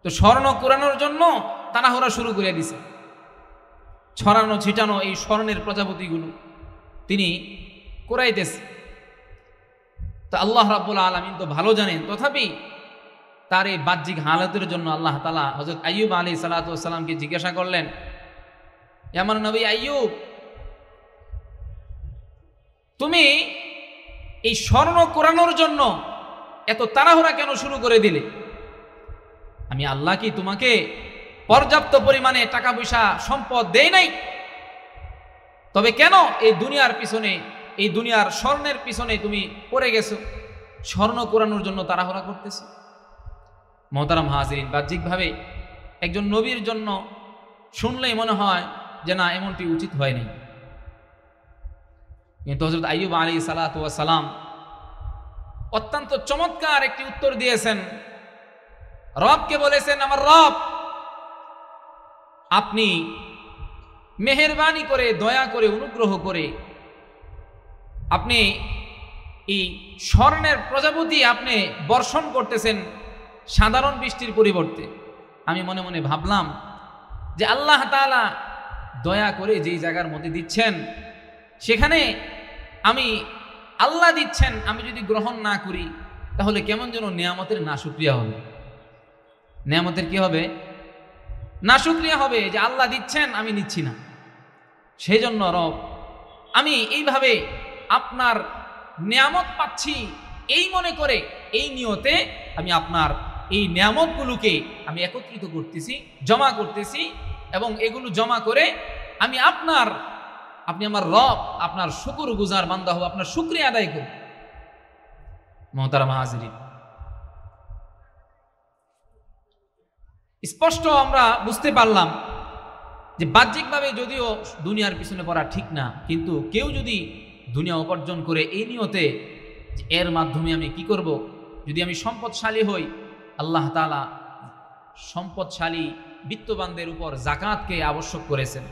তো স্বর্ণ কুড়ানোর জন্য তাড়াহুড়া শুরু করে দিছে। ছড়ানো ছিটানো এই স্বর্ণের প্রজাপতিগুলো তিনি কুড়াইতেছে। তো আল্লাহ রাব্বুল আলামিন তো ভালো জানেন, তথাপি তার এই বাহ্যিক হালাতের জন্য আল্লাহ তাআলা হযরত আইয়ুব আলাইহিস সালাতু ওয়াস সালামকে জিজ্ঞাসা করলেন, আমার নবী আইয়ুব, তুমি এই স্বর্ণ কুড়ানোর জন্য এত তাড়াহুড়া কেন শুরু করে দিলে? আমি আল্লাহ কি তোমাকে পর্যাপ্ত পরিমাণে টাকা পয়সা সম্পদ দেই নাই? তবে কেন এই দুনিয়ার পিছনে, এই দুনিয়ার স্বর্ণের পিছনে তুমি পড়ে গেছো, স্বর্ণ কুড়ানোর জন্য তাড়াহুড়া করতেছো? মুহতারাম হাজিরিন, বাহ্যিকভাবে একজন নবীর জন্য শুনলেই মনে হয় যে না, এমনটি উচিত হয়নি। কিন্তু হযরত আইয়ুব আলাইহিস সালাতু ওয়াস সালাম অত্যন্ত চমৎকার একটি উত্তর দিয়েছেন। রবকে বলেছেন, আমার রব, আপনি মেহেরবানি করে, দয়া করে, অনুগ্রহ করে আপনি এই স্বর্ণের প্রজাপতি আপনি বর্ষণ করতেছেন সাধারণ বৃষ্টির পরিবর্তে। আমি মনে মনে ভাবলাম যে আল্লাহ তাআলা দয়া করে যেই জায়গার মধ্যে দিচ্ছেন, সেখানে আমি আল্লাহ দিচ্ছেন, আমি যদি গ্রহণ না করি তাহলে কেমন যেন নিয়ামতের নাশুকরিয়া হবে। নিয়ামতের কি হবে? নাশুকরিয়া হবে, যে আল্লাহ দিচ্ছেন আমি নিচ্ছি না। সেই জন্য রব, আমি এইভাবে আপনার নিয়ামত পাচ্ছি এই মনে করে, এই নিয়তে আমি আপনার এই নিয়ামতগুলোকে আমি একত্রিত করতেছি, জমা করতেছি, এবং এগুলো জমা করে আমি আপনি আমার রব, আপনার শুকরগুজার বান্দা হব, আপনার শুকরিয়া আদায় করব। মুহতারাম হাজিরিন, স্পষ্ট আমরা বুঝতে পারলাম যে বাহ্যিকভাবে যদিও দুনিয়ার পিছনে পড়া ঠিক না, কিন্তু কেউ যদি দুনিয়া উপার্জন করে এই নিয়তে যে এর মাধ্যমে আমি কি করব, যদি আমি সম্পদশালী হই, আল্লাহ তাআলা সম্পদশালী বিত্তবানদের উপর যাকাতকে আবশ্যক করেছেন।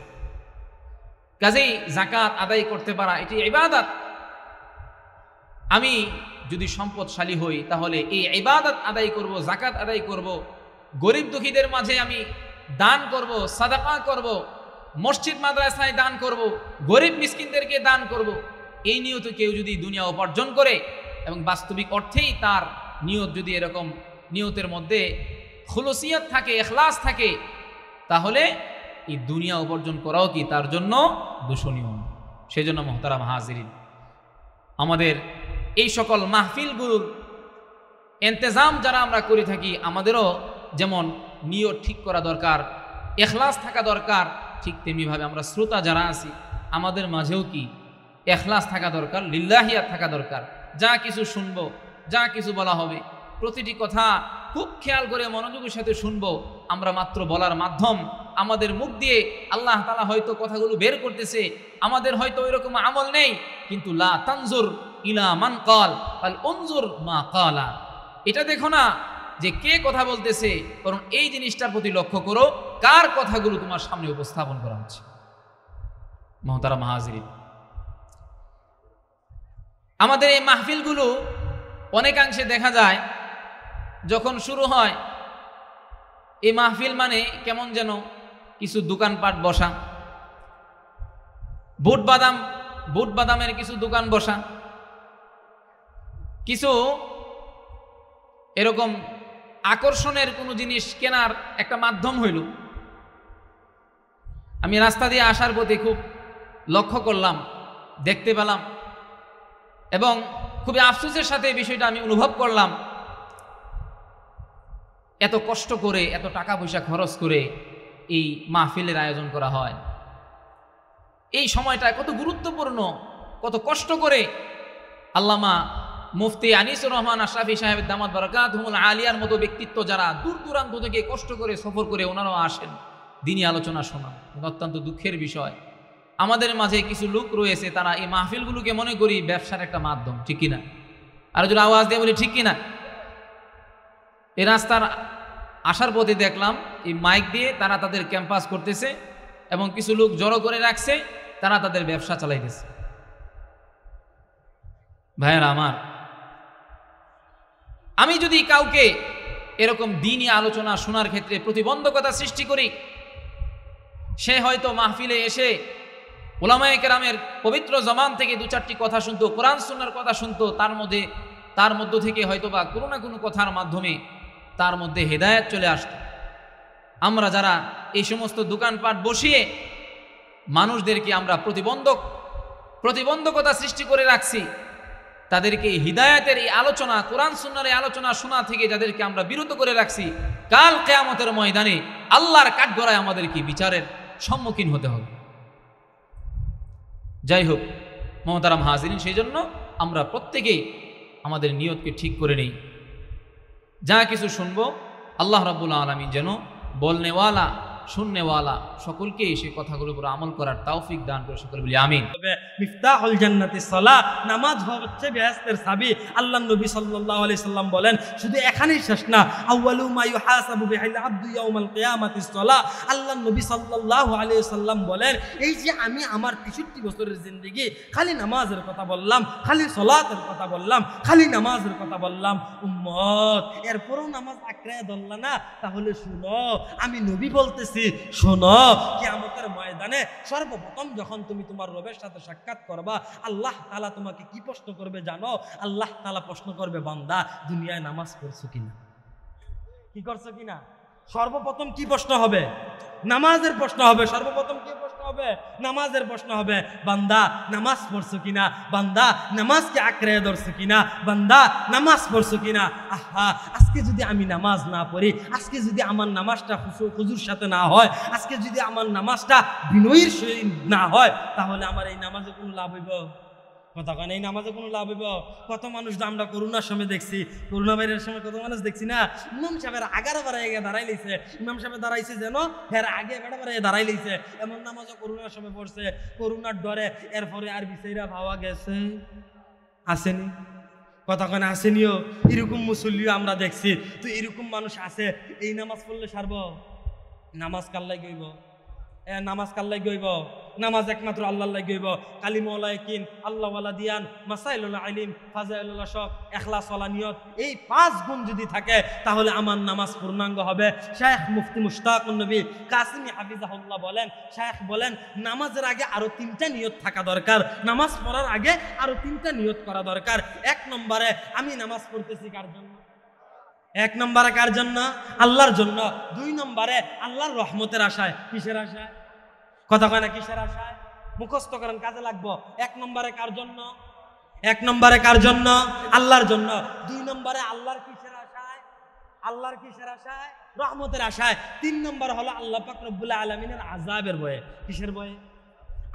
কাজেই যাকাত আদায় করতে পারা এটি ইবাদত। আমি যদি সম্পদশালী হই তাহলে এই ইবাদত আদায় করব, যাকাত আদায় করব, গরিব দুঃখীদের মাঝে আমি দান করব, সাদাকা করব, মসজিদ মাদ্রাসায় দান করব, গরিব মিসকিনদেরকে দান করব। এই নিয়তে কেউ যদি দুনিয়া উপার্জন করে এবং বাস্তবিক অর্থেই তার নিয়ত যদি এরকম নিয়তের মধ্যে খুলুসিয়ত থাকে, ইখলাস থাকে, তাহলে এই দুনিয়া উপার্জন করাও কি তার জন্য দূষণীয়। সেই জন্য মুহতারাম হাজিরিন, আমাদের এই সকল মাহফিলগুলোর ইন্তজাম যারা আমরা করে থাকি, আমাদেরও যেমন নিয়ত ঠিক করা দরকার, ইখলাস থাকা দরকার, ঠিক তেমনিভাবে আমরা শ্রোতা যারা আছি আমাদের মাঝেও কি ইখলাস থাকা দরকার, লিল্লাহিয়াত থাকা দরকার। যা কিছু শুনবো, যা কিছু বলা হবে, প্রতিটি কথা খুব খেয়াল করে মনোযোগের সাথে শুনবো। আমরা মাত্র বলার মাধ্যম, আমাদের মুখ দিয়ে আল্লাহ তাআলা হয়তো কথাগুলো বের করতেছে, আমাদের হয়তো ওইরকম আমল নেই, কিন্তু লা তানজুর ইলা মান ক্বাল বাল উনজুর মা ক্বালা। এটা দেখো না যে কে কথা বলতেছে, বরং এই জিনিসটার প্রতি লক্ষ্য করো, কার কথাগুলো তোমার সামনে উপস্থাপন করা হচ্ছে। মুহতারাম হাজিরিন, আমাদের এই মাহফিলগুলো অনেকাংশে দেখা যায় যখন শুরু হয়, এই মাহফিল মানে কেমন যেন কিছু দোকানপাট বসা, বুট বাদামের কিছু দোকান বসা, কিছু এরকম আকর্ষণের কোনো জিনিস কেনার একটা মাধ্যম হইল। আমি রাস্তা দিয়ে আসার পথে খুব লক্ষ্য করলাম, দেখতে পেলাম, এবং খুবই আফসোসের সাথে বিষয়টা আমি অনুভব করলাম। এত কষ্ট করে, এত টাকা পয়সা খরচ করে এই মাহফিলের আয়োজন করা হয়, এই সময়টা কত গুরুত্বপূর্ণ, কত কষ্ট করে আল্লামা মুফতি আনিসুর রহমান আশরাফি সাহেব দামাত বারাকাতুহুল আলিয়ার মতো ব্যক্তিত্ব যারা দূর দূরান্ত থেকে কষ্ট করে সফর করে ওনারাও আসেন দিনী আলোচনা শোনান। অত্যন্ত দুঃখের বিষয় আমাদের মাঝে কিছু লোক রয়েছে তারা এই মাহফিলগুলোকে মনে করি ব্যবসার একটা মাধ্যম, ঠিক কিনা? আর যদি আওয়াজ দিয়ে বলি ঠিক কিনা? এই রাস্তার আসার পথে দেখলাম এই মাইক দিয়ে তারা তাদের ক্যাম্পাস করতেছে এবং কিছু লোক জড়ো করে রাখছে, তারা তাদের ব্যবসা চালাইতেছে। ভাইয়েরা আমার, আমি যদি কাউকে এরকম দ্বীনি আলোচনা শোনার ক্ষেত্রে প্রতিবন্ধকতা সৃষ্টি করি, সে হয়তো মাহফিলে এসে উলামায়ে কেরামের পবিত্র জবান থেকে দু চারটি কথা শুনতো, কোরআন সুন্নাহর কথা শুনতো, তার মধ্য থেকে হয়তোবা কোনো না কোনো কথার মাধ্যমে তার মধ্যে হেদায়েত চলে আসতো। আমরা যারা এই সমস্ত দোকানপাট বসিয়ে মানুষদেরকে আমরা প্রতিবন্ধকতা সৃষ্টি করে রাখছি, তাদেরকে হিদায়াতের এই আলোচনা, কোরআন সুন্নাহর এই আলোচনা শোনা থেকে যাদেরকে আমরা বিরত করে রাখছি, কাল কিয়ামতের ময়দানে আল্লাহর কাঠগড়ায় আমাদেরকে বিচারের সম্মুখীন হতে হবে। যাই হোক মহতারাম হাজিরিন, সেই জন্য আমরা প্রত্যেকেই আমাদের নিয়তকে ঠিক করে নেই। যা কিছু শুনবো আল্লাহ রাব্বুল আলামিন যেন বলনেওয়ালা শুননেওয়ালা সকলকে সেই কথাগুলোর উপর আমল করার তৌফিক দান করে, সকলে বলি আমিন। মিফতাহুল জান্নাতিস সালাত, নামাজ হচ্ছে বেহেশতের চাবি। আল্লাহর নবী সাল্লাল্লাহু আলাইহি সাল্লাম বলেন, শুধু এখানেই শেষ না, আউয়ালু মা ইউহাসাবু বিহিল আবদু ইয়াউমাল কিয়ামাতিস সালাহ। আল্লাহর নবী সাল্লাল্লাহু আলাইহি সাল্লাম বলেন, এই যে আমি আমার 63 বছরের জিন্দেগি খালি নামাজের কথা বললাম, খালি সালাতের কথা বললাম, খালি নামাজের কথা বললাম, উম্মত এরপরও নামাজ আঁকড়ায় ধরলা না, তাহলে শুনো, আমি নবী বলতেছি, শোনো, কিয়ামতের ময়দানে সর্বপ্রথম যখন তুমি তোমার রবের সাথে সাক্ষাৎ করবা, আল্লাহ তাআলা তোমাকে কি প্রশ্ন করবে জানো? আল্লাহ তাআলা প্রশ্ন করবে, বান্দা দুনিয়ায় নামাজ পড়ছো কিনা, কি করছো কিনা? সর্বপ্রথম কি প্রশ্ন হবে? নামাজের প্রশ্ন হবে। সর্বপ্রথম কি প্রশ্ন হবে? নামাজের প্রশ্ন হবে। বান্দা নামাজ পড়ছো কিনা, বান্দা নামাজকে আঁকড়ে ধরছো কিনা, বান্দা নামাজ পড়ছো কিনা। আহা, আজকে যদি আমি নামাজ না পড়ি, আজকে যদি আমার নামাজটা হুজুর সাথে না হয়, আজকে যদি আমার নামাজটা বিনয়ীর সহিত না হয়, তাহলে আমার এই নামাজে কোনো লাভ হইব? কথা কেন? এই নামাজে কোনো লাভ হইব? কত মানুষ আমরা করোনার সময় দেখছি, করোনা ভাইরাসের সময় কত মানুষ দেখছি না, ইমাম সাহেবের আগার বাড়াই দাঁড়াই লইছে, ইমাম সাহেব দাঁড়াইছে যেন ফের আগে বেড়া বাড়াই দাঁড়াই লইছে। এমন নামাজও করোনার সময় পড়ছে, করোনার ডরে। এরপরে আর বিচাইরা ভাবা গেছে, আসেনি? কথা কেন? আসেনিও। এরকম মুসল্লিও আমরা দেখছি। তো এরকম মানুষ আছে, এই নামাজ পড়লে সারব? নামাজ কাল্লাই গইব? নামাজ কাল্লাই গইব? নামাজ একমাত্র আল্লাহ গইব। কালিমাওয়ালা ইয়াকিন, আল্লাহওয়ালা দিয়ান, মাসাইলুল ইলম, ফাজাইলুল শক, ইখলাস ওয়ালা নিয়ত, এই 5 গুণ যদি থাকে তাহলে আমার নামাজ পূর্ণাঙ্গ হবে। শাইখ মুফতি মুশতাকুন নবী কাসিমি হাফিজাহুল্লাহ বলেন, শাইখ বলেন, নামাজের আগে আরো 3টা নিয়ত থাকা দরকার। নামাজ পড়ার আগে আরো 3টা নিয়ত করা দরকার। 1 নম্বরে আমি নামাজ পড়তেছি কার জন্য? 1 নম্বরে কার জন্য? আল্লাহর জন্য। 2 নম্বরে আল্লাহর রহমতের আশায়। কিসের আশায়? কথা কয় না, কিসের আশায়? মুখস্থ করেন, কাজে লাগবো। 1 নম্বরে কার জন্য? 1 নম্বরে কার জন্য? আল্লাহর জন্য। 2 নম্বরে আল্লাহর কিসের আশায়? আল্লাহর কিসের আশায়? রহমতের আশায়। 3 নম্বর হলো আল্লাহ পাক রব্বুল আলামিনের আযাবের ভয়ে। কিসের ভয়ে?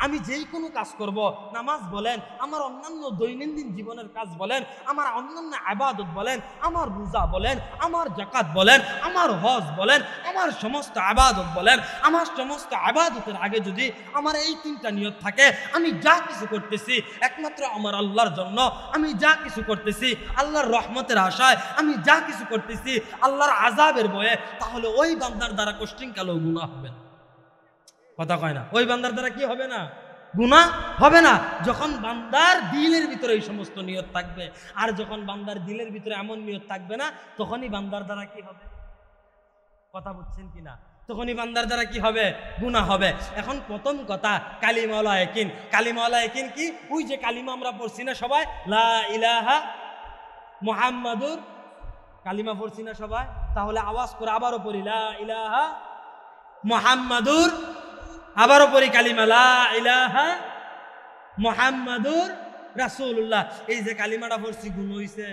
আমি যেই কোনো কাজ করব, নামাজ বলেন, আমার অন্যান্য দৈনন্দিন জীবনের কাজ বলেন, আমার অন্যান্য ইবাদত বলেন, আমার রোজা বলেন, আমার যাকাত বলেন, আমার হজ বলেন, আমার সমস্ত ইবাদত বলেন, আমার সমস্ত ইবাদতের আগে যদি আমার এই 3টা নিয়ত থাকে, আমি যা কিছু করতেছি একমাত্র আমার আল্লাহর জন্য, আমি যা কিছু করতেছি আল্লাহর রহমতের আশায়, আমি যা কিছু করতেছি আল্লাহর আযাবের ভয়ে, তাহলে ওই বান্দার দ্বারা কোশ্চিনকালেও গুনাহ হবে না। কথা কয় না? ওই বান্দার দ্বারা কি হবে না? গুনাহ হবে না। যখন বান্দার দিলের ভিতরে এই সমস্ত নিয়ত থাকবে, আর যখন বান্দার দিলের ভিতরে এমন নিয়ত থাকবে না, তখনই বান্দার দ্বারা কি হবে? কথা বুঝছেন কিনা? তখনই বান্দার দ্বারা কি হবে? গুনাহ হবে। এখন প্রথম কথা, কালিমাওয়ালা ইয়াকিন। কালিমাওয়ালা ইয়াকিন কি? ওই যে কালিমা আমরা পড়ছি না সবাই, লা ইলাহা মুহাম্মাদুর, কালিমা পড়ছি না সবাই? তাহলে আওয়াজ করে আবারও পড়ি, লা ইলাহা মুহাম্মাদুর, আবারও পড়ি কালিমা, লা ইলাহা মুহাম্মাদুর রাসূলুল্লাহ। এই যে কালিমাটা পড়ছি, গুণ হইছে?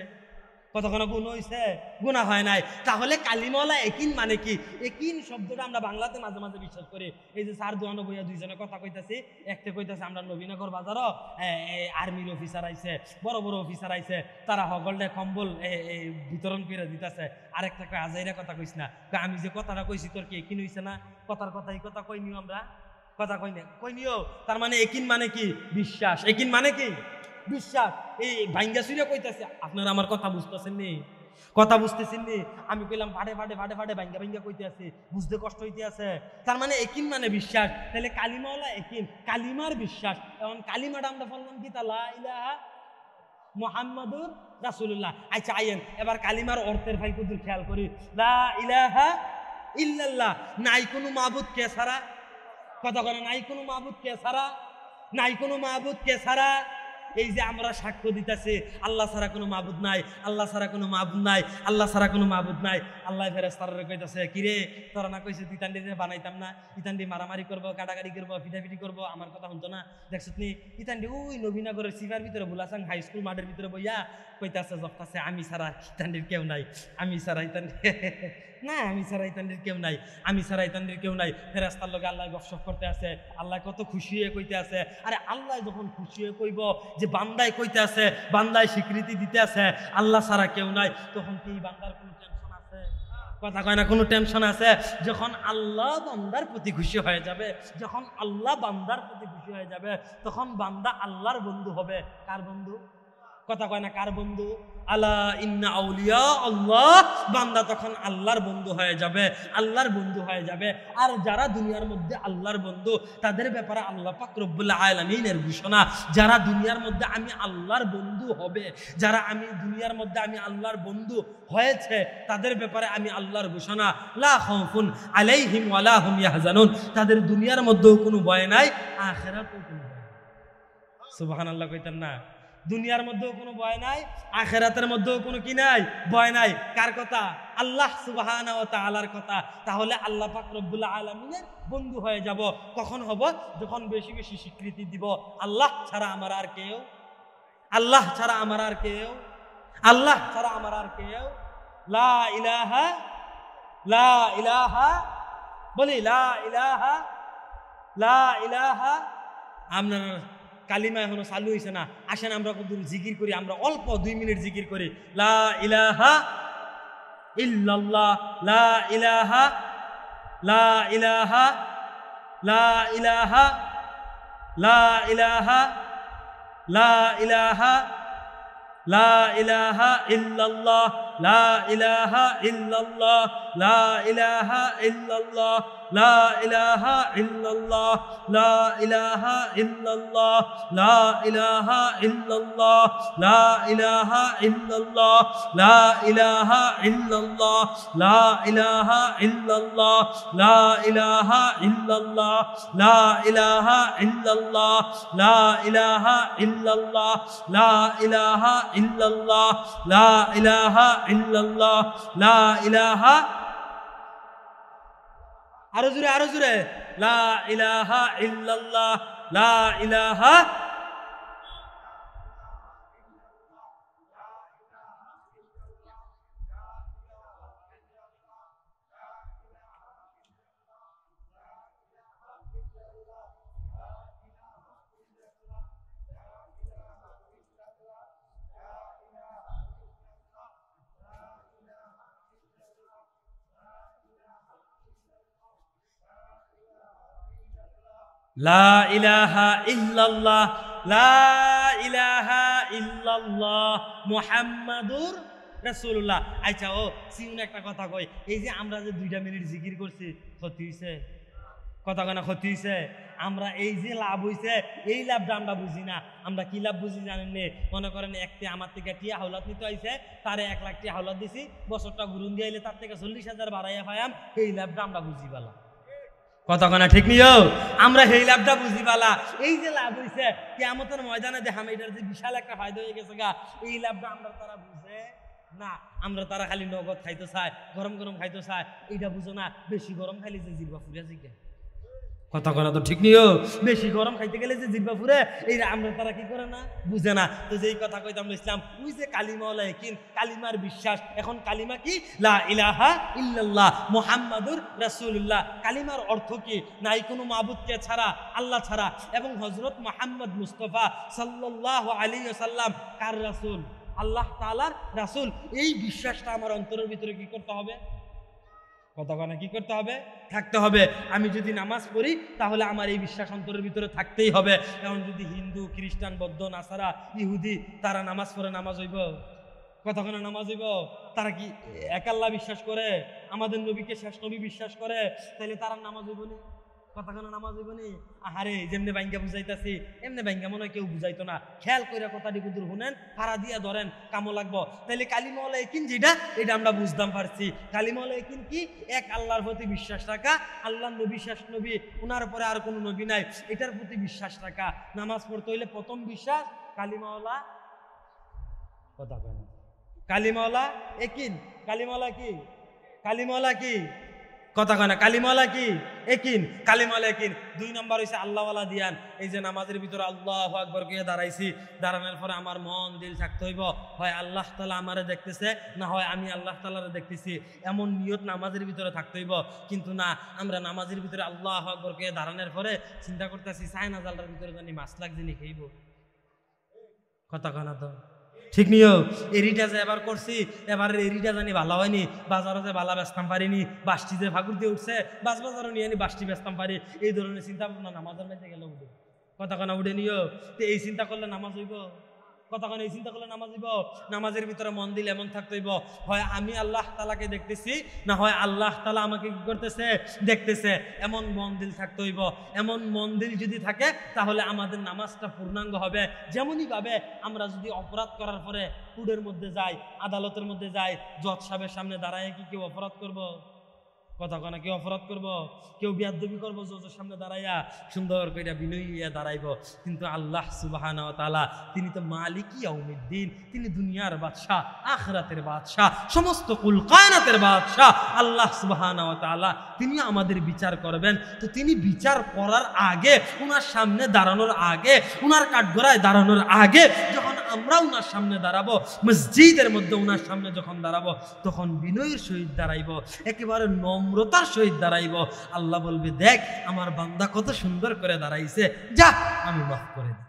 কতক্ষণ গুণ হয়েছে? গুণা হয় নাই। তাহলে কালিমাওয়ালা একিন মানে কি? একিন শব্দটা আমরা বাংলাতে মাঝে মাঝে বিশ্বাস করি। এই যে স্যার দোয়ানো বইয়া দুইজনে কথা কইতাছি, একটা কইতাছে আমরা নবীনগর বাজারও আর্মির অফিসার আইছে, বড় বড় অফিসার আইছে, তারা হগলডে কম্বল বিতরণ করে দিতেছে। আরেকটা কয় আজাইরা কথা কইস না, আমি যে কথাটা কইছি তোর কি একিন হইছে না? কথার কথাই কথা কই নিও আমরা, কথা কই না, কই নিও। তার মানে একিন মানে কি? বিশ্বাস। একিন মানে কি? বিশ্বাস। এই ভাঙ্গা সুরিয়া কইতাছে, আপনারা আমার কথা বুঝতেছেন নি? কথা বুঝতেছেন নি? আমি কইলাম ফাটে ফাটে ফাটে ফাটে ভাঙ্গা ভাঙ্গা কইতে আছে, বুঝতে কষ্ট হইতে আছে। তার মানে একিন মানে বিশ্বাস। তাহলে কালিমাওয়ালা একিন, কালিমার বিশ্বাস। এখন কালিমাটা আমরা বললাম কি? তা লা ইলাহা মুহাম্মাদুর রাসূলুল্লাহ। আচ্ছা আইয়েন এবার কালিমার অর্থের ভাই কুদুর খেয়াল করি। লা ইলাহা ইল্লাল্লাহ, নাই কোনো মাবুদ কে ছাড়া। কথা বলে নাই কোনো মাবুদ কে ছাড়া, নাই কোনো মাবুদ কে ছাড়া। এই যে আমরা সাক্ষ্য দিতেছি আল্লাহ ছাড়া কোনো মাবুদ নাই, আল্লাহ ছাড়া কোনো মাবুদ নাই, আল্লাহ ছাড়া কোনো মাবুদ নাই। আল্লাহ ফেরেশতারে কইতাছে, কিরে তোরা না কইছিস ইতান্ডিরে বানাইতাম না, ইতান্ডি মারামারি করবো, কাটাকাটি করবো, ফিটাফিটি করবো, আমার কথা শুনতো না। দেখছত নি ইতান্ডি ওই নবীনগরের সিভার ভিতরে বুলাসাং হাই স্কুল মাঠের ভিতরে বইয়া কইতাছে জপতাছে আমি ছাড়া ইতান্ডির কেউ নাই, আমি ছাড়া ইতান্ডি না, আমি ছাড়া ইতান্ডির কেউ নাই, আমি ছাড়া ইতান্ডির কেউ নাই। ফেরেশতার লগে আল্লাহ গপসপ করতে আছে, আল্লাহ কত খুশি হয়ে কইতে আছে। আরে আল্লাহ যখন খুশি হয়ে কইব যে বান্দায় কইতে আছে, বান্দায় স্বীকৃতি দিতে আছে আল্লাহ ছাড়া কেউ নাই, তখন কি বান্দার কোনো টেনশন আছে? কথা কয় না, কোনো টেনশন আছে? যখন আল্লাহ বান্দার প্রতি খুশি হয়ে যাবে, যখন আল্লাহ বান্দার প্রতি খুশি হয়ে যাবে, তখন বান্দা আল্লাহর বন্ধু হবে। কার বন্ধু? কথা কয় না, কার বন্ধু? আলা ইন্না আউলিয়া আল্লাহ, বান্দা তখন আল্লাহর বন্ধু হয়ে যাবে, আল্লাহর বন্ধু হয়ে যাবে। আর যারা দুনিয়ার মধ্যে আল্লাহর বন্ধু, তাদের ব্যাপারে আল্লাহ পাক রব্বুল আলামিনের ঘোষণা, যারা দুনিয়ার মধ্যে আমি আল্লাহর বন্ধু হবে, যারা আমি দুনিয়ার মধ্যে আমি আল্লাহর বন্ধু হয়েছে, তাদের ব্যাপারে আমি আল্লাহর ঘোষণা, লা খাউফুন আলাইহিম ওয়ালা হুম ইয়াহজানুন, তাদের দুনিয়ার মধ্যেও কোনো ভয় নাই, আখিরাতেও কোনো ভয় নাই। সুবহানাল্লাহ কইতেন না? দুনিয়ার মধ্যেও কোনো ভয় নাই, আখিরাতের মধ্যেও কোনো কি নাই? ভয় নাই। কার কথা? আল্লাহ সুবহানাহু ওয়া তাআলার কথা। তাহলে আল্লাহ পাক রব্বুল আলামিনের বন্ধু হয়ে যাব। কখন হব? যখন বেশি বেশি স্বীকৃতি দিব আল্লাহ ছাড়া আমার আর কেউ, আল্লাহ ছাড়া আমার আর কেউ, আল্লাহ ছাড়া আমার আর কেউ। লা ইলাহা, লা ইলাহা, বলি লা ইলাহা, লা ইলাহা। আপনার কালিমা এখনো চালু হয়েছে না, আসেন আমরা কত জিকির করি, আমরা অল্প 2 মিনিট জিকির করি। লা ইলাহা ইল্লাল্লাহ, লা ইলাহা, লা ইলাহা, লা ইলাহা, লা ইলাহা, লা ইলাহা, লা ইলাহা ইল্লাল্লাহ, লা ইলাহা ইল্লাল্লাহ, লা ইলাহা ইল্লাল্লাহ, লা ইলাহা ইল্লাল্লাহ, লা ইলাহা ইল্লাল্লাহ, লা ইলাহা ইল্লাল্লাহ, লা ইলাহা ইল্লাল্লাহ, লা ইলাহা ইল্লাল্লাহ, লা ইলাহা ইল্লাল্লাহ, লা ইলাহা ইল্লাল্লাহ, লা ইলাহা ইল্লাল্লাহ, লা ইলাহা ইল্লাল্লাহ, লা ইলাহা ইল্লাল্লাহ, লা ইলাহা ইল্লাল্লাহ, লা ইলাহা, আরো জোরে আরো জোরে, লা ইলাহা ইল্লাল্লাহ, লা ইলাহা। লা ইলাহা ইল্লাল্লাহ, লা ইলাহা ইল্লাল্লাহ মুহাম্মাদুর রাসূলুল্লাহ। আচ্ছা ও সিউন একটা কথা কই, এই যে আমরা যে 2 মিনিট জিকির করছি, ক্ষতি হইছে? কথা কয় না, ক্ষতি হইছে? আমরা এই যে লাভ হইছে, এই লাভটা আমরা বুঝি না। আমরা কি লাভ বুঝি জানেন নে? মনে করেন একটি আমার থেকে টিয়া হাওলাত নিতে আইছে, তারে 1 লাখ টিয়া হাওলাত দিছি, বছরটা ঘুরুন দিয়ে আইলে তার থেকে 40,000 বাড়াইয়া পাইয়াম, এই লাভটা আমরা বুঝি পালা। কথা কনা ঠিক নিও, আমরা সেই লাভটা বুঝি পালা। এই যে লাভ হইছে কিয়ামতের ময়দানে দেখাম, এটার যে বিশাল একটা ফায়দা হয়ে গেছে গা, এই লাভটা আমরা তারা বুঝে না। আমরা তারা খালি নগদ খাইতে চায়, গরম গরম খাইতে চায়, এইটা বুঝো না। বেশি গরম খাইলে যে জিরবা ফুরিয়া জিজ্ঞা। কথা করা তো ঠিক নিও। বেশি গরম খাইতে গেলে যে জিব্বা পুরে, এই আমরা তারা কি করে না, বুঝে না। তো যেই কথা কইতাম ইসলাম, ওই যে কালিমা ওলা একিন, কালিমার বিশ্বাস। এখন কালিমা কি? লা ইলাহা ইল্লাল্লাহ মুহাম্মাদুর রাসূলুল্লাহ। কালিমার অর্থ কি? নাই কোনো মাবুদকে ছাড়া, আল্লাহ ছাড়া, এবং হযরত মুহাম্মদ মুস্তাফা সাল্লাল্লাহু আলাইহি ওয়াসাল্লাম কার রাসূল? আল্লাহ তাআলার রাসূল। এই বিশ্বাসটা আমার অন্তরের ভিতরে কি করতে হবে? কতক্ষণ কি করতে হবে? থাকতে হবে। আমি যদি নামাজ পড়ি তাহলে আমার এই বিশ্বাস অন্তরের ভিতরে থাকতেই হবে। এখন যদি হিন্দু, খ্রিস্টান, বৌদ্ধ, নাসারা, ইহুদি তারা নামাজ পড়ে, নামাজ হইব? কতক্ষণ নামাজ হইব? তারা কি এক আল্লাহ বিশ্বাস করে, আমাদের নবীকে শেষ নবী বিশ্বাস করে, তাহলে তারা নামাজ হইব না? কতক্ষণ নামাজ হইব নি? আহারে, যেমনি ব্যাংকে বুঝাইতেছি এমনি ব্যাংকে মনে হয় কেউ বুঝাইতো না। খেয়াল করে কথাটি কুদুর শুনেন, ফাড়া দিয়া ধরেন, কামো লাগবো। তাইলে কালিমা ওয়ালা ইয়াকিন যেটা, এটা আমরা বুঝতাম পারছি। কালিমা ওয়ালা ইয়াকিন কি? এক আল্লাহর প্রতি বিশ্বাস রাখা, আল্লাহ নবী শেষ নবী, ওনার পরে আর কোনো নবী নাই, এটার প্রতি বিশ্বাস রাখা। নামাজ পড়তে হইলে প্রথম বিশ্বাস কালিমা ওয়ালা, কথা কেন, কালিমা ওয়ালা ইয়াকিন। কালিমা ওয়ালা কি? কালিমা ওয়ালা কি? কথা কয় না। কালিমাওয়ালা কি? একিন। কালিমাওয়ালা একিন। 2 নম্বর হইছে আল্লাহওয়ালা দিয়ান। এই যে নামাজের ভিতরে আল্লাহু আকবার কইয়া দাঁড়াইছি, দাঁড়ানোর পরে আমার মন দিল থাকতে হইব, হয় আল্লাহ তাআলা আমারে দেখতেছে, না হয় আমি আল্লাহ তাআলারে দেখতেছি, এমন নিয়ত নামাজের ভিতরে থাকতে হইব। কিন্তু না, আমরা নামাজের ভিতরে আল্লাহু আকবার কইয়া দাঁড়ানোর পরে চিন্তা করতেছি চায়না জালটার ভিতরে জানি মাছ লাগ জিনি খাইব। কথা কয় না তো ঠিক নিও। এরিটা যে এবার করছি, এবার এরিটা জানি ভালো হয়নি, বাজারে যে ভালো বেচতাম পারিনি, বাসটি যে ফাগুর দিয়ে উঠছে, বাজারও নিয়ে আনি বাসটি বেচতাম পারি, এই ধরনের চিন্তা ভাবনা নামাজের মধ্যে গেলে উঠে। কথা কানা উঠে নিও। তো এই চিন্তা করলে নামাজ হইব? কথা কানা এই চিন্তা করলে নামাজ হইব? নামাজের ভিতরে মন দিলে এমন থাকতে হইব, হয় আমি আল্লাহ তাআলাকে দেখতেছি, না হয় আল্লাহ তাআলা আমাকে কি করতেছে, দেখতেছে। এমন মন দিল থাকতে হইব। এমন মন দিল যদি থাকে তাহলে আমাদের নামাজটা পূর্ণাঙ্গ হবে। যেমনই ভাবে আমরা যদি অপরাধ করার পরে কোর্টের মধ্যে যাই, আদালতের মধ্যে যাই, জজ সাহেবের সামনে দাঁড়ায় কি কেউ অপরাধ করব? কথা কনা, কেউ অপরাধ করব? কেউ বিয়াদবি করবো? জজের সামনে দাঁড়াইয়া সুন্দর করে বিনয়ী হইয়া দাঁড়াইব। কিন্তু আল্লাহ সুবহানাহু ওয়া তাআলা তিনি তো মালিক ইয়াউমিদ্দিন, তিনি দুনিয়ার বাদশাহ, আখিরাতের বাদশাহ, সমস্ত কুল কায়নাতের বাদশাহ। আল্লাহ সুবহানাহু ওয়া তাআলা তিনি আমাদের বিচার করবেন। তো তিনি বিচার করার আগে, ওনার সামনে দাঁড়ানোর আগে, ওনার কাঠগড়ায় দাঁড়ানোর আগে যখন আমরা ওনার সামনে দাঁড়াবো, মসজিদের মধ্যে ওনার সামনে যখন দাঁড়াবো, তখন বিনয়ের সহিত দাঁড়াইব, একেবারে নম্রতার সহিত দাঁড়াইব। আল্লাহ বলবে, দেখ আমার বান্দা কত সুন্দর করে দাঁড়াইছে, যা আমি মাফ করে দিই।